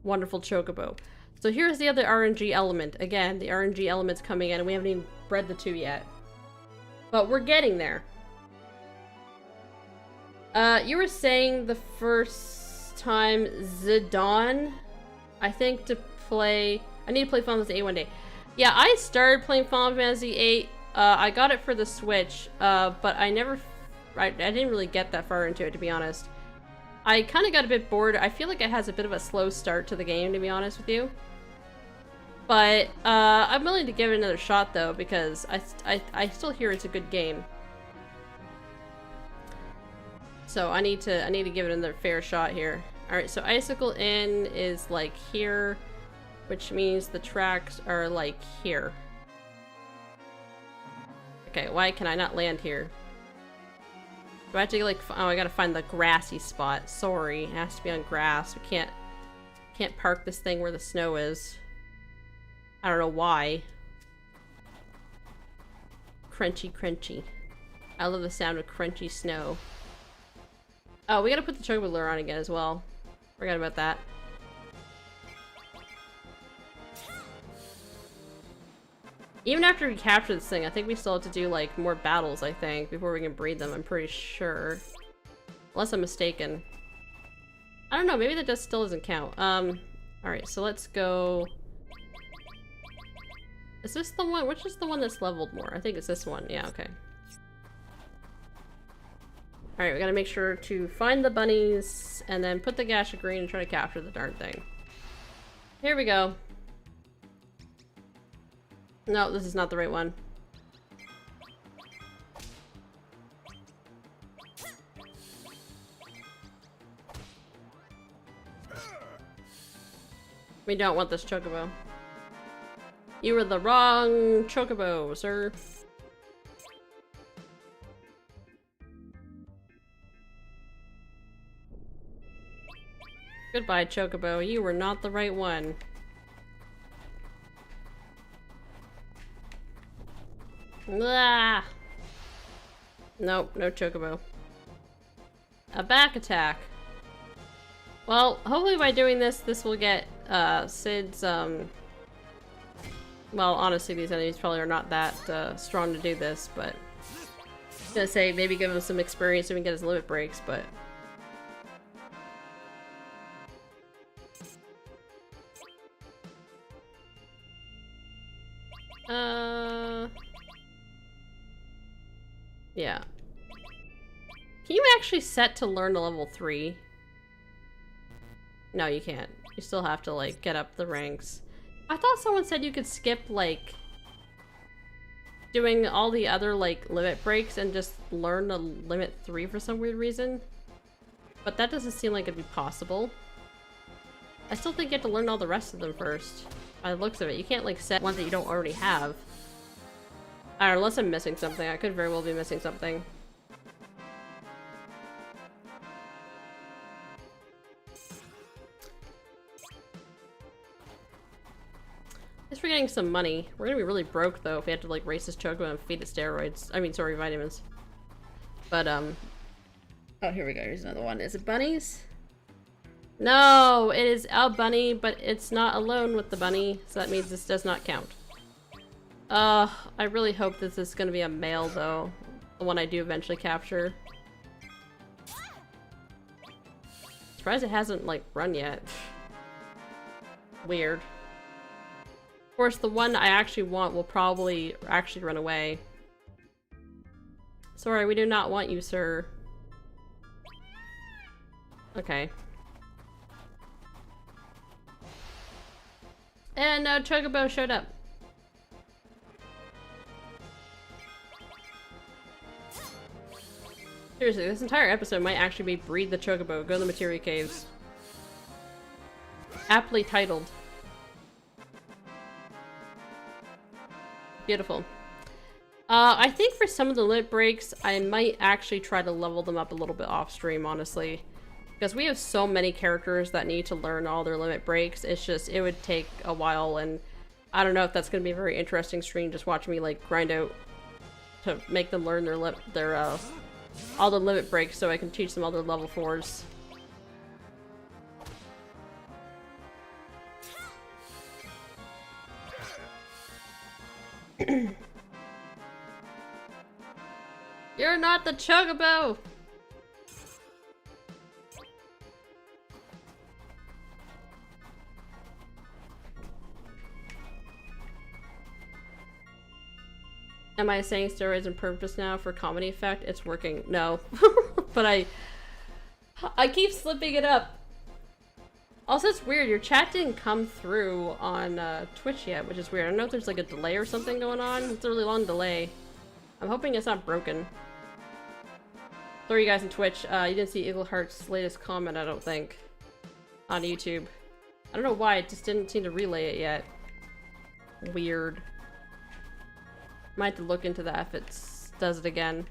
[SPEAKER 1] wonderful Chocobo. So here's the other RNG element. Again, the RNG element's coming in, and we haven't even bred the two yet. But we're getting there. You were saying the first time Zidane, I think I need to play Final Fantasy VIII one day. Yeah, I started playing Final Fantasy VIII. I got it for the Switch, but I didn't really get that far into it, to be honest. I kind of got a bit bored. I feel like it has a bit of a slow start to the game, to be honest with you. But I'm willing to give it another shot, though, because I still hear it's a good game. So I need to give it another fair shot here. All right, so Icicle Inn is like here, which means the tracks are like here. Okay, why can I not land here? Do I have to like, oh, I gotta find the grassy spot. Sorry, it has to be on grass. We can't park this thing where the snow is. I don't know why. Crunchy, crunchy. I love the sound of crunchy snow. Oh, we gotta put the Chocobo lure on again as well. Forgot about that. Even after we capture this thing, I think we still have to do, like, more battles, I think, before we can breed them, I'm pretty sure. Unless I'm mistaken. I don't know, maybe that just still doesn't count. Alright, so let's go... Is this the one? Which is the one that's leveled more? I think it's this one. Yeah, okay. Alright, we gotta make sure to find the bunnies, and then put the Gasha Green and try to capture the darn thing. Here we go. No, this is not the right one. We don't want this Chocobo. You were the wrong Chocobo, sir. Goodbye, Chocobo. You were not the right one. Ah. Nope, no Chocobo. A back attack. Well, hopefully by doing this, this will get Sid's, well, honestly, these enemies probably are not that strong to do this, but I was gonna say maybe give him some experience so we can get his limit breaks, but yeah. Can you actually set to learn to level 3? No, you can't. You still have to, like, get up the ranks. I thought someone said you could skip, like, doing all the other, like, limit breaks and just learn to limit 3 for some weird reason. But that doesn't seem like it'd be possible. I still think you have to learn all the rest of them first. By the looks of it. You can't, like, set one that you don't already have. I don't know, unless I'm missing something. I could very well be missing something. Just for getting some money. We're gonna be really broke, though, if we have to, like, race this Chocobo and feed it steroids. I mean, sorry, vitamins. But, oh, here we go. Here's another one. Is it bunnies? No, it is a bunny, but it's not alone with the bunny, so that means this does not count. I really hope this is gonna be a male, though. The one I do eventually capture. Surprised it hasn't, like, run yet. Weird. Of course, the one I actually want will probably actually run away. Sorry, we do not want you, sir. Okay. And no, Chocobo showed up. Seriously, this entire episode might actually be Breed the Chocobo, go to the Materia caves. Aptly titled. Beautiful. I think for some of the limit breaks, I might actually try to level them up a little bit off stream, honestly. Because we have so many characters that need to learn all their limit breaks, it's just, it would take a while, and I don't know if that's going to be a very interesting stream, just watching me, like, grind out to make them learn their all the limit breaks so I can teach them all their level 4s. You're not the Chocobo! Am I saying steroids on purpose now for comedy effect? It's working. No. But I keep slipping it up. Also, it's weird. Your chat didn't come through on Twitch yet, which is weird. I don't know if there's like a delay or something going on. It's a really long delay. I'm hoping it's not broken. Sorry, you guys on Twitch. You didn't see Eagleheart's latest comment, I don't think, on YouTube. I don't know why. It just didn't seem to relay it yet. Weird. Might have to look into that if it does it again.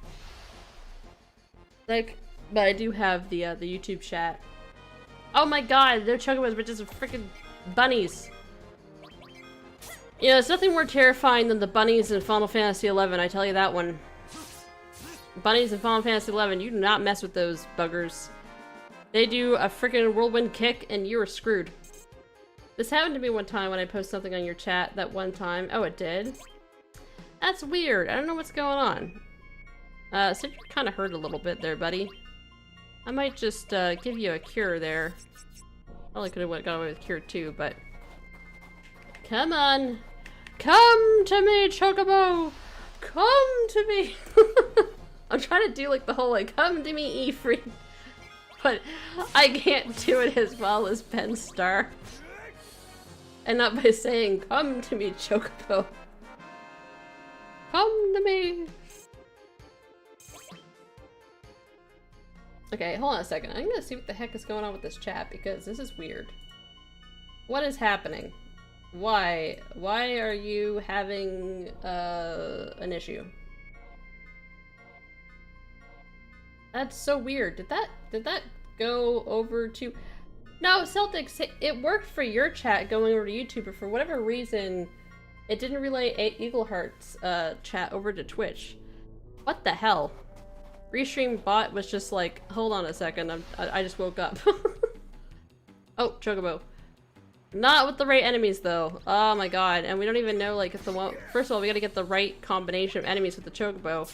[SPEAKER 1] Like, but I do have the YouTube chat. Oh my god, they're Chocobos, but just freaking bunnies. You know, there's nothing more terrifying than the bunnies in Final Fantasy XI, I tell you that one. Bunnies in Final Fantasy XI, you do not mess with those buggers. They do a freaking whirlwind kick and you are screwed. This happened to me one time when I posted something on your chat that one time. Oh, it did? That's weird. I don't know what's going on. So you're kind of hurt a little bit there, buddy. I might just give you a cure there. Probably could have got away with cure too, but... Come on! Come to me, Chocobo! Come to me! I'm trying to do like the whole like, come to me, Ifrit. But I can't do it as well as Ben Star. And not by saying, come to me, Chocobo. Come to me! Okay, hold on a second. I'm gonna see what the heck is going on with this chat because this is weird. What is happening? Why? Why are you having an issue? That's so weird. Did that go over to... No, Celtics, it worked for your chat going over to YouTube, but for whatever reason, it didn't relay Eagleheart's chat over to Twitch. What the hell? Restream bot was just like, hold on a second, I just woke up. Oh, Chocobo. Not with the right enemies though. Oh my god, and we don't even know like if the one... First of all, we gotta get the right combination of enemies with the Chocobo.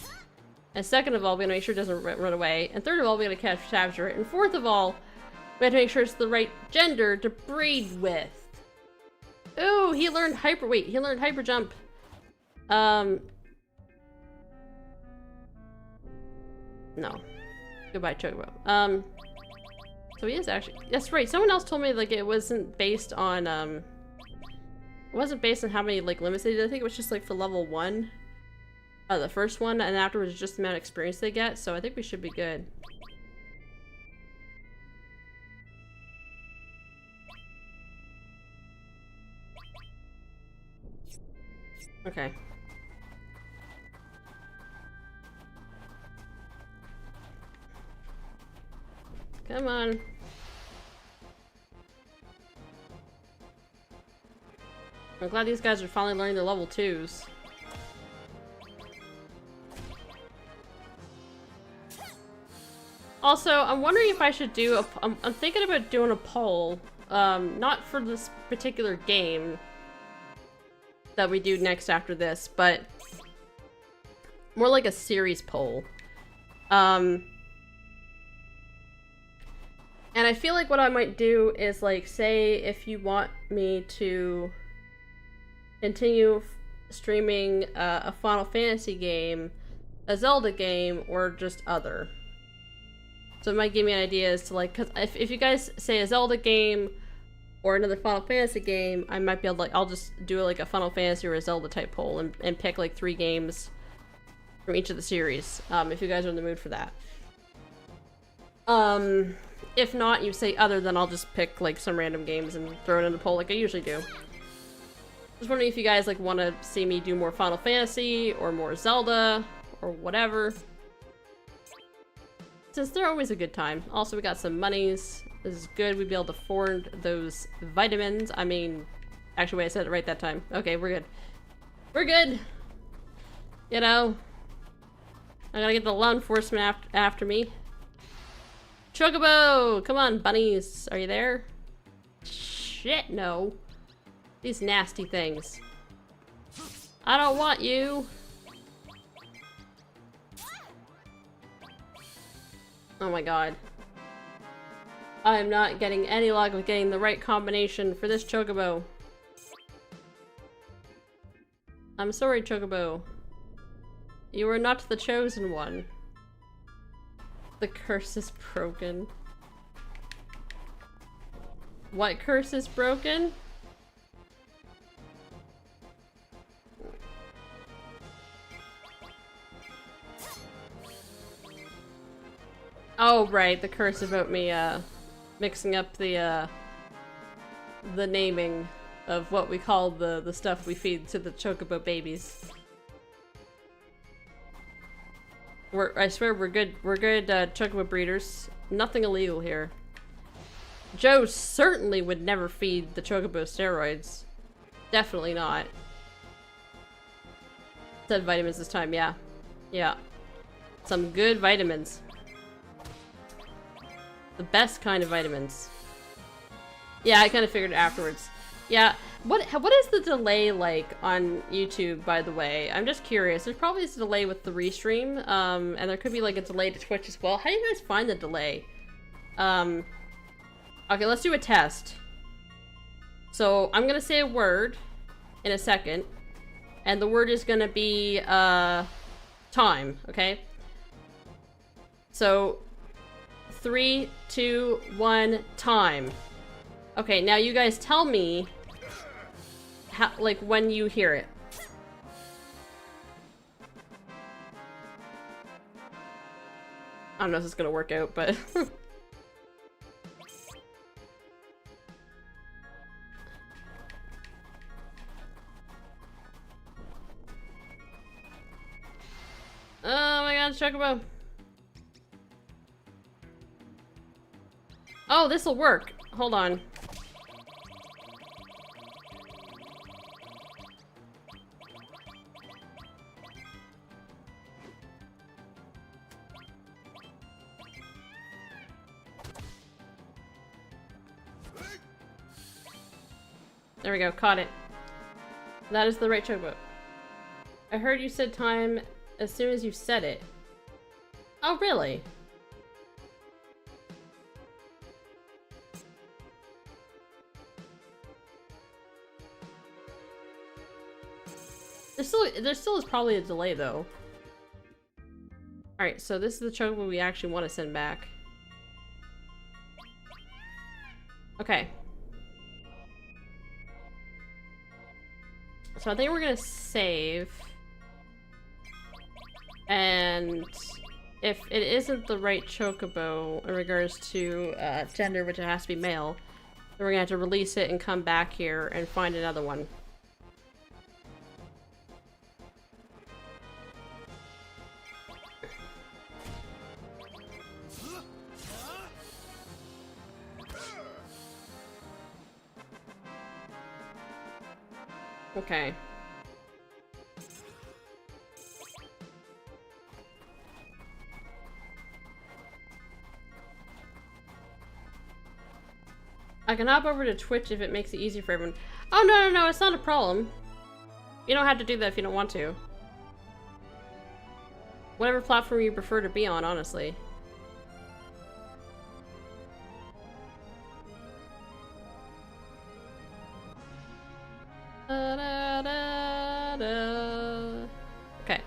[SPEAKER 1] And second of all, we gotta make sure it doesn't run away. And third of all, we gotta capture it. And fourth of all, we have to make sure it's the right gender to breed with. Ooh, he learned he learned hyper jump. No. Goodbye, Chocobo. So he is actually... That's right, someone else told me, like, it wasn't based on, it wasn't based on how many, like, limits they did. I think it was just, like, for level 1. The first one, and afterwards just the amount of experience they get, so I think we should be good. Okay. Come on. I'm glad these guys are finally learning their level 2s. Also, I'm wondering if I should do a... I'm thinking about doing a poll. Not for this particular game that we do next after this, but more like a series poll. And I feel like what I might do is, like, say if you want me to continue streaming a Final Fantasy game, a Zelda game, or just other. So it might give me an idea as to, like, because if you guys say a Zelda game or another Final Fantasy game, I might be able to, like, I'll just do like a Final Fantasy or a Zelda type poll and pick like 3 games from each of the series, if you guys are in the mood for that. If not, you say other, then I'll just pick like some random games and throw it in the poll like I usually do. Just wondering if you guys like want to see me do more Final Fantasy or more Zelda or whatever. Since they're always a good time. Also, we got some monies. This is good. We'd be able to afford those vitamins. I mean, actually, wait, I said it right that time. Okay, we're good. We're good! You know, I gotta get the law enforcement after me. Chocobo! Come on, bunnies. Are you there? Shit, no. These nasty things. I don't want you. Oh my god. I am not getting any luck with getting the right combination for this Chocobo. I'm sorry, Chocobo. You are not the chosen one. The curse is broken. What curse is broken? Oh, right, the curse about me, mixing up the naming of what we call the stuff we feed to the Chocobo babies. I swear we're good Chocobo breeders. Nothing illegal here. Joe certainly would never feed the Chocobo steroids. Definitely not. Said vitamins this time, yeah. Yeah. Some good vitamins. The best kind of vitamins. Yeah, I kind of figured it afterwards. Yeah, what is the delay like on YouTube, by the way? I'm just curious. There's probably a delay with the restream, and there could be like a delay to Twitch as well. How do you guys find the delay? Okay, let's do a test. So I'm gonna say a word in a second, and the word is gonna be time. Okay. So 3, 2, 1, time. Okay, now you guys tell me how, like, when you hear it. I don't know if this is gonna work out, but oh my god, Chocobo. Oh, this'll work. Hold on. There we go, caught it. That is the right Chocobo. I heard you said time as soon as you said it. Oh, really? There still is probably a delay though. Alright, so this is the Chocobo we actually want to send back. Okay. So I think we're gonna save. And if it isn't the right Chocobo in regards to gender, which it has to be male, then we're gonna have to release it and come back here and find another one. Okay. I can hop over to Twitch if it makes it easy for everyone. Oh, no, it's not a problem. You don't have to do that if you don't want to. Whatever platform you prefer to be on, honestly. Okay.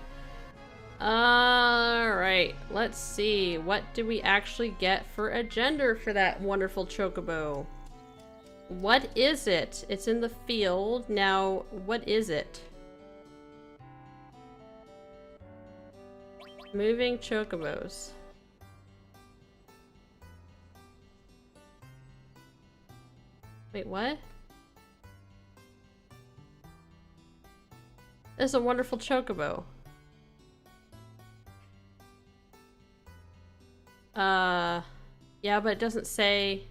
[SPEAKER 1] Alright, let's see. What do we actually get for a gender for that wonderful Chocobo? What is it? It's in the field. Now, what is it? Moving Chocobos. Wait, what? This is a wonderful Chocobo. Yeah, but it doesn't say...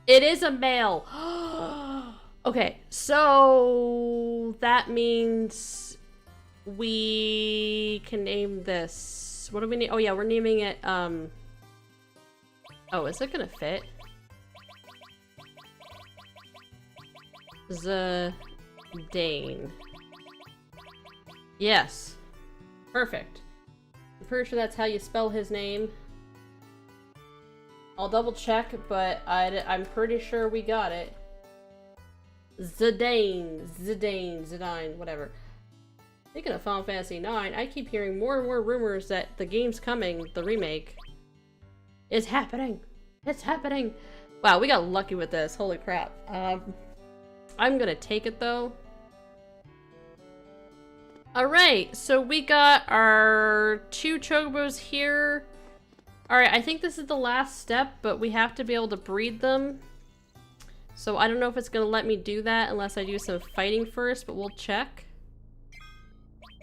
[SPEAKER 1] It is a male! Okay, so... that means... we can name this... What do we name? Oh yeah, we're naming it, Oh, is it gonna fit? Zidane. Yes. Perfect. I'm pretty sure that's how you spell his name. I'll double check, but I'm pretty sure we got it. Zidane, whatever. Speaking of Final Fantasy IX, I keep hearing more and more rumors that the game's coming, the remake, is happening. It's happening. Wow, we got lucky with this. Holy crap. I'm gonna take it though. Alright, so we got our 2 Chocobos here. Alright, I think this is the last step, but we have to be able to breed them. So I don't know if it's gonna let me do that unless I do some fighting first, but we'll check.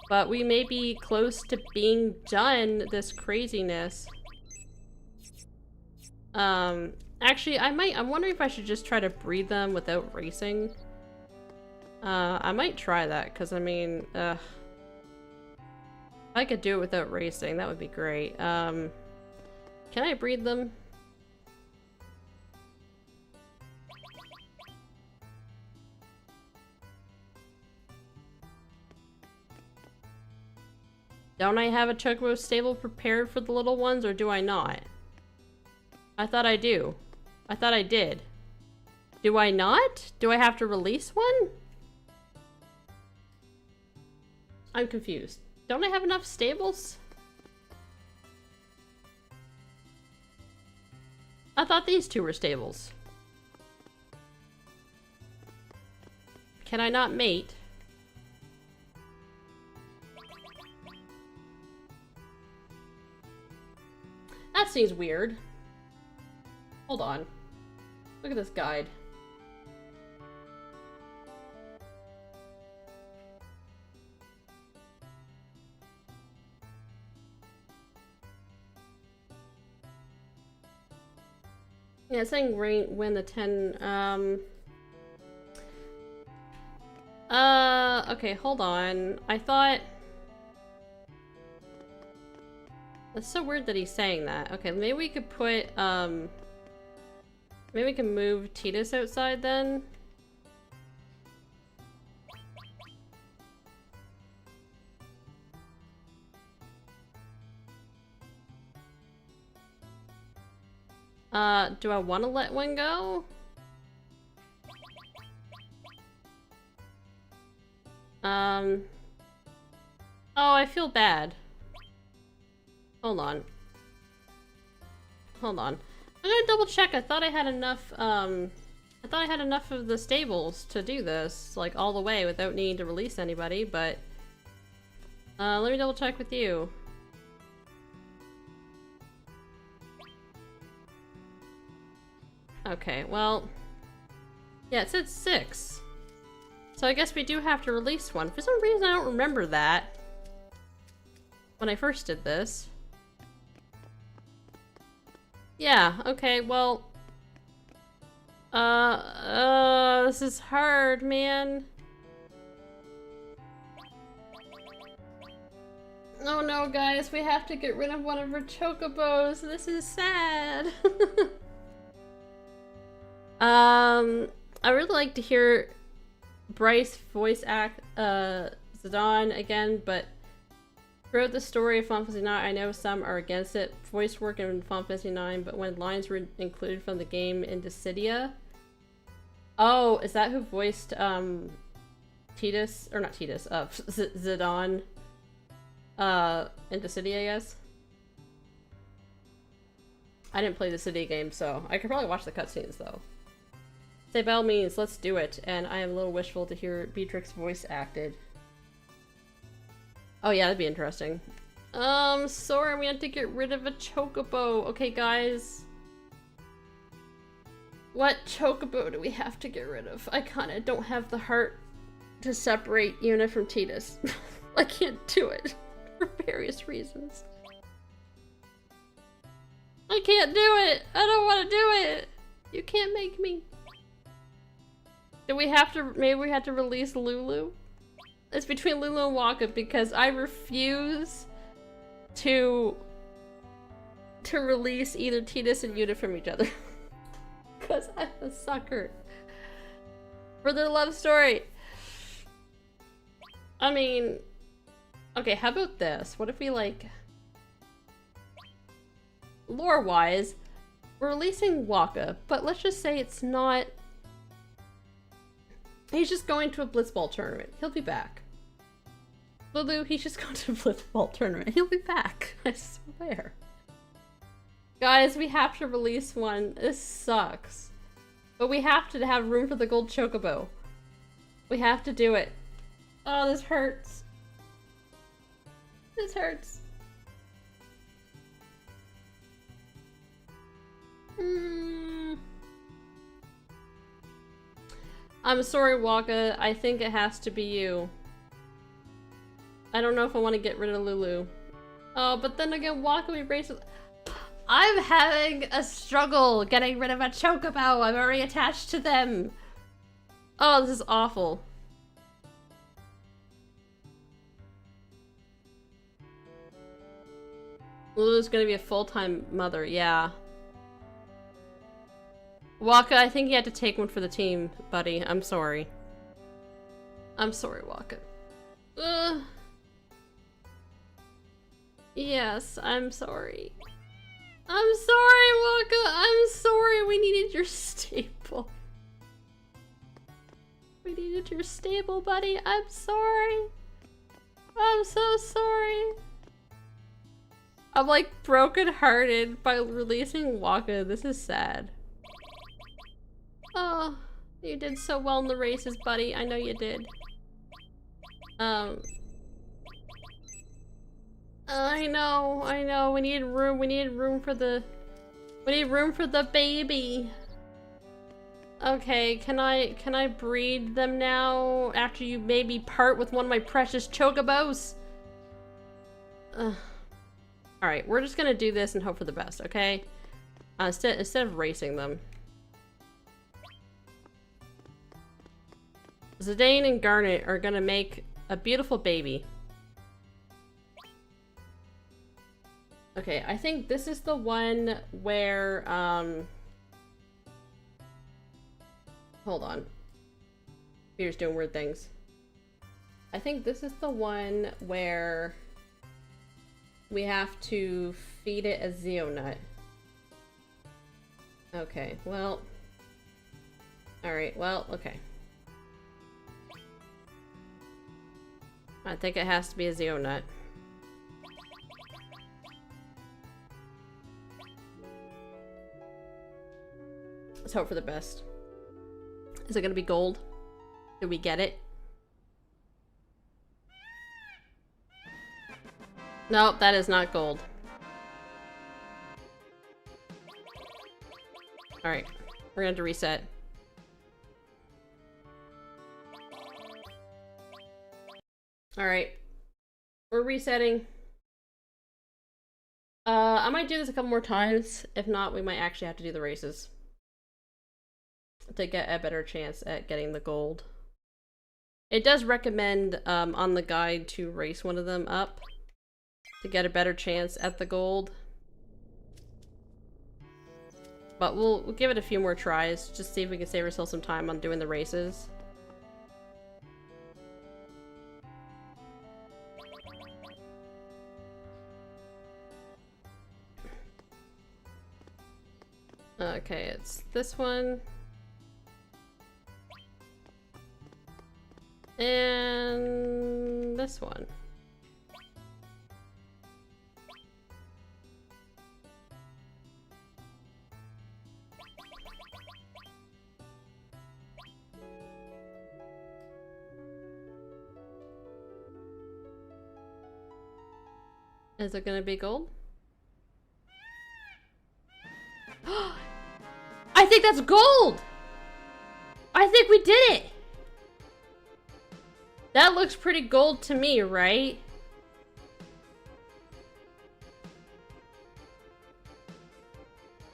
[SPEAKER 1] But we may be close to being done this craziness. Actually, I'm wondering if I should just try to breed them without racing. I might try that, because I mean, if I could do it without racing, that would be great. Can I breed them? Don't I have a Chocobo stable prepared for the little ones, or do I not? I thought I do. I thought I did. Do I not? Do I have to release one? I'm confused. Don't I have enough stables? I thought these 2 were stables. Can I not mate? That seems weird. Hold on. Look at this guide. Yeah, it's saying win the 10, okay, hold on. I thought... That's so weird that he's saying that. Okay, maybe we could put, maybe we can move Titus outside then? Do I want to let one go? Oh, I feel bad. Hold on. Hold on. I'm gonna double check. I thought I had enough, I thought I had enough of the stables to do this, like, all the way without needing to release anybody, but... let me double check with you. Okay, well... Yeah, it said 6. So I guess we do have to release one. For some reason I don't remember that when I first did this. Yeah, okay, well... This is hard, man. Oh no, guys, we have to get rid of one of our chocobos. This is sad. I really like to hear Bryce voice act Zidane again, but throughout the story of Final Fantasy IX, I know some are against it. Voice work in Final Fantasy IX, but when lines were included from the game in Dissidia. Oh, is that who voiced Tidus, or not Tidus, Zidane in Dissidia, I guess? I didn't play the City game, so I could probably watch the cutscenes though. Say by all means, let's do it, and I am a little wishful to hear Beatrix voice acted. Oh yeah, that'd be interesting. Sorry, we had to get rid of a chocobo. Okay, guys. What chocobo do we have to get rid of? I kinda don't have the heart to separate Yuna from Tidus. I can't do it for various reasons. I can't do it! I don't want to do it! You can't make me. Do we have to, maybe we have to release Lulu? It's between Lulu and Waka because I refuse to release either Tidus and Yuna from each other. Because I'm a sucker for their love story. I mean, okay, how about this? What if we, like, lore-wise, we're releasing Waka, but let's just say it's not... He's just going to a Blitzball tournament. He'll be back. Lulu, he's just going to a Blitzball tournament. He'll be back. I swear. Guys, we have to release one. This sucks. But we have to have room for the gold chocobo. We have to do it. Oh, this hurts. This hurts. I'm sorry, Waka. I think it has to be you. I don't know if I want to get rid of Lulu. Oh, but then again, Waka we race with... I'm having a struggle getting rid of a chocobo. I'm already attached to them. Oh, this is awful. Lulu's gonna be a full-time mother, yeah. Waka, I think you had to take one for the team, buddy. I'm sorry. I'm sorry, Waka. Yes, I'm sorry. I'm sorry, Waka. I'm sorry. We needed your stable. We needed your stable, buddy. I'm sorry. I'm so sorry. I'm like broken-hearted by releasing Waka. This is sad. Oh, you did so well in the races, buddy. I know you did. I know. We need room. We need room for the baby. Okay, can I breed them now after you maybe part with one of my precious chocobos? Alright, we're just gonna do this and hope for the best, okay? Instead of racing them. Zidane and Garnet are gonna make a beautiful baby. Okay, I think this is the one where, hold on. Peter's doing weird things. I think this is the one where we have to feed it a Zeonut. Okay, well... Alright, well, okay. I think it has to be a Zeonut. Let's hope for the best. Is it gonna be gold? Did we get it? Nope, that is not gold. Alright, we're gonna have to reset. Alright. We're resetting. I might do this a couple more times. If not, we might actually have to do the races. to get a better chance at getting the gold. It does recommend on the guide to race one of them up to get a better chance at the gold. But we'll give it a few more tries, just see if we can save ourselves some time on doing the races. Okay, it's this one. And this one. Is it gonna be gold? I think that's gold! I think we did it! That looks pretty gold to me, right?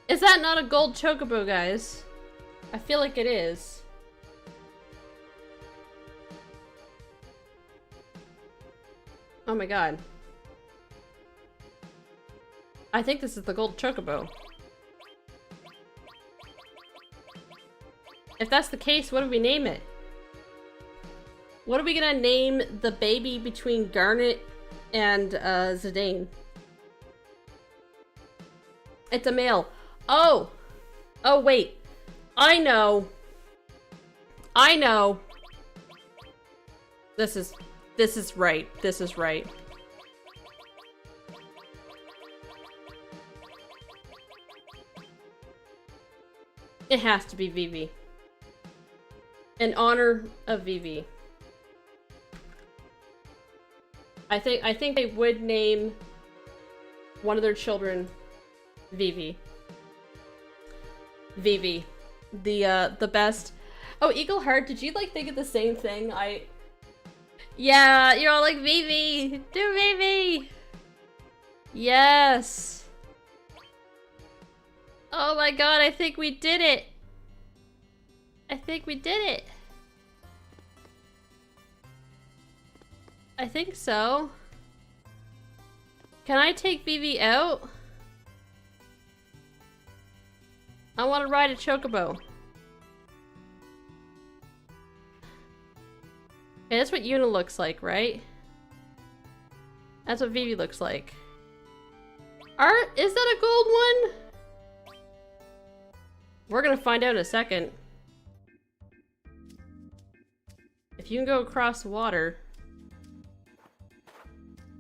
[SPEAKER 1] Is that not a gold chocobo, guys? I feel like it is. Oh my god. I think this is the gold chocobo. If that's the case, what do we name it? What are we gonna name the baby between Garnet and Zidane? It's a male. Oh! Oh wait. I know. I know. This is right. This is right. It has to be Vivi. In honor of Vivi. I think they would name one of their children Vivi. Vivi. The best. Oh, Eagle Heart, did you like think of the same thing? Yeah, you're all like Vivi! Do Vivi! Yes! Oh my god, I think we did it! I think we did it! I think so. Can I take Vivi out? I want to ride a chocobo. Okay, that's what Yuna looks like, right? That's what Vivi looks like. Is that a gold one? We're gonna find out in a second. If you can go across water.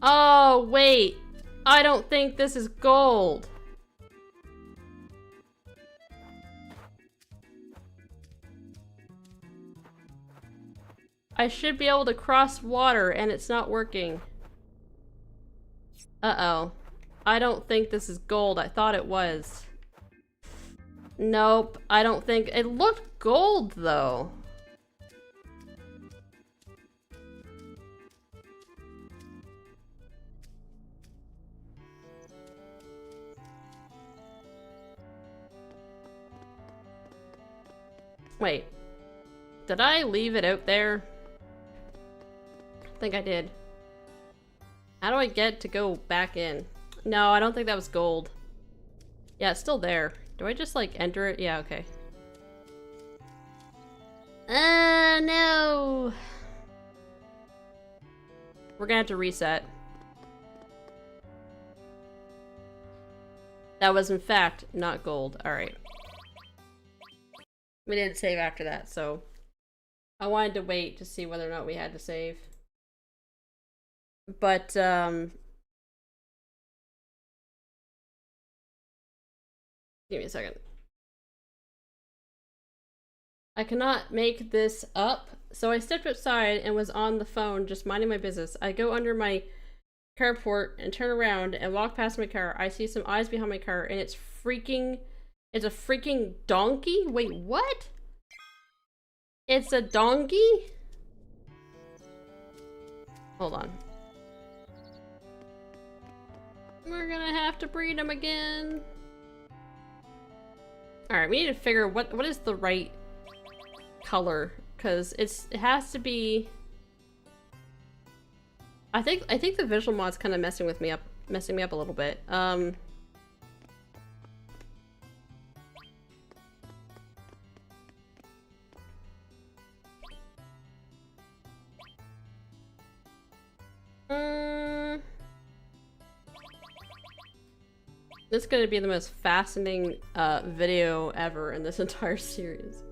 [SPEAKER 1] Oh, wait. I don't think this is gold. I should be able to cross water and it's not working. Uh-oh. I don't think this is gold. I thought it was. Nope. I don't think... It looked gold, though. Wait. Did I leave it out there? I think I did. How do I get to go back in? No, I don't think that was gold. Yeah, it's still there. Do I just like enter it? Yeah, okay. No. We're gonna have to reset. That was in fact not gold. Alright. We didn't save after that, so I wanted to wait to see whether or not we had to save. But, give me a second. I cannot make this up, so I stepped outside and was on the phone just minding my business. I go under my carport and turn around and walk past my car. I see some eyes behind my car and it's a freaking donkey? Wait, what? It's a donkey? Hold on. We're gonna have to breed him again. Alright, we need to figure what is the right color, because it has to be. I think the visual mod's kind of messing me up a little bit. This is gonna be the most fascinating video ever in this entire series.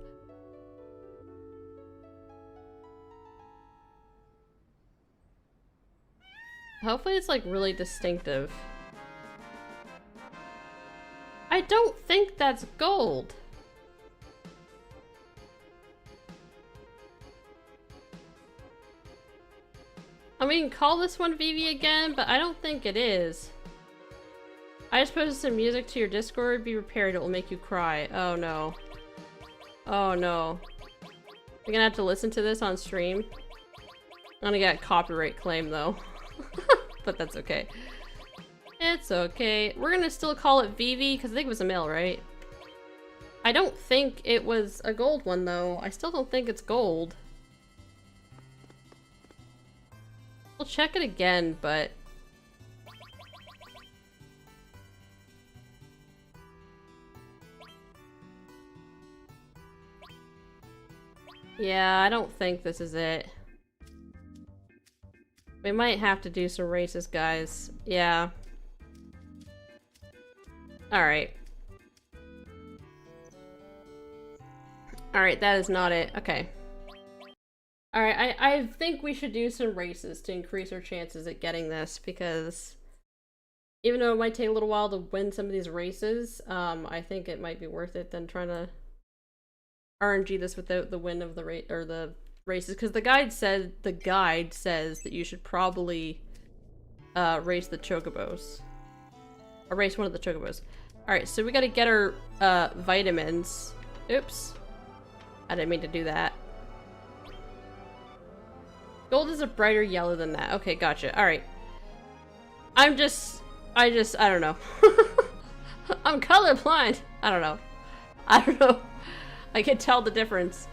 [SPEAKER 1] Hopefully it's like really distinctive. I don't think that's gold. I mean, call this one VV again, but I don't think it is. I just posted some music to your Discord. Be prepared, it will make you cry. Oh no. Oh no. We're gonna have to listen to this on stream. I'm gonna get a copyright claim though. But that's okay. It's okay. We're gonna still call it VV because I think it was a male, right? I don't think it was a gold one though. I still don't think it's gold. We'll check it again, but... yeah, I don't think this is it. We might have to do some races, guys. Yeah. Alright. Alright, that is not it. Okay. Alright, I think we should do some races to increase our chances at getting this, because even though it might take a little while to win some of these races, I think it might be worth it than trying to RNG this without the win of the races, because the guide says that you should probably race the Chocobos. Or race one of the Chocobos. Alright, so we gotta get our vitamins. Oops. I didn't mean to do that. Gold is a brighter yellow than that. Okay, gotcha. Alright. I don't know. I'm colorblind. I don't know. I can tell the difference.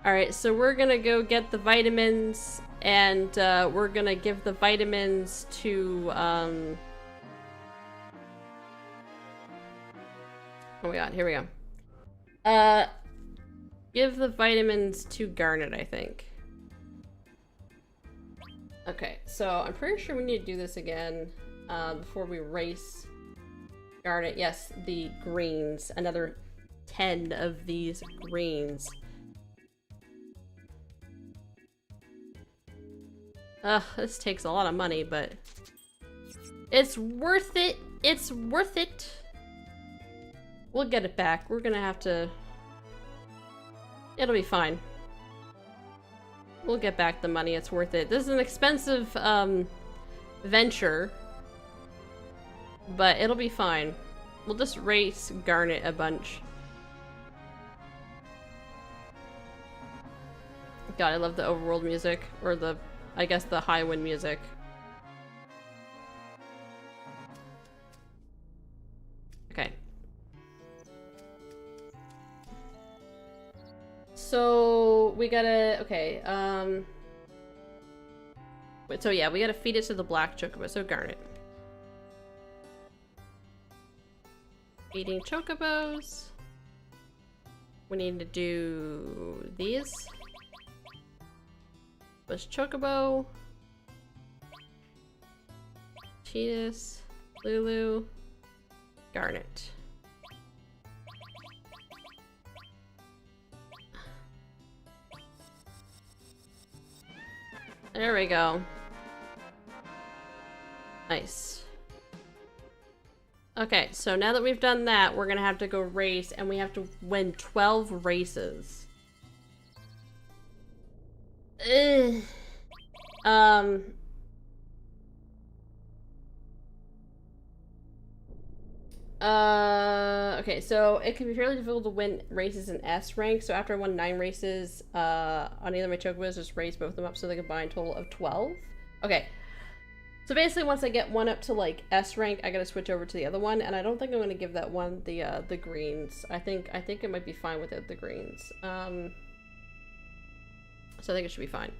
[SPEAKER 1] Alright, so we're gonna go get the vitamins, and we're gonna give the vitamins to, oh my god, here we go. Give the vitamins to Garnet, I think. Okay, so I'm pretty sure we need to do this again before we race Garnet. Yes, the greens. Another 10 of these greens. This takes a lot of money, but it's worth it. It's worth it. We'll get it back. We're gonna have to... it'll be fine. We'll get back the money. It's worth it. This is an expensive venture, but it'll be fine. We'll just race Garnet a bunch. God, I love the overworld music, or the, I guess, the high wind music. Okay. So we gotta, okay, so yeah, we gotta feed it to the black Chocobo, so Garnet. Feeding Chocobos. We need to do these. Bush Chocobo. Cheetahs. Lulu. Garnet. There we go. Nice. Okay, so now that we've done that, we're gonna have to go race, and we have to win 12 races. Ugh. Okay, so it can be fairly difficult to win races in S rank, so after I won 9 races, on either of my Chocobos, just raise both of them up so they combine a total of 12. Okay. So basically, once I get one up to like S rank, I gotta switch over to the other one, and I don't think I'm gonna give that one the greens. I think it might be fine without the greens. So I think it should be fine.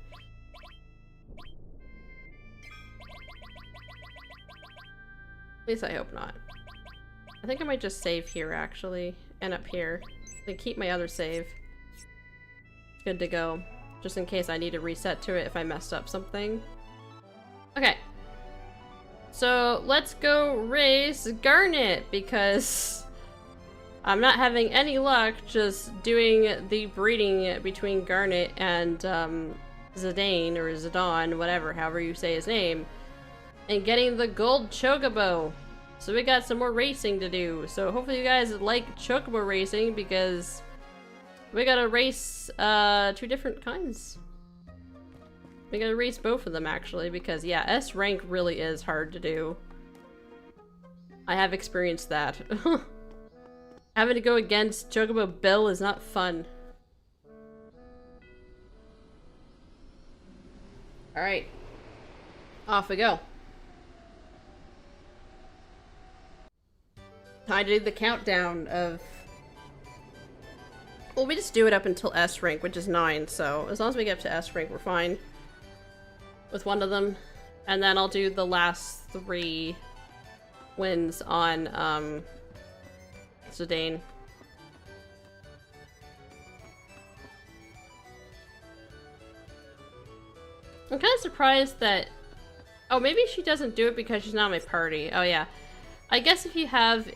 [SPEAKER 1] At least I hope not. I think I might just save here actually, and up here. Then keep my other save. Good to go, just in case I need to reset to it if I messed up something. Okay. So let's go race Garnet, because I'm not having any luck just doing the breeding between Garnet and Zidane, or Zidane, whatever, however you say his name, and getting the gold Chocobo. So we got some more racing to do. So hopefully you guys like Chocobo racing, because we gotta race 2 different kinds. We gotta race both of them actually, because yeah, S rank really is hard to do. I have experienced that. Having to go against Chocobo Bill is not fun. Alright. Off we go. Time to do the countdown of... Well, we just do it up until S rank, which is 9, so as long as we get up to S rank, we're fine with one of them. And then I'll do the last 3 wins on Zidane. I'm kind of surprised that... Oh, maybe she doesn't do it because she's not in my party. Oh yeah. I guess if you have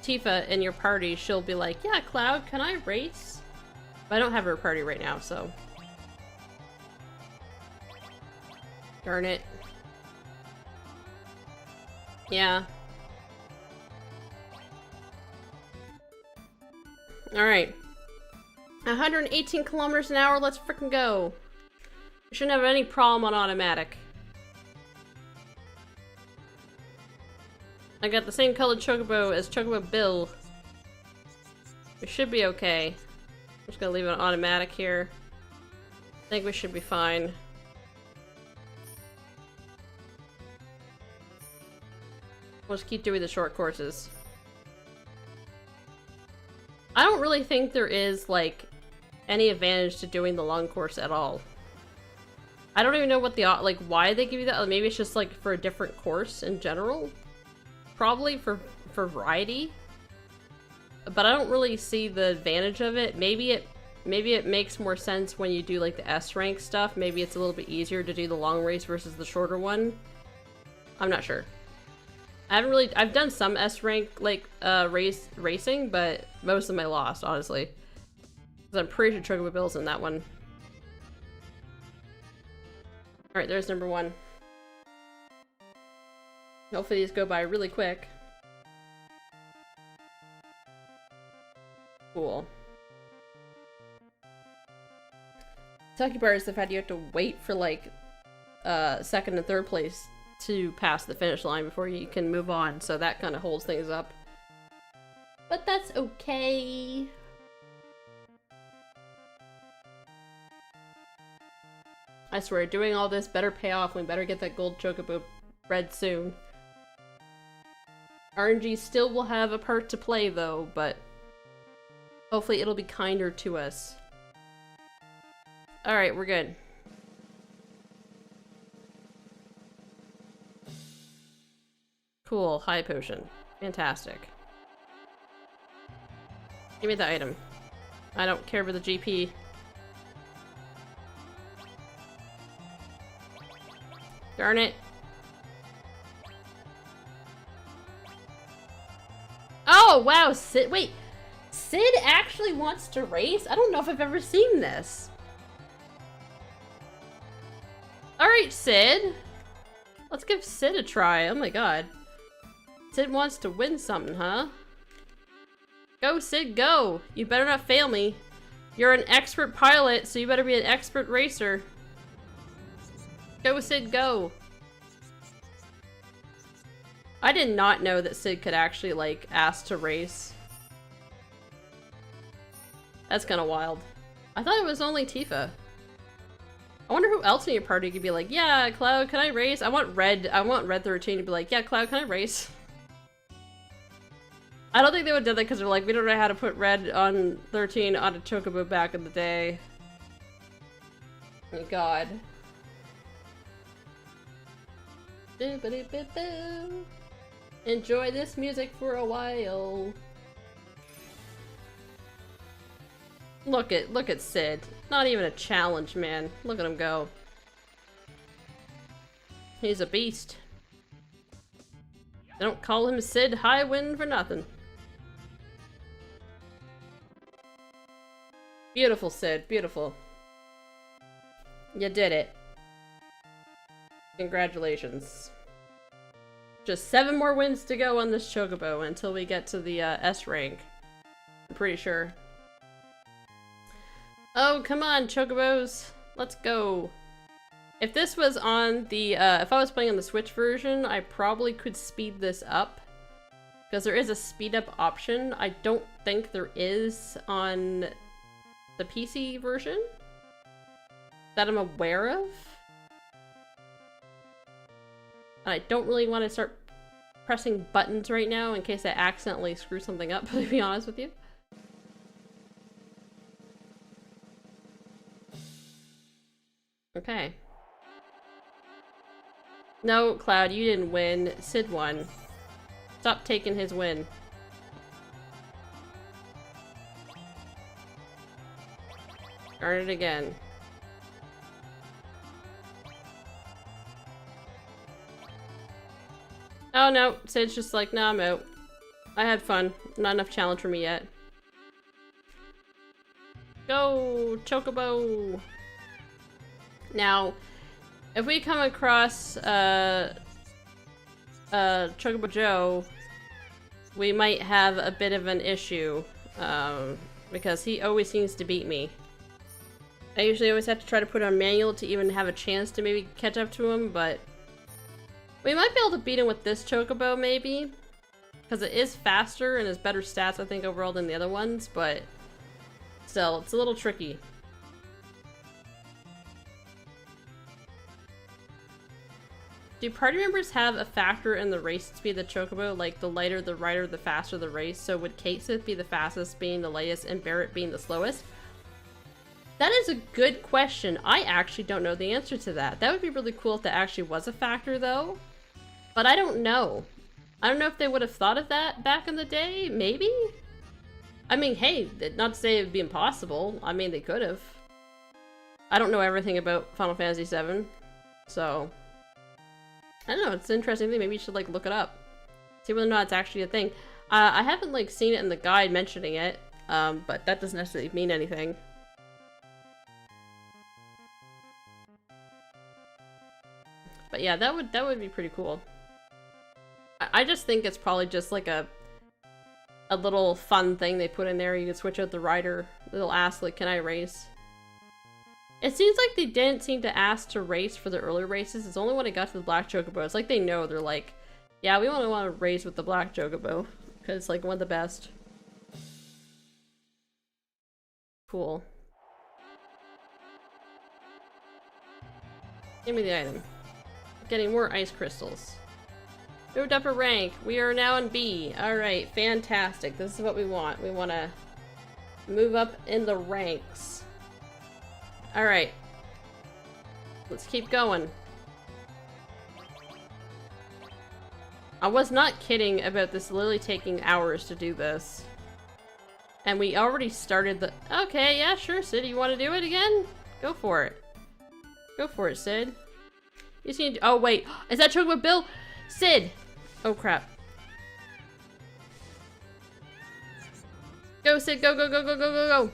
[SPEAKER 1] Tifa in your party, she'll be like, yeah, Cloud, can I race? But I don't have her party right now, so. Darn it. Yeah. Alright. 118 kilometers an hour, let's frickin' go. We shouldn't have any problem on automatic. I got the same colored Chocobo as Chocobo Bill. We should be okay. I'm just gonna leave it on automatic here. I think we should be fine. We'll just keep doing the short courses. I don't really think there is, like, any advantage to doing the long course at all. I don't even know what the, like, why they give you that. Maybe it's just, like, for a different course in general. Probably for variety. But I don't really see the advantage of it. Maybe it makes more sense when you do, like, the S rank stuff. Maybe it's a little bit easier to do the long race versus the shorter one. I'm not sure. I've done some S rank, like, racing, but most of them I lost, honestly. Because I'm pretty sure Chocobo Bill's in that one. Alright, there's number 1. Hopefully these go by really quick. Cool. Sucky part is the fact you have to wait for, like, 2nd and 3rd place to pass the finish line before you can move on, so that kind of holds things up. But that's okay. I swear, doing all this better pay off. We better get that gold Chocobo bread soon. RNG still will have a part to play though, but hopefully it'll be kinder to us. Alright, we're good. Cool, high potion. Fantastic. Give me the item. I don't care for the GP. Darn it. Oh, wow, Sid, wait. Sid actually wants to race? I don't know if I've ever seen this. Alright, Sid. Let's give Sid a try. Oh my god. Sid wants to win something, huh? Go, Sid, go! You better not fail me. You're an expert pilot, so you better be an expert racer. Go, Sid, go! I did not know that Sid could actually, like, ask to race. That's kind of wild. I thought it was only Tifa. I wonder who else in your party could be like, yeah, Cloud, can I race? I want Red 13 to be like, yeah, Cloud, can I race? I don't think they would do that because they're like, we don't know how to put Red on 13 on a Chocobo back in the day. Oh god. Enjoy this music for a while. Look at Sid. Not even a challenge, man. Look at him go. He's a beast. They don't call him Sid Highwind for nothing. Beautiful, Sid. Beautiful. You did it. Congratulations. Just 7 more wins to go on this Chocobo until we get to the S rank. I'm pretty sure. Oh, come on, Chocobos. Let's go. If this was on the, if I was playing on the Switch version, I probably could speed this up. Because there is a speed up option. I don't think there is on the PC version that I'm aware of. And I don't really want to start pressing buttons right now in case I accidentally screw something up, to be honest with you. Okay. No, Cloud, you didn't win. Sid won. Stop taking his win. Earn it again. Oh no, Sid's just like, nah, I'm out. I had fun. Not enough challenge for me yet. Go, Chocobo! Now, if we come across Chocobo Joe, we might have a bit of an issue, because he always seems to beat me. I usually always have to try to put on manual to even have a chance to maybe catch up to him, but we might be able to beat him with this Chocobo, maybe, because it is faster and has better stats, I think, overall than the other ones, but still, it's a little tricky. Do party members have a factor in the race speed of the Chocobo? Like, the lighter the rider, the faster the race? So would Katesith be the fastest, being the lightest, and Barrett being the slowest? That is a good question. I actually don't know the answer to that. That would be really cool if that actually was a factor, though. But I don't know. I don't know if they would have thought of that back in the day. Maybe? I mean, hey, not to say it would be impossible. I mean, they could have. I don't know everything about Final Fantasy VII, so I don't know, it's an interesting thing. Maybe you should, like, look it up. See whether or not it's actually a thing. I haven't, like, seen it in the guide mentioning it, but that doesn't necessarily mean anything. But yeah, that would be pretty cool. I just think it's probably just, like, a little fun thing they put in there. You could switch out the rider. They'll ask, like, can I race? It seems like they didn't seem to ask to race for the earlier races. It's only when it got to the Black Chocobo. It's like they know. They're like, yeah, we want to race with the Black Chocobo. Because it's like one of the best. Cool. Give me the item. Getting more ice crystals. Moved up a rank. We are now in B. Alright, fantastic. This is what we want. We want to move up in the ranks. Alright. Let's keep going. I was not kidding about this literally taking hours to do this. And we already started the... Okay, yeah, sure, Sid. You want to do it again? Go for it. Go for it, Sid. You just need to... Oh, wait. Is that Chocobo Bill? Sid! Oh, crap. Go, Sid. Go, go, go, go, go, go, go.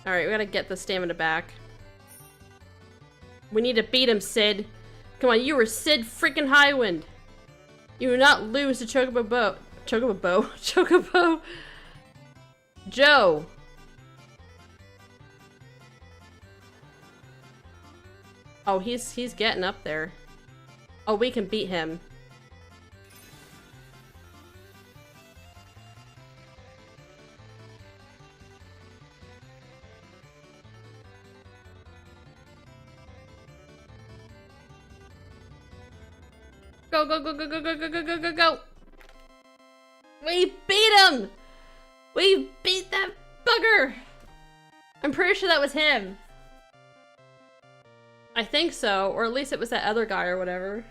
[SPEAKER 1] Alright, we gotta get the stamina back. We need to beat him, Sid. Come on, you were Sid freaking Highwind. You will not lose to Chocobo. Chocobo. Joe. Oh, he's getting up there. Oh, we can beat him. go, go, go, go, go, go, go, go, go, go, go. We beat him! We beat that bugger! I'm pretty sure that was him. I think so, or at least it was that other guy or whatever.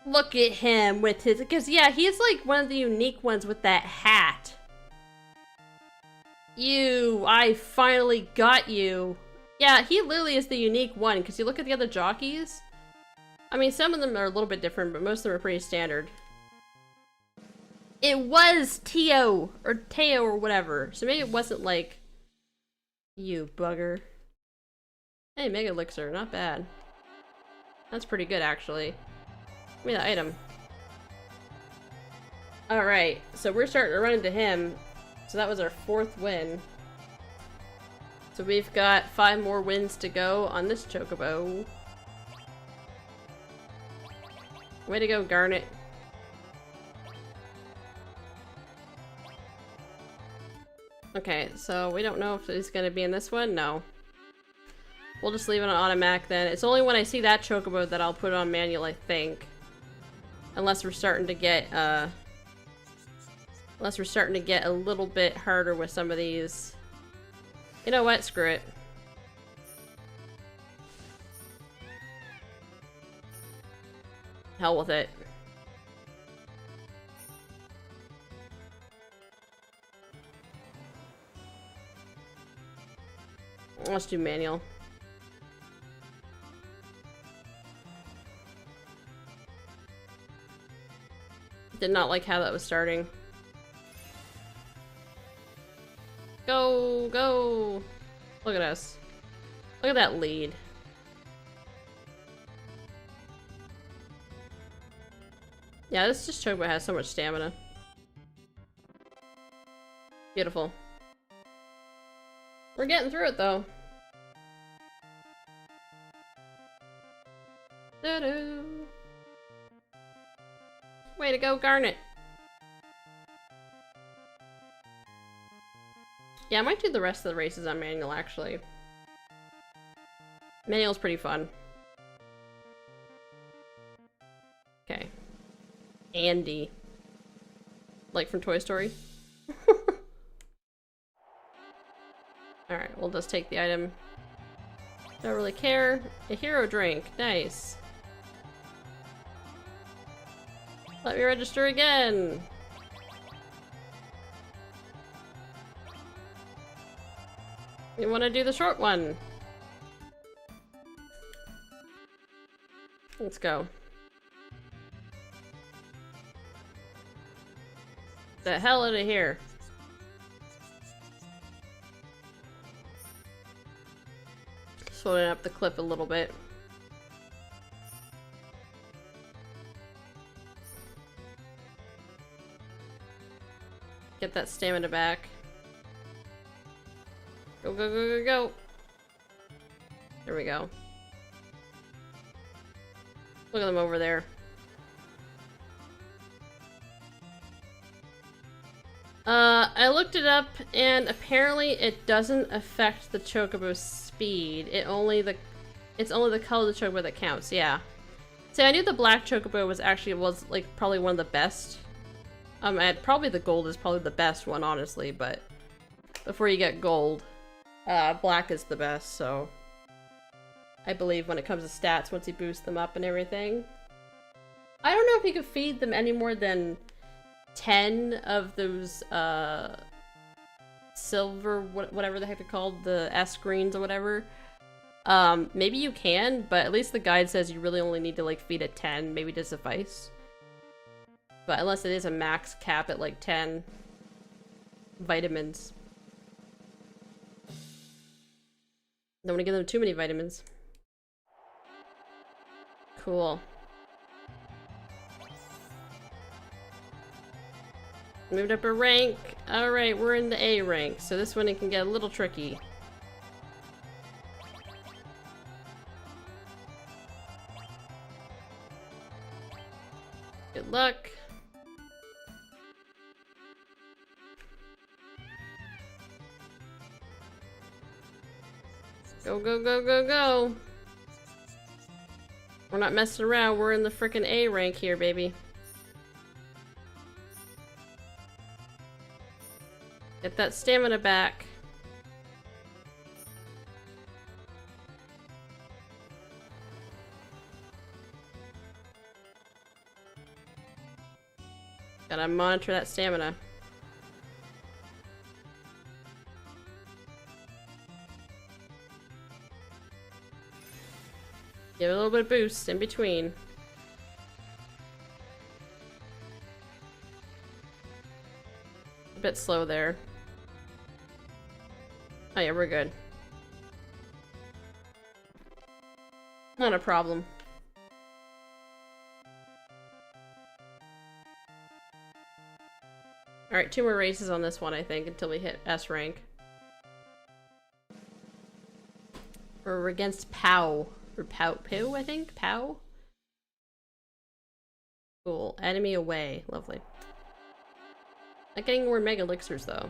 [SPEAKER 1] Look at him with his, because yeah, he's like one of the unique ones with that hat. I finally got you. Yeah, he literally is the unique one, because you look at the other jockeys. I mean, some of them are a little bit different, but most of them are pretty standard. It was Teo, or Teo, or whatever. So maybe it wasn't like... You bugger. Hey, Mega Elixir, not bad. That's pretty good, actually. Give me the item. Alright, so we're starting to run into him. So that was our 4th win. So we've got 5 more wins to go on this Chocobo. Way to go, Garnet. Okay, so we don't know if he's gonna be in this one? No. We'll just leave it on automatic then. It's only when I see that Chocobo that I'll put it on manual, I think. Unless we're starting to get, a little bit harder with some of these. You know what? Screw it. Hell with it. Let's do manual. Did not like how that was starting. Go, go! Look at us. Look at that lead. Yeah, this just Chocobo has so much stamina. Beautiful. We're getting through it though. Doo-doo. Way to go, Garnet. Yeah, I might do the rest of the races on manual, actually. Manual's pretty fun. Okay. Andy. Like from Toy Story? Alright, we'll just take the item. Don't really care. A hero drink. Nice. Let me register again. We want to do the short one. Let's go. The hell out of here. Slowing up the clip a little bit. Get that stamina back. Go, go, go, go, go. There we go. Look at them over there. I looked it up, and apparently it doesn't affect the Chocobo's speed. It's only the color of the Chocobo that counts. Yeah. So I knew the black Chocobo was like probably one of the best. Probably the gold is probably the best one, honestly. But before you get gold, black is the best. So I believe when it comes to stats, once you boost them up and everything. I don't know if you could feed them any more than 10 of those silver, whatever the heck they're called, the S greens or whatever. Maybe you can, but at least the guide says you really only need to like feed it 10, maybe to suffice. But unless it is a max cap at like 10 vitamins. Don't want to give them too many vitamins. Cool. Moved up a rank. Alright, we're in the A rank, so this one it can get a little tricky. Good luck. Go, go, go, go, go. We're not messing around, we're in the frickin' A rank here, baby. Get that stamina back. Gotta monitor that stamina. Give it a little bit of boost in between. A bit slow there. Oh yeah, we're good. Not a problem. Alright, 2 more races on this one, I think, until we hit S rank. We're against Pow. Or Pow, I think? Pow? Cool. Enemy away. Lovely. Not getting more mega elixirs, though.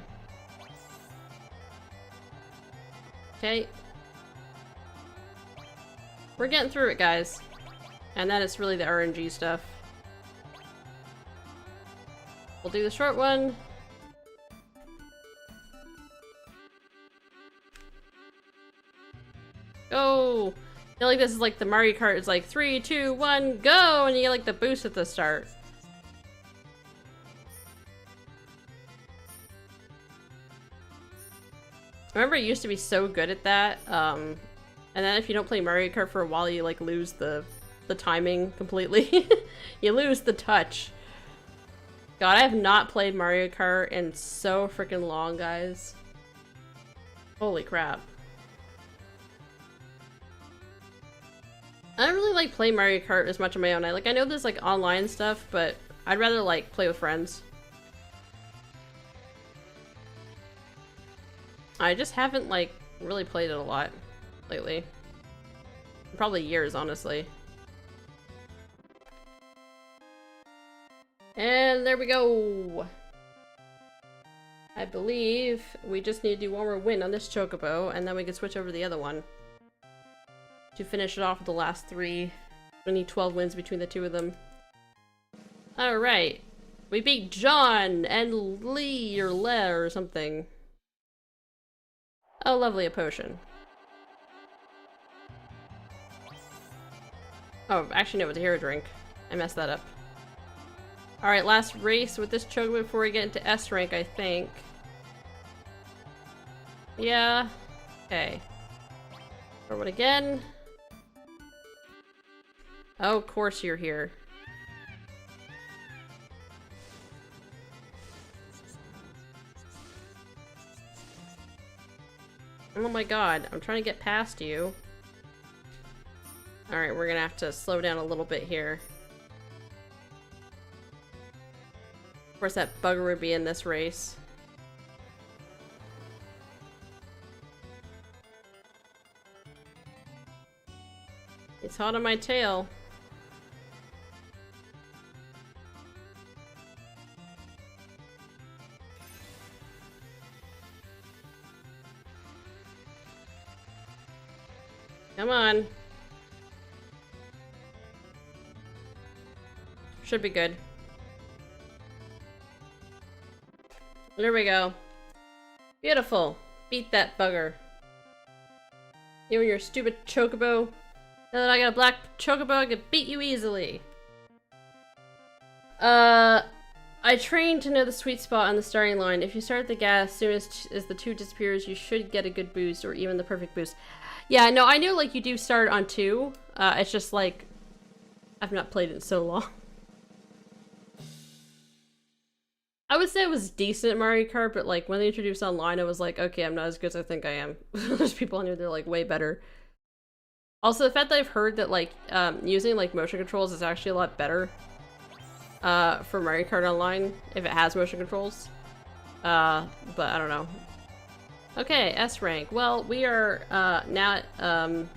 [SPEAKER 1] Okay. We're getting through it, guys. And then it's really the RNG stuff. We'll do the short one. Go! I feel like this is like the Mario Kart. It's like 3, 2, 1, go! And you get like the boost at the start. I remember I used to be so good at that. And then if you don't play Mario Kart for a while, you like lose the timing completely. You lose the touch. God, I have not played Mario Kart in so freaking long, guys. Holy crap. I don't really like play Mario Kart as much on my own. I know there's like online stuff, but I'd rather like play with friends. I just haven't like really played it a lot lately. Probably years, honestly. And there we go! I believe we just need to do one more win on this Chocobo, and then we can switch over to the other one. To finish it off with the last 3. We need 12 wins between the 2 of them. Alright. We beat John and Lee or Le or something. Oh, lovely, a potion. Oh, actually no, it was a hero drink. I messed that up. Alright, last race with this Chocobo before we get into S rank, I think. Yeah. Okay. Forward again. Oh, of course you're here. Oh my god, I'm trying to get past you. Alright, we're gonna have to slow down a little bit here. Of course that bugger would be in this race. It's hot on my tail. Come on. Should be good. There we go. Beautiful. Beat that bugger. You and your stupid Chocobo. Now that I got a black Chocobo, I could beat you easily. I trained to know the sweet spot on the starting line. If you start the gas as soon as the 2 disappears, you should get a good boost, or even the perfect boost. Yeah, no, I knew like you do start on 2. It's just like I've not played it in so long. I would say it was decent at Mario Kart, but like when they introduced online, I was like, okay, I'm not as good as I think I am. There's people on here that are like way better. Also, the fact that I've heard that like using like motion controls is actually a lot better for Mario Kart Online if it has motion controls. But I don't know. Okay, S rank. Well, we are now going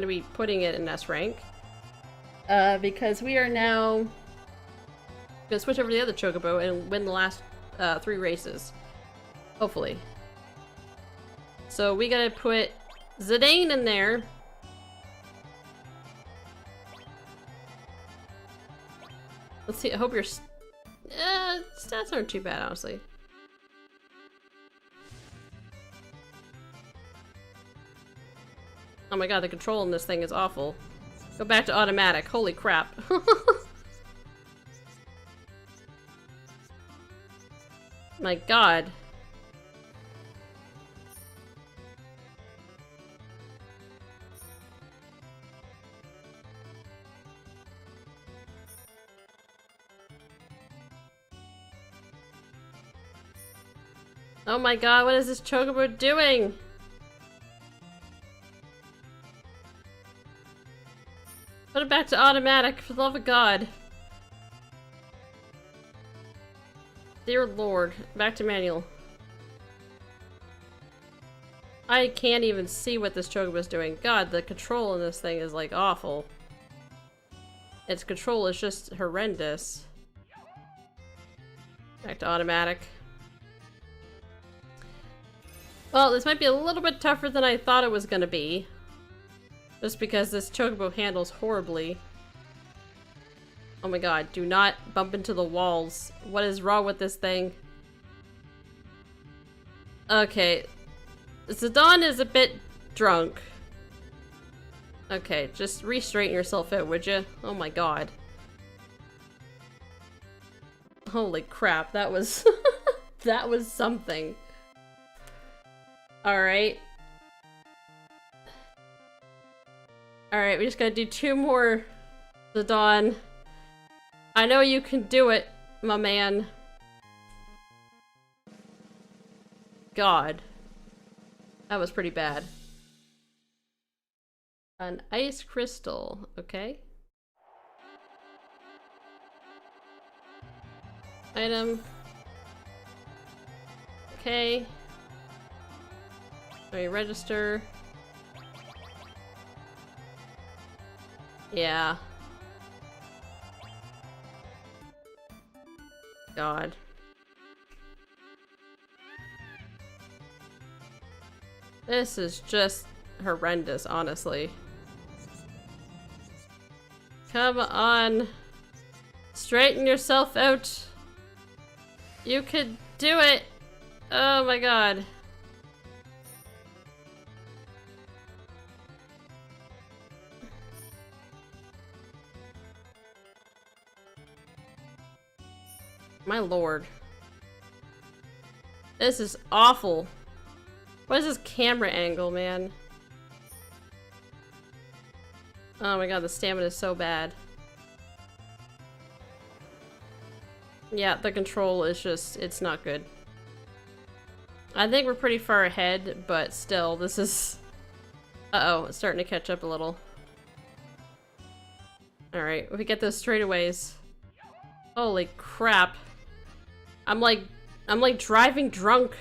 [SPEAKER 1] to be putting it in S rank because we are now going to switch over to the other Chocobo and win the last 3 races. Hopefully. So we gotta put Zidane in there. Let's see, I hope your stats aren't too bad, honestly. Oh my god, the control in this thing is awful. Go back to automatic, holy crap. My god. Oh my god, what is this Chocobo doing? Put it back to automatic, for the love of God. Dear Lord, back to manual. I can't even see what this Chocobo's doing. God, the control in this thing is like awful. Its control is just horrendous. Back to automatic. Well, this might be a little bit tougher than I thought it was gonna be. Just because this Chocobo handles horribly. Oh my god, do not bump into the walls. What is wrong with this thing? Okay. Zidane is a bit drunk. Okay, just re-straighten yourself out, would you? Oh my god. Holy crap, that was... that was something. Alright. Alright, we just gotta do 2 more, Zidane. I know you can do it, my man. God. That was pretty bad. An ice crystal, okay. Item. Okay. Let me register. Yeah. God. This is just horrendous, honestly. Come on. Straighten yourself out. You could do it. Oh my god. My lord. This is awful. What is this camera angle, man? Oh my god, the stamina is so bad. Yeah, the control is just, it's not good. I think we're pretty far ahead, but still, this is... Uh-oh, it's starting to catch up a little. Alright, we get those straightaways. Holy crap. I'm like driving drunk.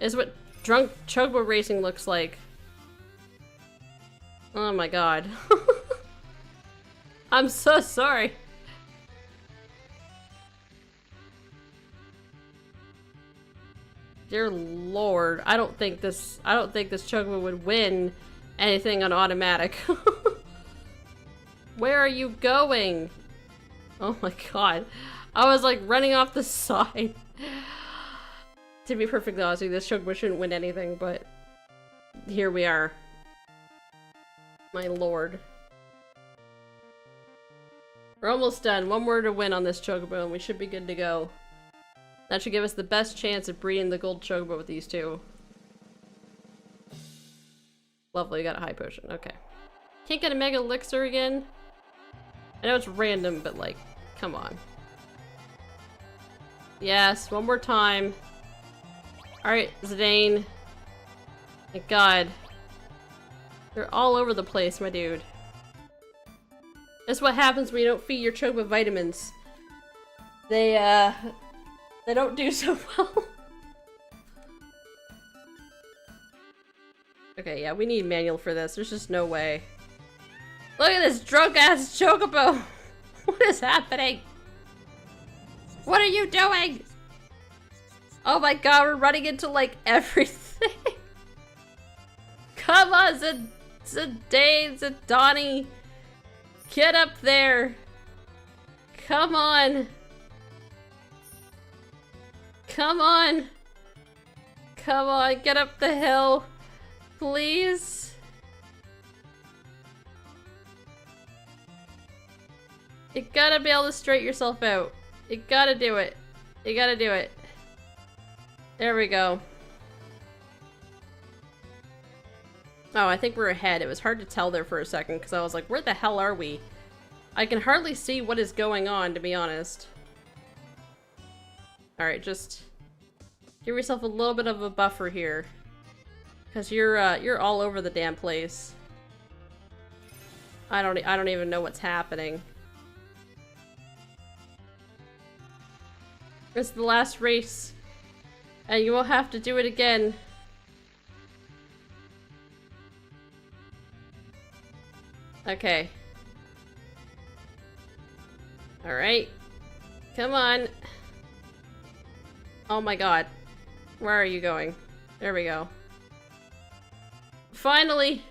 [SPEAKER 1] Is what drunk Chocobo racing looks like. Oh my god. I'm so sorry. Dear Lord, I don't think this Chocobo would win anything on automatic. Where are you going? Oh my god. I was like running off the side. To be perfectly honest with you, this Chocobo shouldn't win anything, but here we are. My lord. We're almost done. 1 more to win on this Chocobo and we should be good to go. That should give us the best chance of breeding the gold Chocobo with these 2. Lovely, got a high potion. Okay. Can't get a mega elixir again? I know it's random, but like, come on. Yes, 1 more time. Alright, Zidane. Thank God. They're all over the place, my dude. That's what happens when you don't feed your Chocobo vitamins. They don't do so well. Okay, yeah, we need manual for this. There's just no way. Look at this drunk-ass Chocobo! What is happening? What are you doing? Oh my god, we're running into like everything. Come on, Zidane, Zidani. Get up there. Come on! Come on! Come on, get up the hill! Please? You gotta be able to straighten yourself out. You gotta do it. You gotta do it. There we go. Oh, I think we're ahead. It was hard to tell there for a second because I was like, where the hell are we? I can hardly see what is going on, to be honest. Alright, just give yourself a little bit of a buffer here. Because you're all over the damn place. I don't even know what's happening. This is the last race. And you won't have to do it again. Okay. Alright. Come on. Oh my god. Where are you going? There we go. Finally!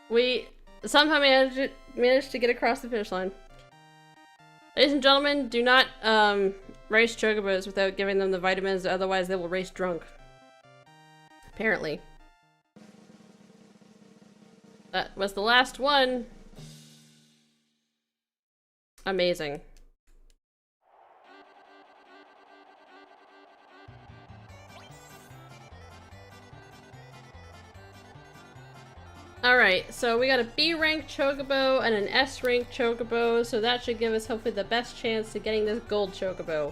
[SPEAKER 1] We somehow managed to get across the finish line. Ladies and gentlemen, do not race chocobos without giving them the vitamins, otherwise they will race drunk. Apparently. That was the last one. Amazing. Alright, so we got a B rank chocobo and an S rank chocobo, so that should give us hopefully the best chance to getting this gold chocobo.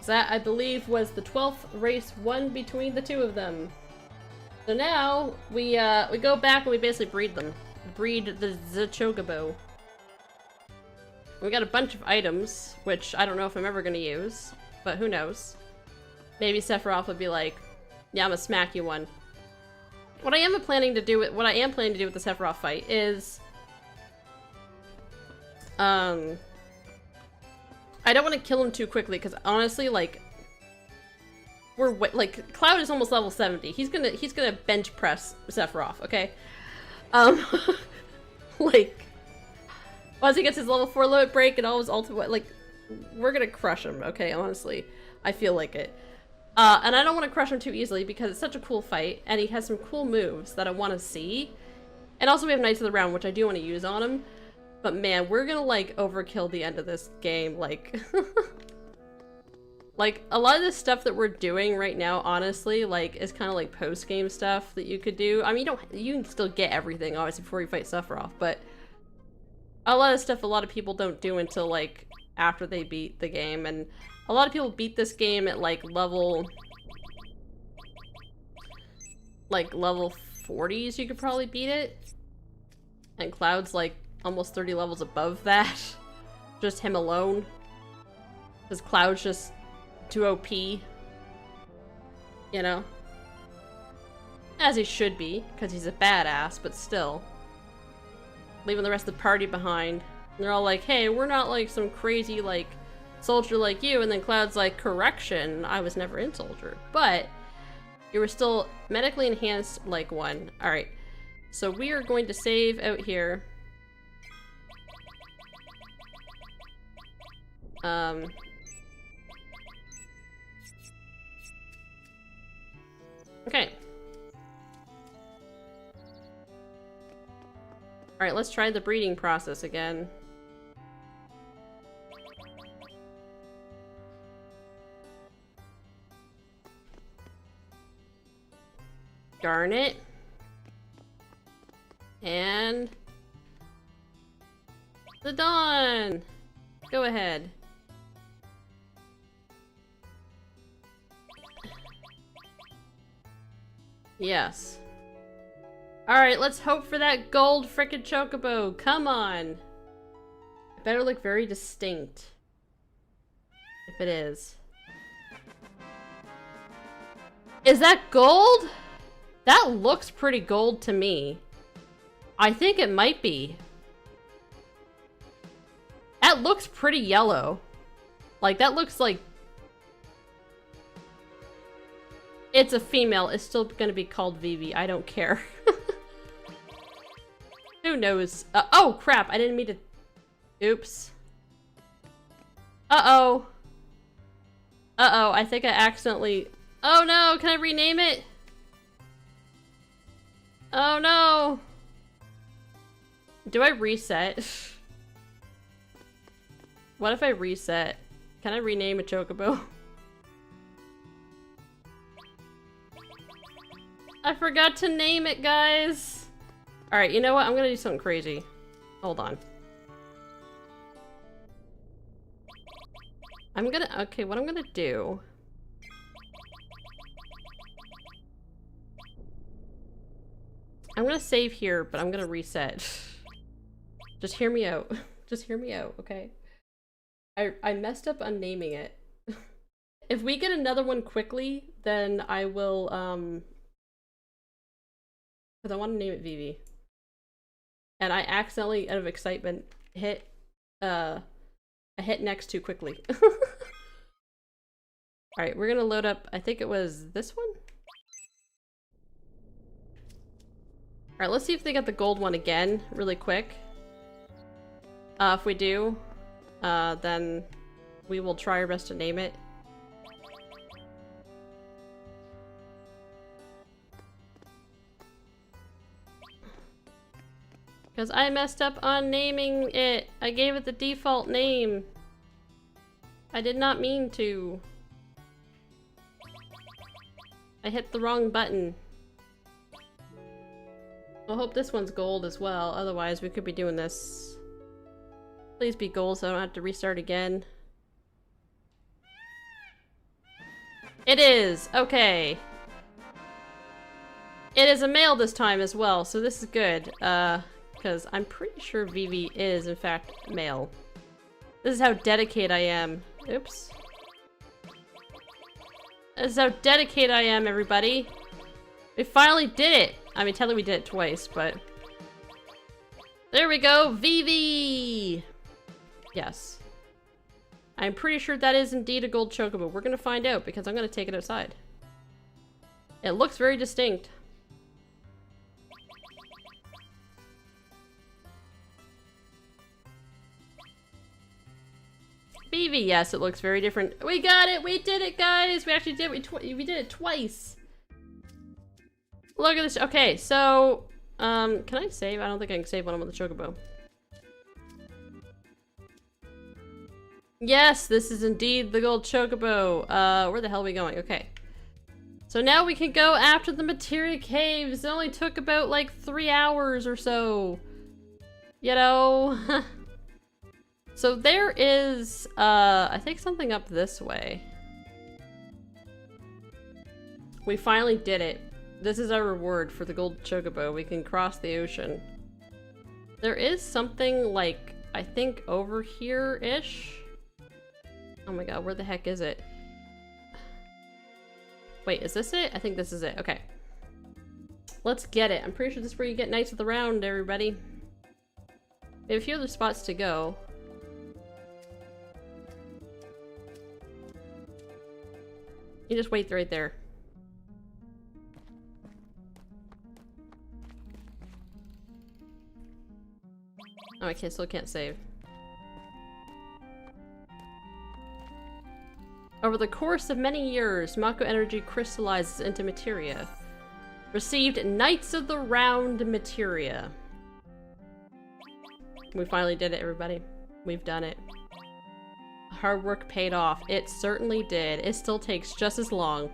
[SPEAKER 1] That, I believe, was the 12th race won between the two of them. So now, we go back and we basically breed them. Breed the chocobo. We got a bunch of items, which I don't know if I'm ever gonna use, but who knows. Maybe Sephiroth would be like, yeah, I'm gonna smack you one. What I am planning to do with the Sephiroth fight is, I don't want to kill him too quickly because honestly, like, Cloud is almost level 70. He's gonna bench press Sephiroth, okay? Like, once he gets his level 4 limit break and all his ultimate, like, we're gonna crush him, okay? Honestly, I feel like it. And I don't want to crush him too easily because it's such a cool fight, and he has some cool moves that I want to see. And also we have Knights of the Round, which I do want to use on him. But man, we're gonna, like, overkill the end of this game, like... Like, a lot of the stuff that we're doing right now, honestly, like, is kind of like post-game stuff that you could do. I mean, you can still get everything, obviously, before you fight Sephiroth, but... A lot of stuff a lot of people don't do until, like, after they beat the game, and... A lot of people beat this game at, like, level 40s, you could probably beat it. And Cloud's, like, almost 30 levels above that. Just him alone. Because Cloud's just too OP. You know? As he should be, because he's a badass, but still. Leaving the rest of the party behind. And they're all like, hey, we're not, like, some crazy, like... soldier like you, and then Cloud's like, correction, I was never in soldier, but you were still medically enhanced like one. Alright, so we are going to save out here. Okay. Alright, let's try the breeding process again. Garnet. And... the Dawn! Go ahead. Yes. Alright, let's hope for that gold frickin' chocobo. Come on! It better look very distinct. If it is. Is that gold? That looks pretty gold to me. I think it might be. That looks pretty yellow. Like, that looks like... It's a female. It's still gonna be called Vivi. I don't care. Who knows? Oh, crap. I didn't mean to... Oops. Uh-oh. Uh-oh, I think I accidentally... Oh no, can I rename it? Oh no! Do I reset? What if I reset? Can I rename a Chocobo? I forgot to name it, guys! Alright, you know what? I'm gonna do something crazy. Hold on. Okay, what I'm gonna do... I'm gonna save here, but I'm gonna reset. Just hear me out. Just hear me out, okay? I messed up on naming it. If we get another one quickly, then I will, because I want to name it Vivi. And I accidentally, out of excitement, hit, I hit next too quickly. Alright, we're gonna load up, I think it was this one? Alright, let's see if they got the gold one again, really quick. If we do, then we will try our best to name it. Because I messed up on naming it. I gave it the default name. I did not mean to. I hit the wrong button. I hope this one's gold as well, otherwise we could be doing this. Please be gold so I don't have to restart again. It is! Okay. It is a male this time as well, so this is good. Because I'm pretty sure Vivi is, in fact, male. This is how dedicated I am. Oops. This is how dedicated I am, everybody. We finally did it! I mean, technically we did it twice, but... There we go! Vivi! Yes. I'm pretty sure that is indeed a gold Chocobo. We're gonna find out, because I'm gonna take it outside. It looks very distinct. Vivi, yes, it looks very different. We got it! We did it, guys! We actually did it. We did it twice! Look at this. Okay, so, can I save? I don't think I can save when I'm on the Chocobo. Yes, this is indeed the gold Chocobo. Where the hell are we going? Okay. So now we can go after the Materia caves. It only took about, like, 3 hours or so. You know? So there is, I think something up this way. We finally did it. This is our reward for the gold Chocobo. We can cross the ocean. There is something like, I think over here-ish? Oh my god, where the heck is it? Wait, is this it? I think this is it. Okay. Let's get it. I'm pretty sure this is where you get Knights of the Round, everybody. We have a few other spots to go. You just wait right there. Oh, I still can't save. Over the course of many years, Mako energy crystallizes into materia. Received Knights of the Round materia. We finally did it, everybody. We've done it. Hard work paid off. It certainly did. It still takes just as long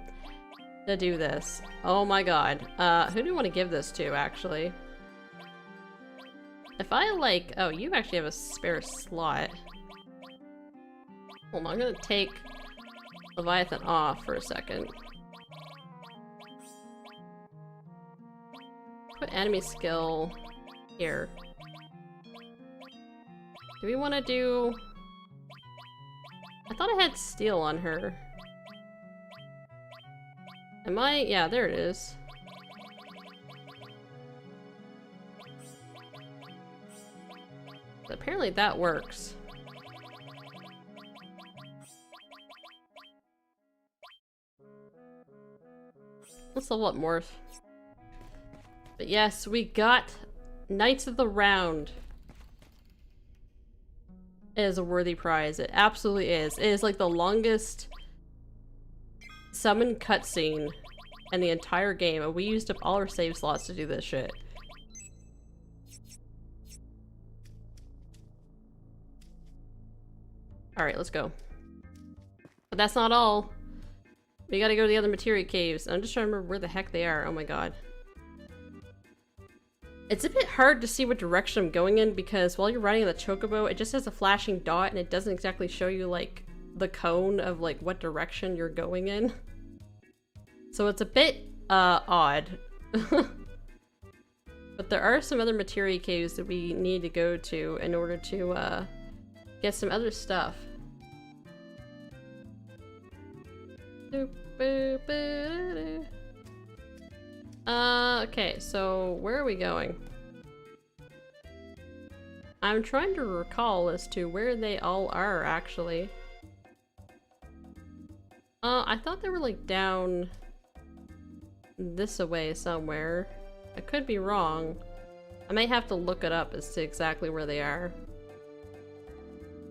[SPEAKER 1] to do this. Oh my god. Who do you want to give this to, actually? If I like... Oh, you actually have a spare slot. Hold on, I'm gonna take Leviathan off for a second. Put enemy skill here. Do we want to do... I thought I had steel on her. Am I? Yeah, there it is. Apparently that works. Let's level up Morph. But yes, we got Knights of the Round. is a worthy prize. It absolutely is. It is like the longest summon cutscene in the entire game, and we used up all our save slots to do this shit. Alright, let's go. But that's not all. We gotta go to the other materia caves. I'm just trying to remember where the heck they are. Oh my god. It's a bit hard to see what direction I'm going in because while you're riding the Chocobo, it just has a flashing dot and it doesn't exactly show you like the cone of like what direction you're going in. So it's a bit odd. But there are some other materia caves that we need to go to in order to get some other stuff. Okay, so where are we going? I'm trying to recall as to where they all are, actually. I thought they were like down this away somewhere. I could be wrong. I may have to look it up as to exactly where they are.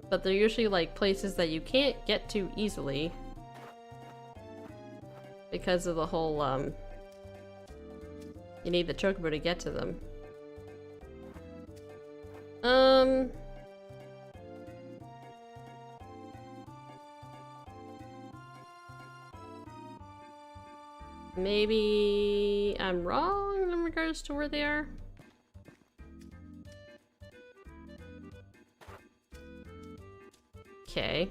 [SPEAKER 1] But they're usually like places that you can't get to easily. Because of the whole, you need the Chocobo to get to them. Maybe I'm wrong in regards to where they are? Okay.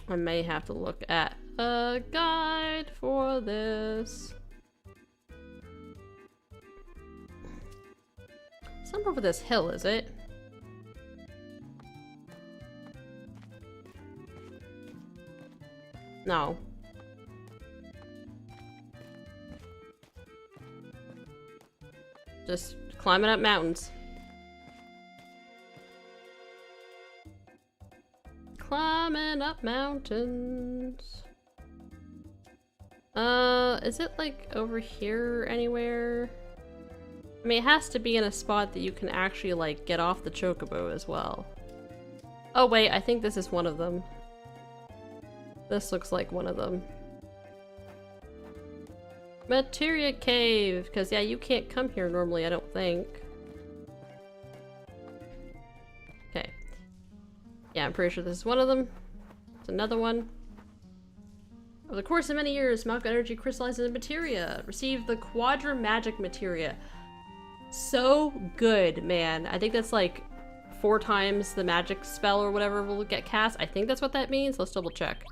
[SPEAKER 1] I may have to look at a guide for this. It's not over this hill, is it? No. Just climbing up mountains. Climbing up mountains. Is it like over here anywhere? I mean, it has to be in a spot that you can actually like get off the Chocobo as well. Oh wait, I think this is one of them. This looks like one of them. Materia cave, because yeah, you can't come here normally, I don't think. Okay. Yeah, I'm pretty sure this is one of them. It's another one. Over the course of many years, Malco energy crystallizes in materia. Receive the Quadra Magic Materia. So good, man. I think that's like 4 times the magic spell or whatever will get cast. I think that's what that means. Let's double check.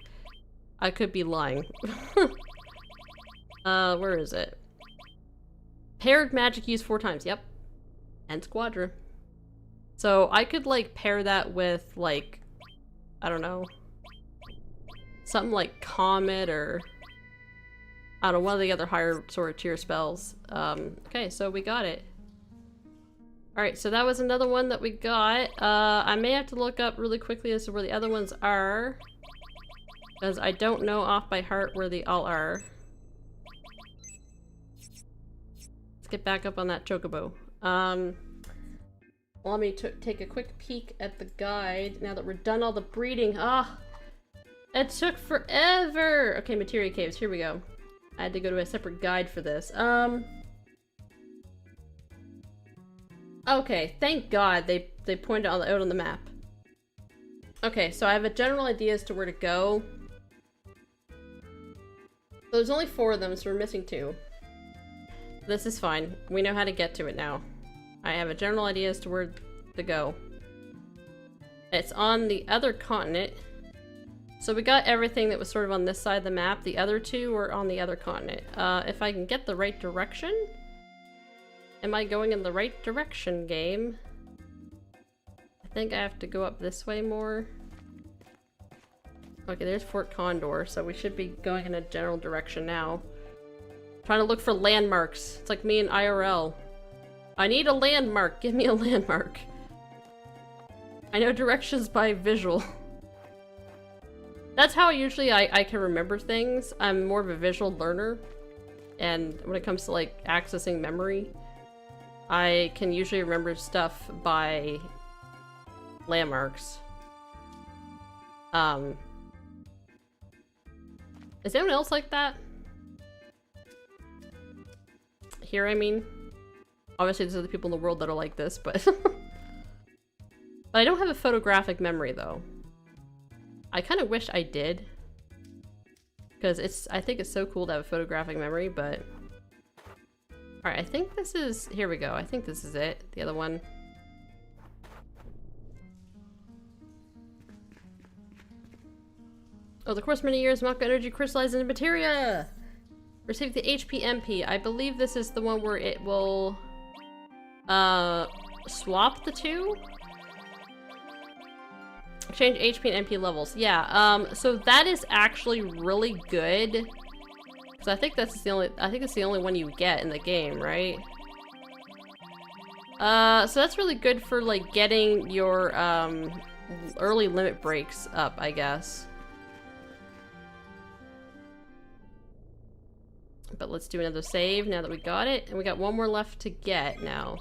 [SPEAKER 1] I could be lying. Where is it? Paired magic used 4 times. Yep. And Quadra. So I could like pair that with like, I don't know, something like Comet or I don't know, one of the other higher sort of tier spells. Okay, so we got it. Alright, so that was another one that we got. I may have to look up really quickly as to where the other ones are, because I don't know off by heart where they all are. Let's get back up on that Chocobo. Let me take a quick peek at the guide now that we're done all the breeding. Ah, it took forever. Okay, materia caves, here we go. I had to go to a separate guide for this. Okay, thank God they pointed out on the map. Okay, so I have a general idea as to where to go. So there's only 4 of them, so we're missing 2. This is fine. We know how to get to it now. I have a general idea as to where to go. It's on the other continent. So we got everything that was sort of on this side of the map. The other 2 were on the other continent. If I can get the right direction. Am I going in the right direction, game? I think I have to go up this way more. Okay, there's Fort Condor, so we should be going in a general direction now. Trying to look for landmarks. It's like me in IRL. I need a landmark. Give me a landmark. I know directions by visual. That's how usually I can remember things. I'm more of a visual learner. and when it comes to like accessing memory, I can usually remember stuff by landmarks. Is anyone else like that? Here, I mean. Obviously, there's other people in the world that are like this, but... but I don't have a photographic memory, though. I kind of wish I did. Because I think it's so cool to have a photographic memory, but... Alright, I think this is... Here we go. I think this is it. The other one. Over the course of many years, Mako energy crystallized into materia! Receive the HP-MP. I believe this is the one where it will... swap the two? Exchange HP and MP levels. Yeah, so that is actually really good. So I think that's the only one you get in the game, right? So that's really good for, like, getting your, early limit breaks up, I guess. But let's do another save now that we got it. And we got one more left to get now.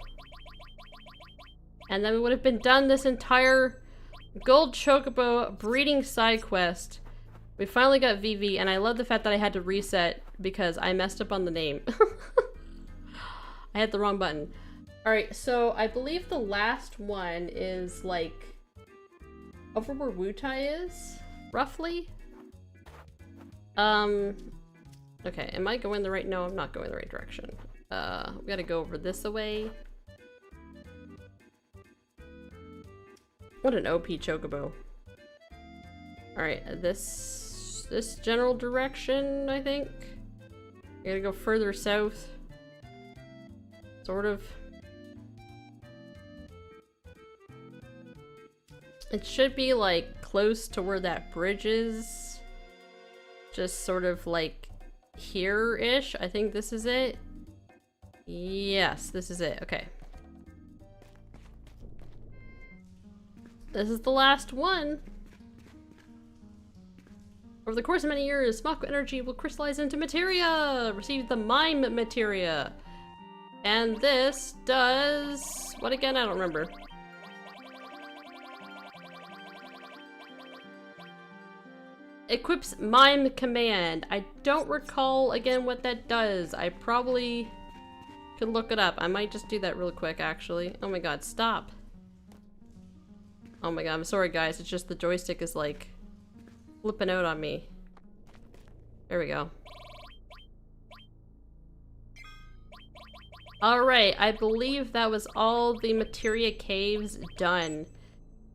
[SPEAKER 1] And then we would have been done this entire Gold Chocobo breeding side quest. We finally got VV, and I love the fact that I had to reset because I messed up on the name. I hit the wrong button. Alright, so I believe the last one is like over where Wutai is, roughly. Okay, am I going the right? No, I'm not going the right direction. We gotta go over this way. What an OP Chocobo. Alright, this general direction, I think. I gotta go further south. Sort of. It should be like close to where that bridge is. Just sort of like here-ish. I think this is it. Yes, this is it. Okay. This is the last one. Over the course of many years, Mako energy will crystallize into materia. Receive the mime materia. And this does... what again? I don't remember. Equips mime command. I don't recall again what that does. I probably could look it up. I might just do that real quick actually. Oh my god, stop. Oh my god, I'm sorry guys. It's just the joystick is like flipping out on me. There we go. Alright, I believe that was all the Materia caves done.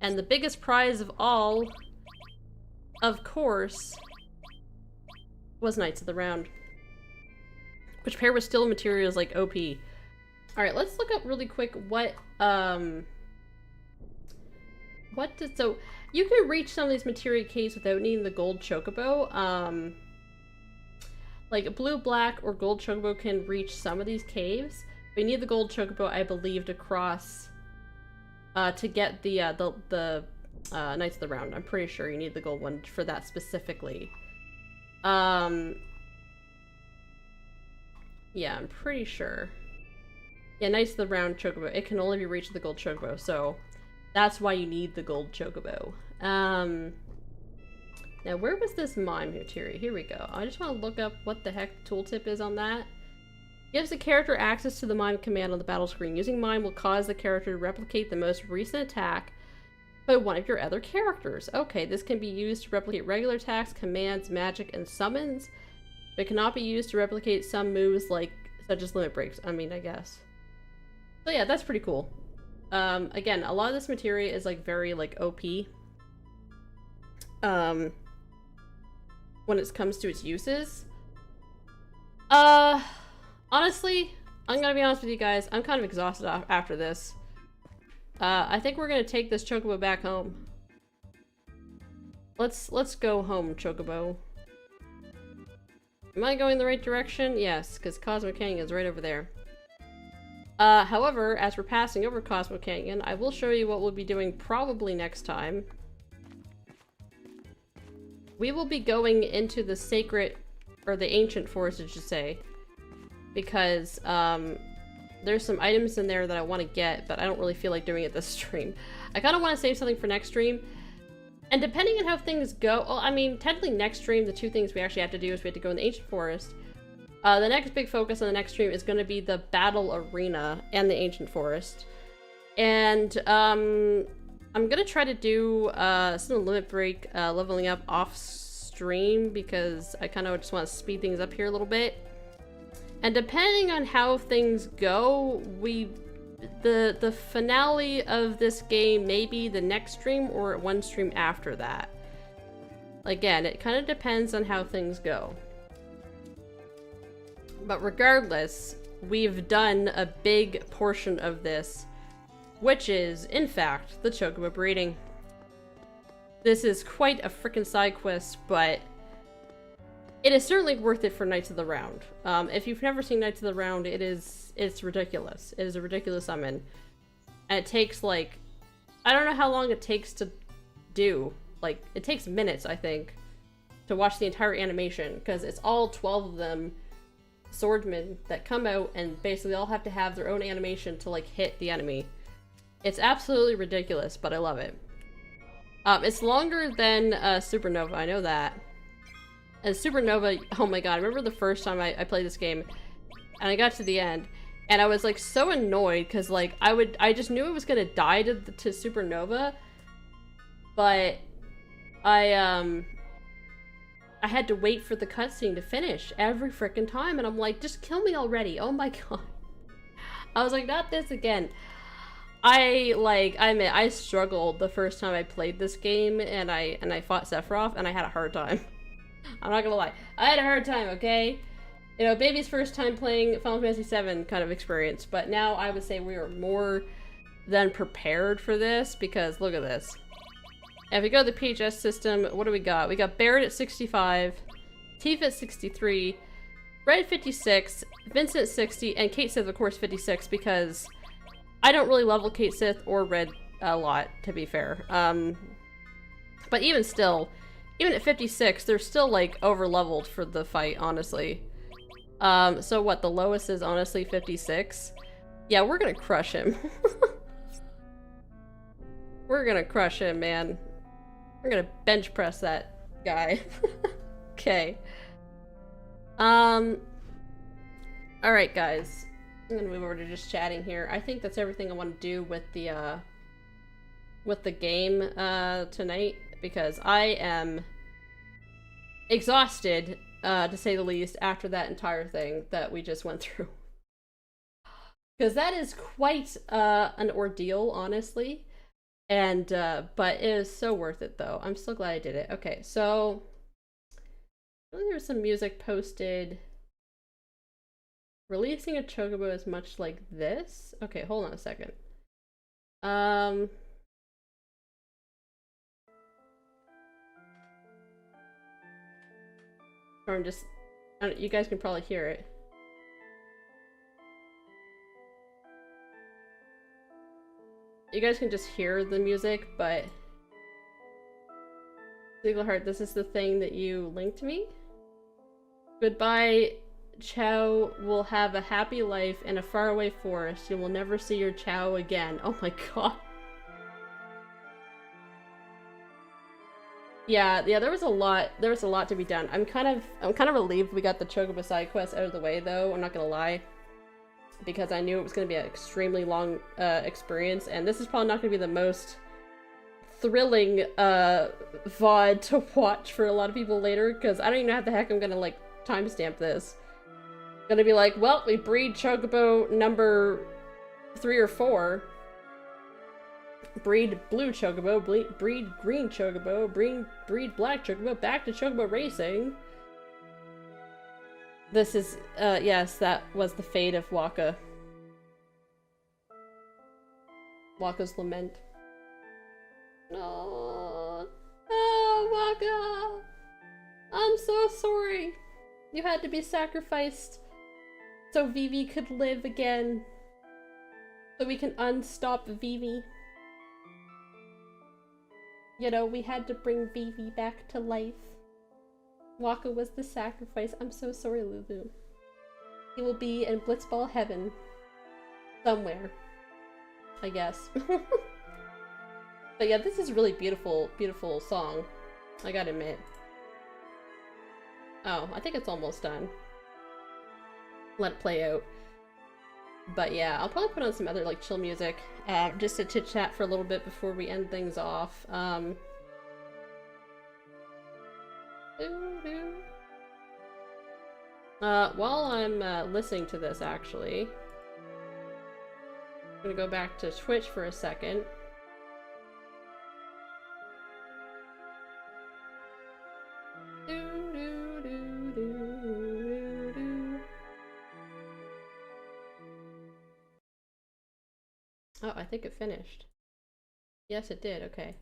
[SPEAKER 1] And the biggest prize of all, of course, was Knights of the Round. Which pair with still materials like OP. Alright, let's look up really quick what so you can reach some of these Materia caves without needing the gold Chocobo. Like a blue, black, or gold Chocobo can reach some of these caves. But you need the gold Chocobo, I believe, to cross to get the Knights of the Round. I'm pretty sure you need the gold one for that specifically. Yeah, I'm pretty sure. Yeah, Knights of the Round Chocobo. It can only be reached with the gold Chocobo, so that's why you need the gold Chocobo. Now, where was this mime materia? Here we go. I just want to look up what the heck the tooltip is on that. Gives the character access to the mime command on the battle screen. Using mime will cause the character to replicate the most recent attack by one of your other characters. Okay, this can be used to replicate regular attacks, commands, magic, and summons, but it cannot be used to replicate some moves such as limit breaks. I mean, I guess. So yeah, that's pretty cool. Again, a lot of this materia is like very like OP. When it comes to its uses. Honestly, I'm gonna be honest with you guys, I'm kind of exhausted after this. I think we're gonna take this Chocobo back home. Let's go home, Chocobo. Am I going the right direction? Yes, because Cosmic Canyon is right over there. However, as we're passing over Cosmic Canyon, I will show you what we'll be doing probably next time. We will be going into the sacred, or the ancient forest, I should say. because there's some items in there that I want to get, but I don't really feel like doing it this stream. I kind of want to save something for next stream. And depending on how things go, well, I mean, technically next stream, the two things we actually have to do is we have to go in the Ancient Forest. The next big focus on the next stream is going to be the Battle Arena and the Ancient Forest. And I'm going to try to do some Limit Break leveling up off stream because I kind of just want to speed things up here a little bit. And depending on how things go, the finale of this game may be the next stream or one stream after that. Again, it kind of depends on how things go. But regardless, we've done a big portion of this, which is, in fact, the Chocobo breeding. This is quite a frickin' side quest, but it is certainly worth it for Knights of the Round. If you've never seen Knights of the Round, it's ridiculous. It is a ridiculous summon. And it takes, like, I don't know how long it takes to do. Like, it takes minutes, I think, to watch the entire animation, because it's all 12 of them swordsmen that come out and basically all have to have their own animation to, like, hit the enemy. It's absolutely ridiculous, but I love it. It's longer than Supernova, I know that. And Supernova, oh my god, I remember the first time I played this game, and I got to the end, and I was like so annoyed, because like, I just knew it was gonna die to Supernova, but I had to wait for the cutscene to finish every frickin' time, and I'm like, just kill me already, oh my god. I was like, not this again. I struggled the first time I played this game, and I fought Sephiroth, and I had a hard time. I'm not gonna lie. I had a hard time, okay? You know, baby's first time playing Final Fantasy VII kind of experience, but now I would say we are more than prepared for this, because look at this. And if we go to the PHS system, what do we got? We got Barrett at 65, Tifa at 63, Red 56, Vincent at 60, and Kate Sith, of course, 56, because I don't really level Kate Sith or Red a lot, to be fair. But even still, even at 56, they're still, like, over-leveled for the fight, honestly. So what, the lowest is honestly 56? Yeah, we're gonna crush him. We're gonna crush him, man. We're gonna bench press that guy. Okay. Alright, guys. I'm gonna move over to just chatting here. I think that's everything I want to do with the game, tonight. Because I am exhausted, to say the least, after that entire thing that we just went through. Because that is quite an ordeal, honestly. And, but it is so worth it, though. I'm so glad I did it. Okay, so I think there's some music posted. Releasing a Chocobo is much like this. Okay, hold on a second. Or I'm just, you guys can probably hear it. You guys can just hear the music, but Ziggleheart, this is the thing that you linked me? Goodbye, Chow will have a happy life in a faraway forest. You will never see your Chow again. Oh my god. Yeah, there was a lot to be done. I'm kind of relieved we got the Chocobo side quest out of the way, though, I'm not gonna lie. Because I knew it was gonna be an extremely long experience, and this is probably not gonna be the most thrilling VOD to watch for a lot of people later, because I don't even know how the heck I'm gonna, like, timestamp this. Gonna be like, well, we breed Chocobo number 3 or 4. Breed blue Chocobo, breed green Chocobo, breed black Chocobo, back to Chocobo Racing. This is, yes, that was the fate of Waka. Waka's lament. No. Oh, Waka! I'm so sorry. You had to be sacrificed so Vivi could live again. So we can unstop Vivi. You know, we had to bring Vivi back to life. Waka was the sacrifice. I'm so sorry, Lulu. He will be in Blitzball heaven. Somewhere. I guess. But yeah, this is a really beautiful, beautiful song. I gotta admit. Oh, I think it's almost done. Let it play out. But yeah, I'll probably put on some other like chill music, just to chit chat for a little bit before we end things off. While I'm listening to this, actually, I'm gonna go back to Twitch for a second. Oh, I think it finished. Yes, it did. Okay.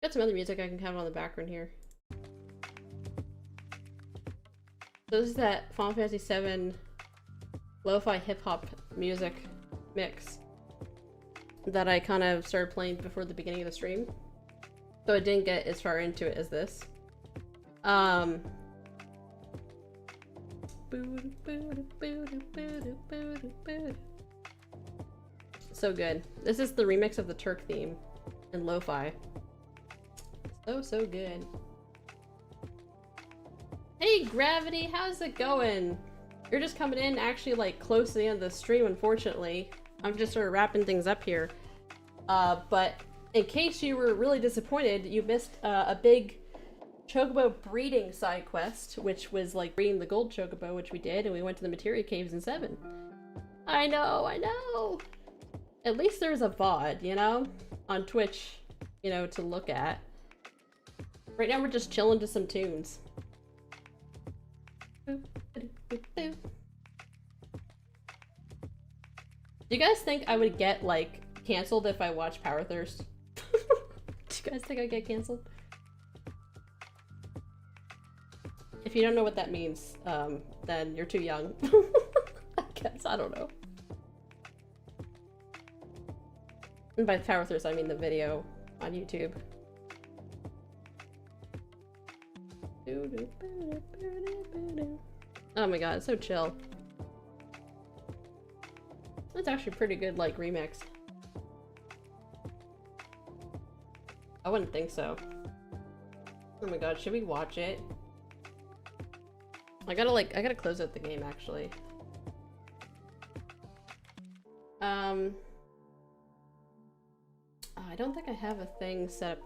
[SPEAKER 1] Got some other music I can have on the background here. So this is that Final Fantasy VII lo-fi hip-hop music mix that I kind of started playing before the beginning of the stream. So I didn't get as far into it as this. So good. This is the remix of the Turk theme in lo-fi. So good. Hey Gravity, how's it going? You're just coming in actually like close to the end of the stream, unfortunately. I'm just sort of wrapping things up here. But in case you were really disappointed, you missed a big Chocobo breeding side quest, which was like breeding the gold Chocobo, which we did, and we went to the Materia caves in 7. I know! At least there's a VOD, you know? On Twitch, you know, to look at. Right now we're just chilling to some tunes. Do you guys think I would get, like, canceled if I watch Power Thirst? Do you guys think I'd get canceled? If you don't know what that means, then you're too young. I guess, I don't know. And by Power Thirst, I mean the video on YouTube. Oh my god, it's so chill. That's actually pretty good, like, remix. I wouldn't think so. Oh my god, should we watch it? I gotta close out the game, actually. I don't think I have a thing set up.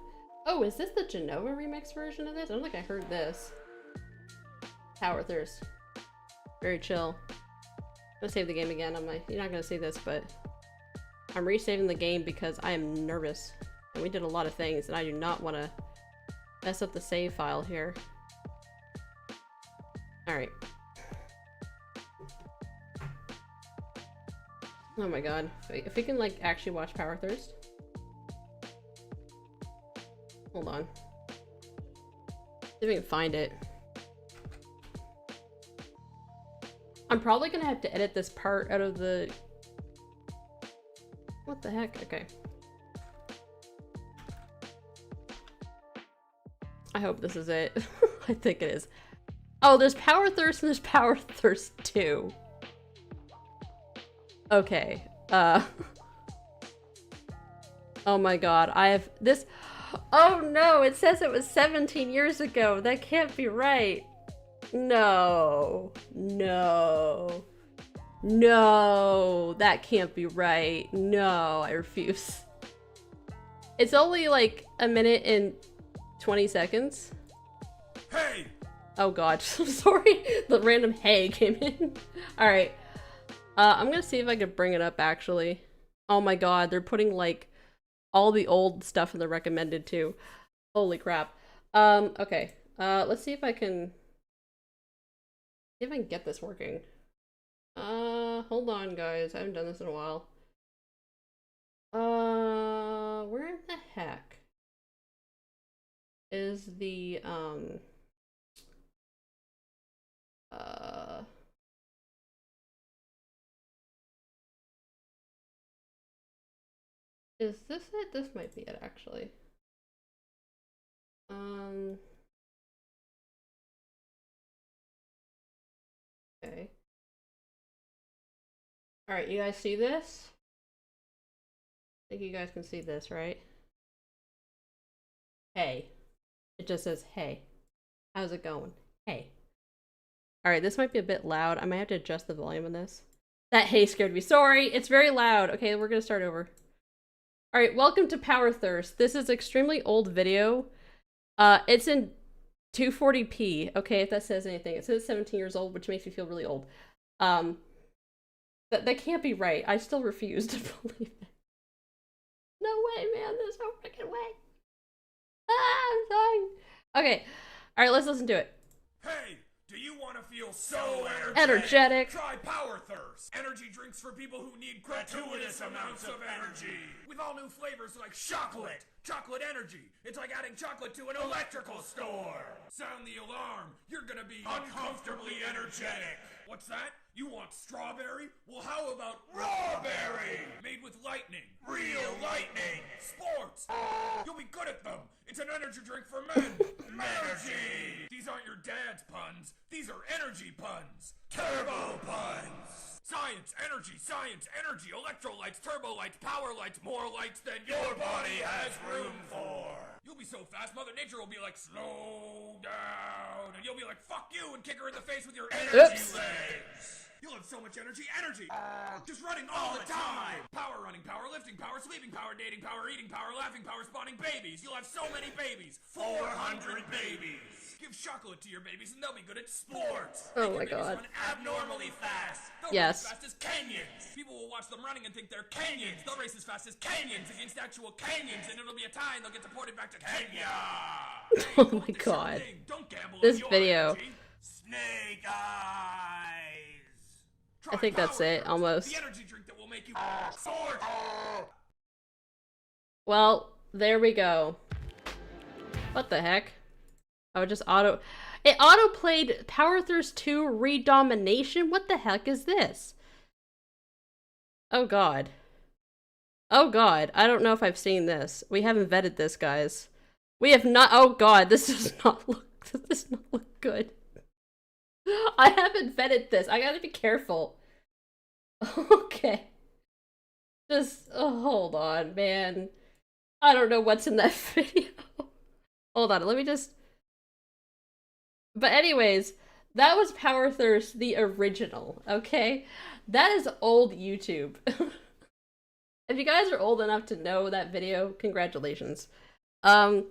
[SPEAKER 1] Oh, is this the Genova remix version of this? I don't think I heard this. Power Thirst. Very chill. I'm gonna save the game again. You're not gonna see this, but I'm resaving the game because I am nervous. And we did a lot of things, and I do not want to mess up the save file here. Alright. Oh my god. If we can, like, actually watch Power Thirst. Hold on. See if we can find it. I'm probably gonna have to edit this part out of the... What the heck? Okay. I hope this is it. I think it is. Oh, there's Power Thirst and there's Power Thirst 2. Okay. Oh my god, I have this... Oh no, it says it was 17 years ago. That can't be right. No. No. No. That can't be right. No, I refuse. It's only like a minute and 20 seconds.
[SPEAKER 2] Hey!
[SPEAKER 1] Oh god, I'm sorry. The random hey came in. Alright. I'm gonna see if I can bring it up actually. Oh my god, they're putting like all the old stuff in the recommended too. Holy crap. Okay. Let's see if I can get this working. Hold on guys. I haven't done this in a while. Where in the heck is the is this it? This might be it actually. Okay. Alright, you guys see this? I think you guys can see this, right? Hey. It just says, hey. How's it going? Hey. Alright, this might be a bit loud. I might have to adjust the volume on this. That hey scared me. Sorry, it's very loud. Okay, we're gonna start over. Alright, welcome to Power Thirst. This is extremely old video. It's in 240p. Okay, if that says anything. It says 17 years old, which makes me feel really old. That can't be right. I still refuse to believe it. No way, man. There's no freaking way. Ah, I'm dying. Okay. Alright, let's listen to it.
[SPEAKER 2] Hey, do you want to feel so
[SPEAKER 1] energetic?
[SPEAKER 2] Try Power Thirst. Energy drinks for people who need gratuitous amounts of energy. With all new flavors like chocolate. Chocolate energy. It's like adding chocolate to an electrical store. Sound the alarm. You're gonna be uncomfortably energetic. What's that? You want strawberry? Well, how about rawberry? Made with lightning. Real lightning. Sports. You'll be good at them. It's an energy drink for men. Energy. These aren't your dad's puns. These are energy puns. Turbo puns. Science, energy, electrolytes, turbo lights, power lights, more lights than your body has room for. You'll be so fast, Mother Nature will be like, slow down. And you'll be like, fuck you, and kick her in the face with your energy legs. You'll have so much energy. Just running all the time. Power running, power lifting, power sleeping, power dating, power eating, power laughing, power spawning babies. You'll have so many babies. 400 babies. Give chocolate to your babies and they'll be good at sports.
[SPEAKER 1] Oh my god.
[SPEAKER 2] Run abnormally fast. They'll
[SPEAKER 1] yes.
[SPEAKER 2] run as fast as Kenyans. People will watch them running and think they're Kenyans. They'll race as fast as Kenyans against actual Kenyans, and it'll be a tie and they'll get deported back to Kenya.
[SPEAKER 1] Oh my god.
[SPEAKER 2] Don't gamble
[SPEAKER 1] this
[SPEAKER 2] on your
[SPEAKER 1] video.
[SPEAKER 2] energy. Snake eyes.
[SPEAKER 1] I think that's it, almost.
[SPEAKER 2] The energy drink that will make you
[SPEAKER 1] Well, there we go. What the heck? Oh, it auto-played Power Thirst 2 Redomination? What the heck is this? Oh god. Oh god, I don't know if I've seen this. We haven't vetted this, guys. We have not- oh god, this does not look good. I haven't vetted this. I gotta be careful. Okay. Just, hold on, man. I don't know what's in that video. Hold on, let me just... But anyways, that was Power Thirst, the original, okay? That is old YouTube. If you guys are old enough to know that video, congratulations. That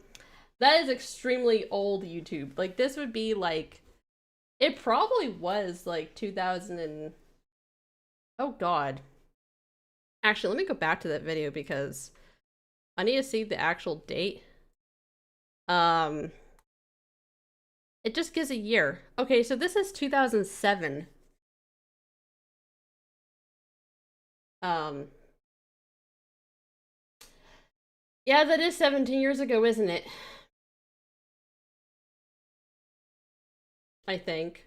[SPEAKER 1] is extremely old YouTube. Like, this would be like... It probably was like 2000 and... Oh god. Actually, let me go back to that video because I need to see the actual date. It just gives a year. Okay, so this is 2007. Yeah, that is 17 years ago, isn't it? I think.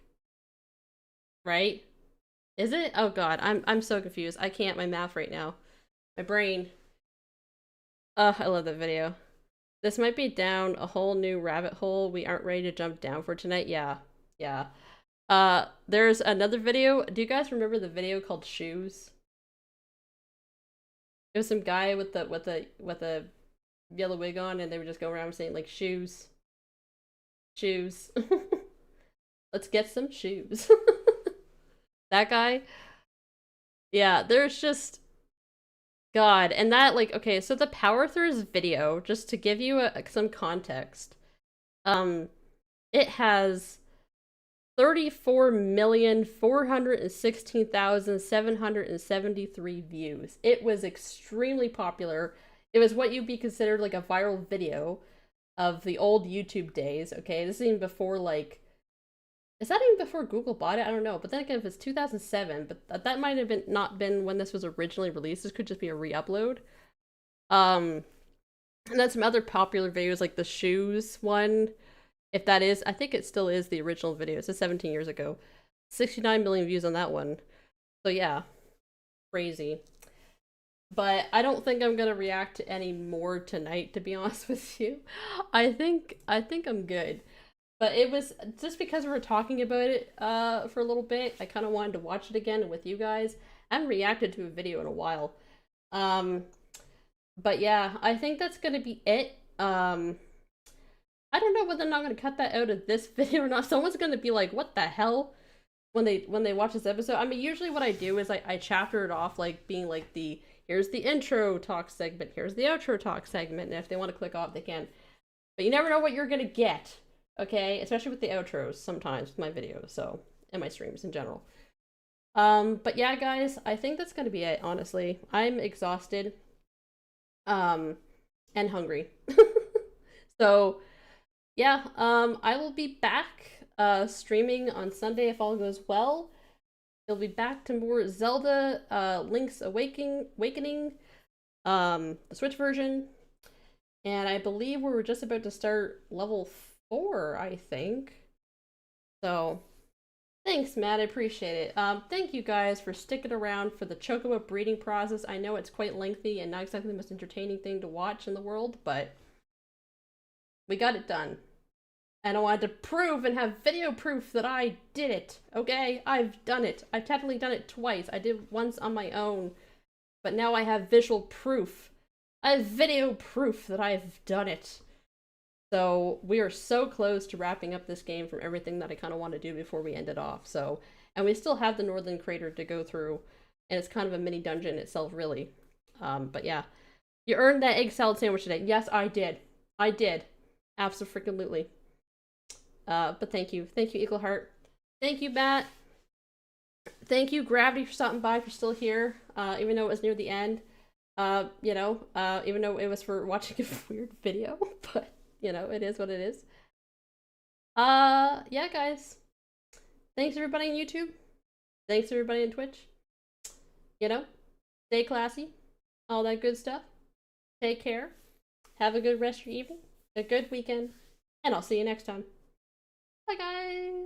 [SPEAKER 1] Right? Is it? Oh god, I'm so confused. I can't my math right now. My brain. I love that video. This might be down a whole new rabbit hole we aren't ready to jump down for tonight. Yeah. There's another video. Do you guys remember the video called Shoes? It was some guy with a yellow wig on, and they were just going around saying like shoes. Shoes. Let's get some shoes. That guy. Yeah, there's just god, and that, like, okay, so the Power Thirst video, just to give you some context, it has 34,416,773 views. It was extremely popular. It was what you'd be considered like a viral video of the old YouTube days, okay? This is even before, like, is that even before Google bought it? I don't know. But then again, if it's 2007, but that might have not been when this was originally released. This could just be a re-upload. And then some other popular videos like the shoes one. If that is, I think it still is the original video. It's 17 years ago. 69 million views on that one. So yeah, crazy. But I don't think I'm gonna react to any more tonight, to be honest with you. I think I'm good. But it was just because we were talking about it for a little bit. I kind of wanted to watch it again with you guys. haven't reacted to a video in a while. But yeah, I think that's gonna be it. I don't know whether or not I'm gonna cut that out of this video or not. Someone's gonna be like, what the hell? When they watch this episode. I mean, usually what I do is I chapter it off, like being like here's the intro talk segment, here's the outro talk segment, and if they want to click off, they can. But you never know what you're gonna get, okay? Especially with the outros sometimes with my videos, so, and my streams in general. But yeah, guys, I think that's gonna be it, honestly. I'm exhausted, and hungry. So, yeah, I will be back, streaming on Sunday if all goes well. We'll be back to more Zelda, Link's Awakening, the Switch version. And I believe we were just about to start level 4, I think. So, thanks, Matt. I appreciate it. Thank you guys for sticking around for the Chocobo breeding process. I know it's quite lengthy and not exactly the most entertaining thing to watch in the world, but we got it done. And I wanted to prove and have video proof that I did it, okay? I've done it. I've technically done it twice. I did once on my own, but now I have visual proof. I have video proof that I've done it. So we are so close to wrapping up this game from everything that I kind of want to do before we end it off. So, and we still have the Northern Crater to go through, and it's kind of a mini dungeon itself, really. But yeah, you earned that egg salad sandwich today. Yes, I did. I did. Absolutely. But thank you, Eagle Heart. Thank you, Matt. Thank you, Gravity, for stopping by, for still here, even though it was near the end. You know, even though it was for watching a weird video, but, you know, it is what it is. Yeah, guys. Thanks, everybody on YouTube. Thanks, everybody on Twitch. You know, stay classy. All that good stuff. Take care. Have a good rest of your evening. A good weekend. And I'll see you next time. Bye, guys.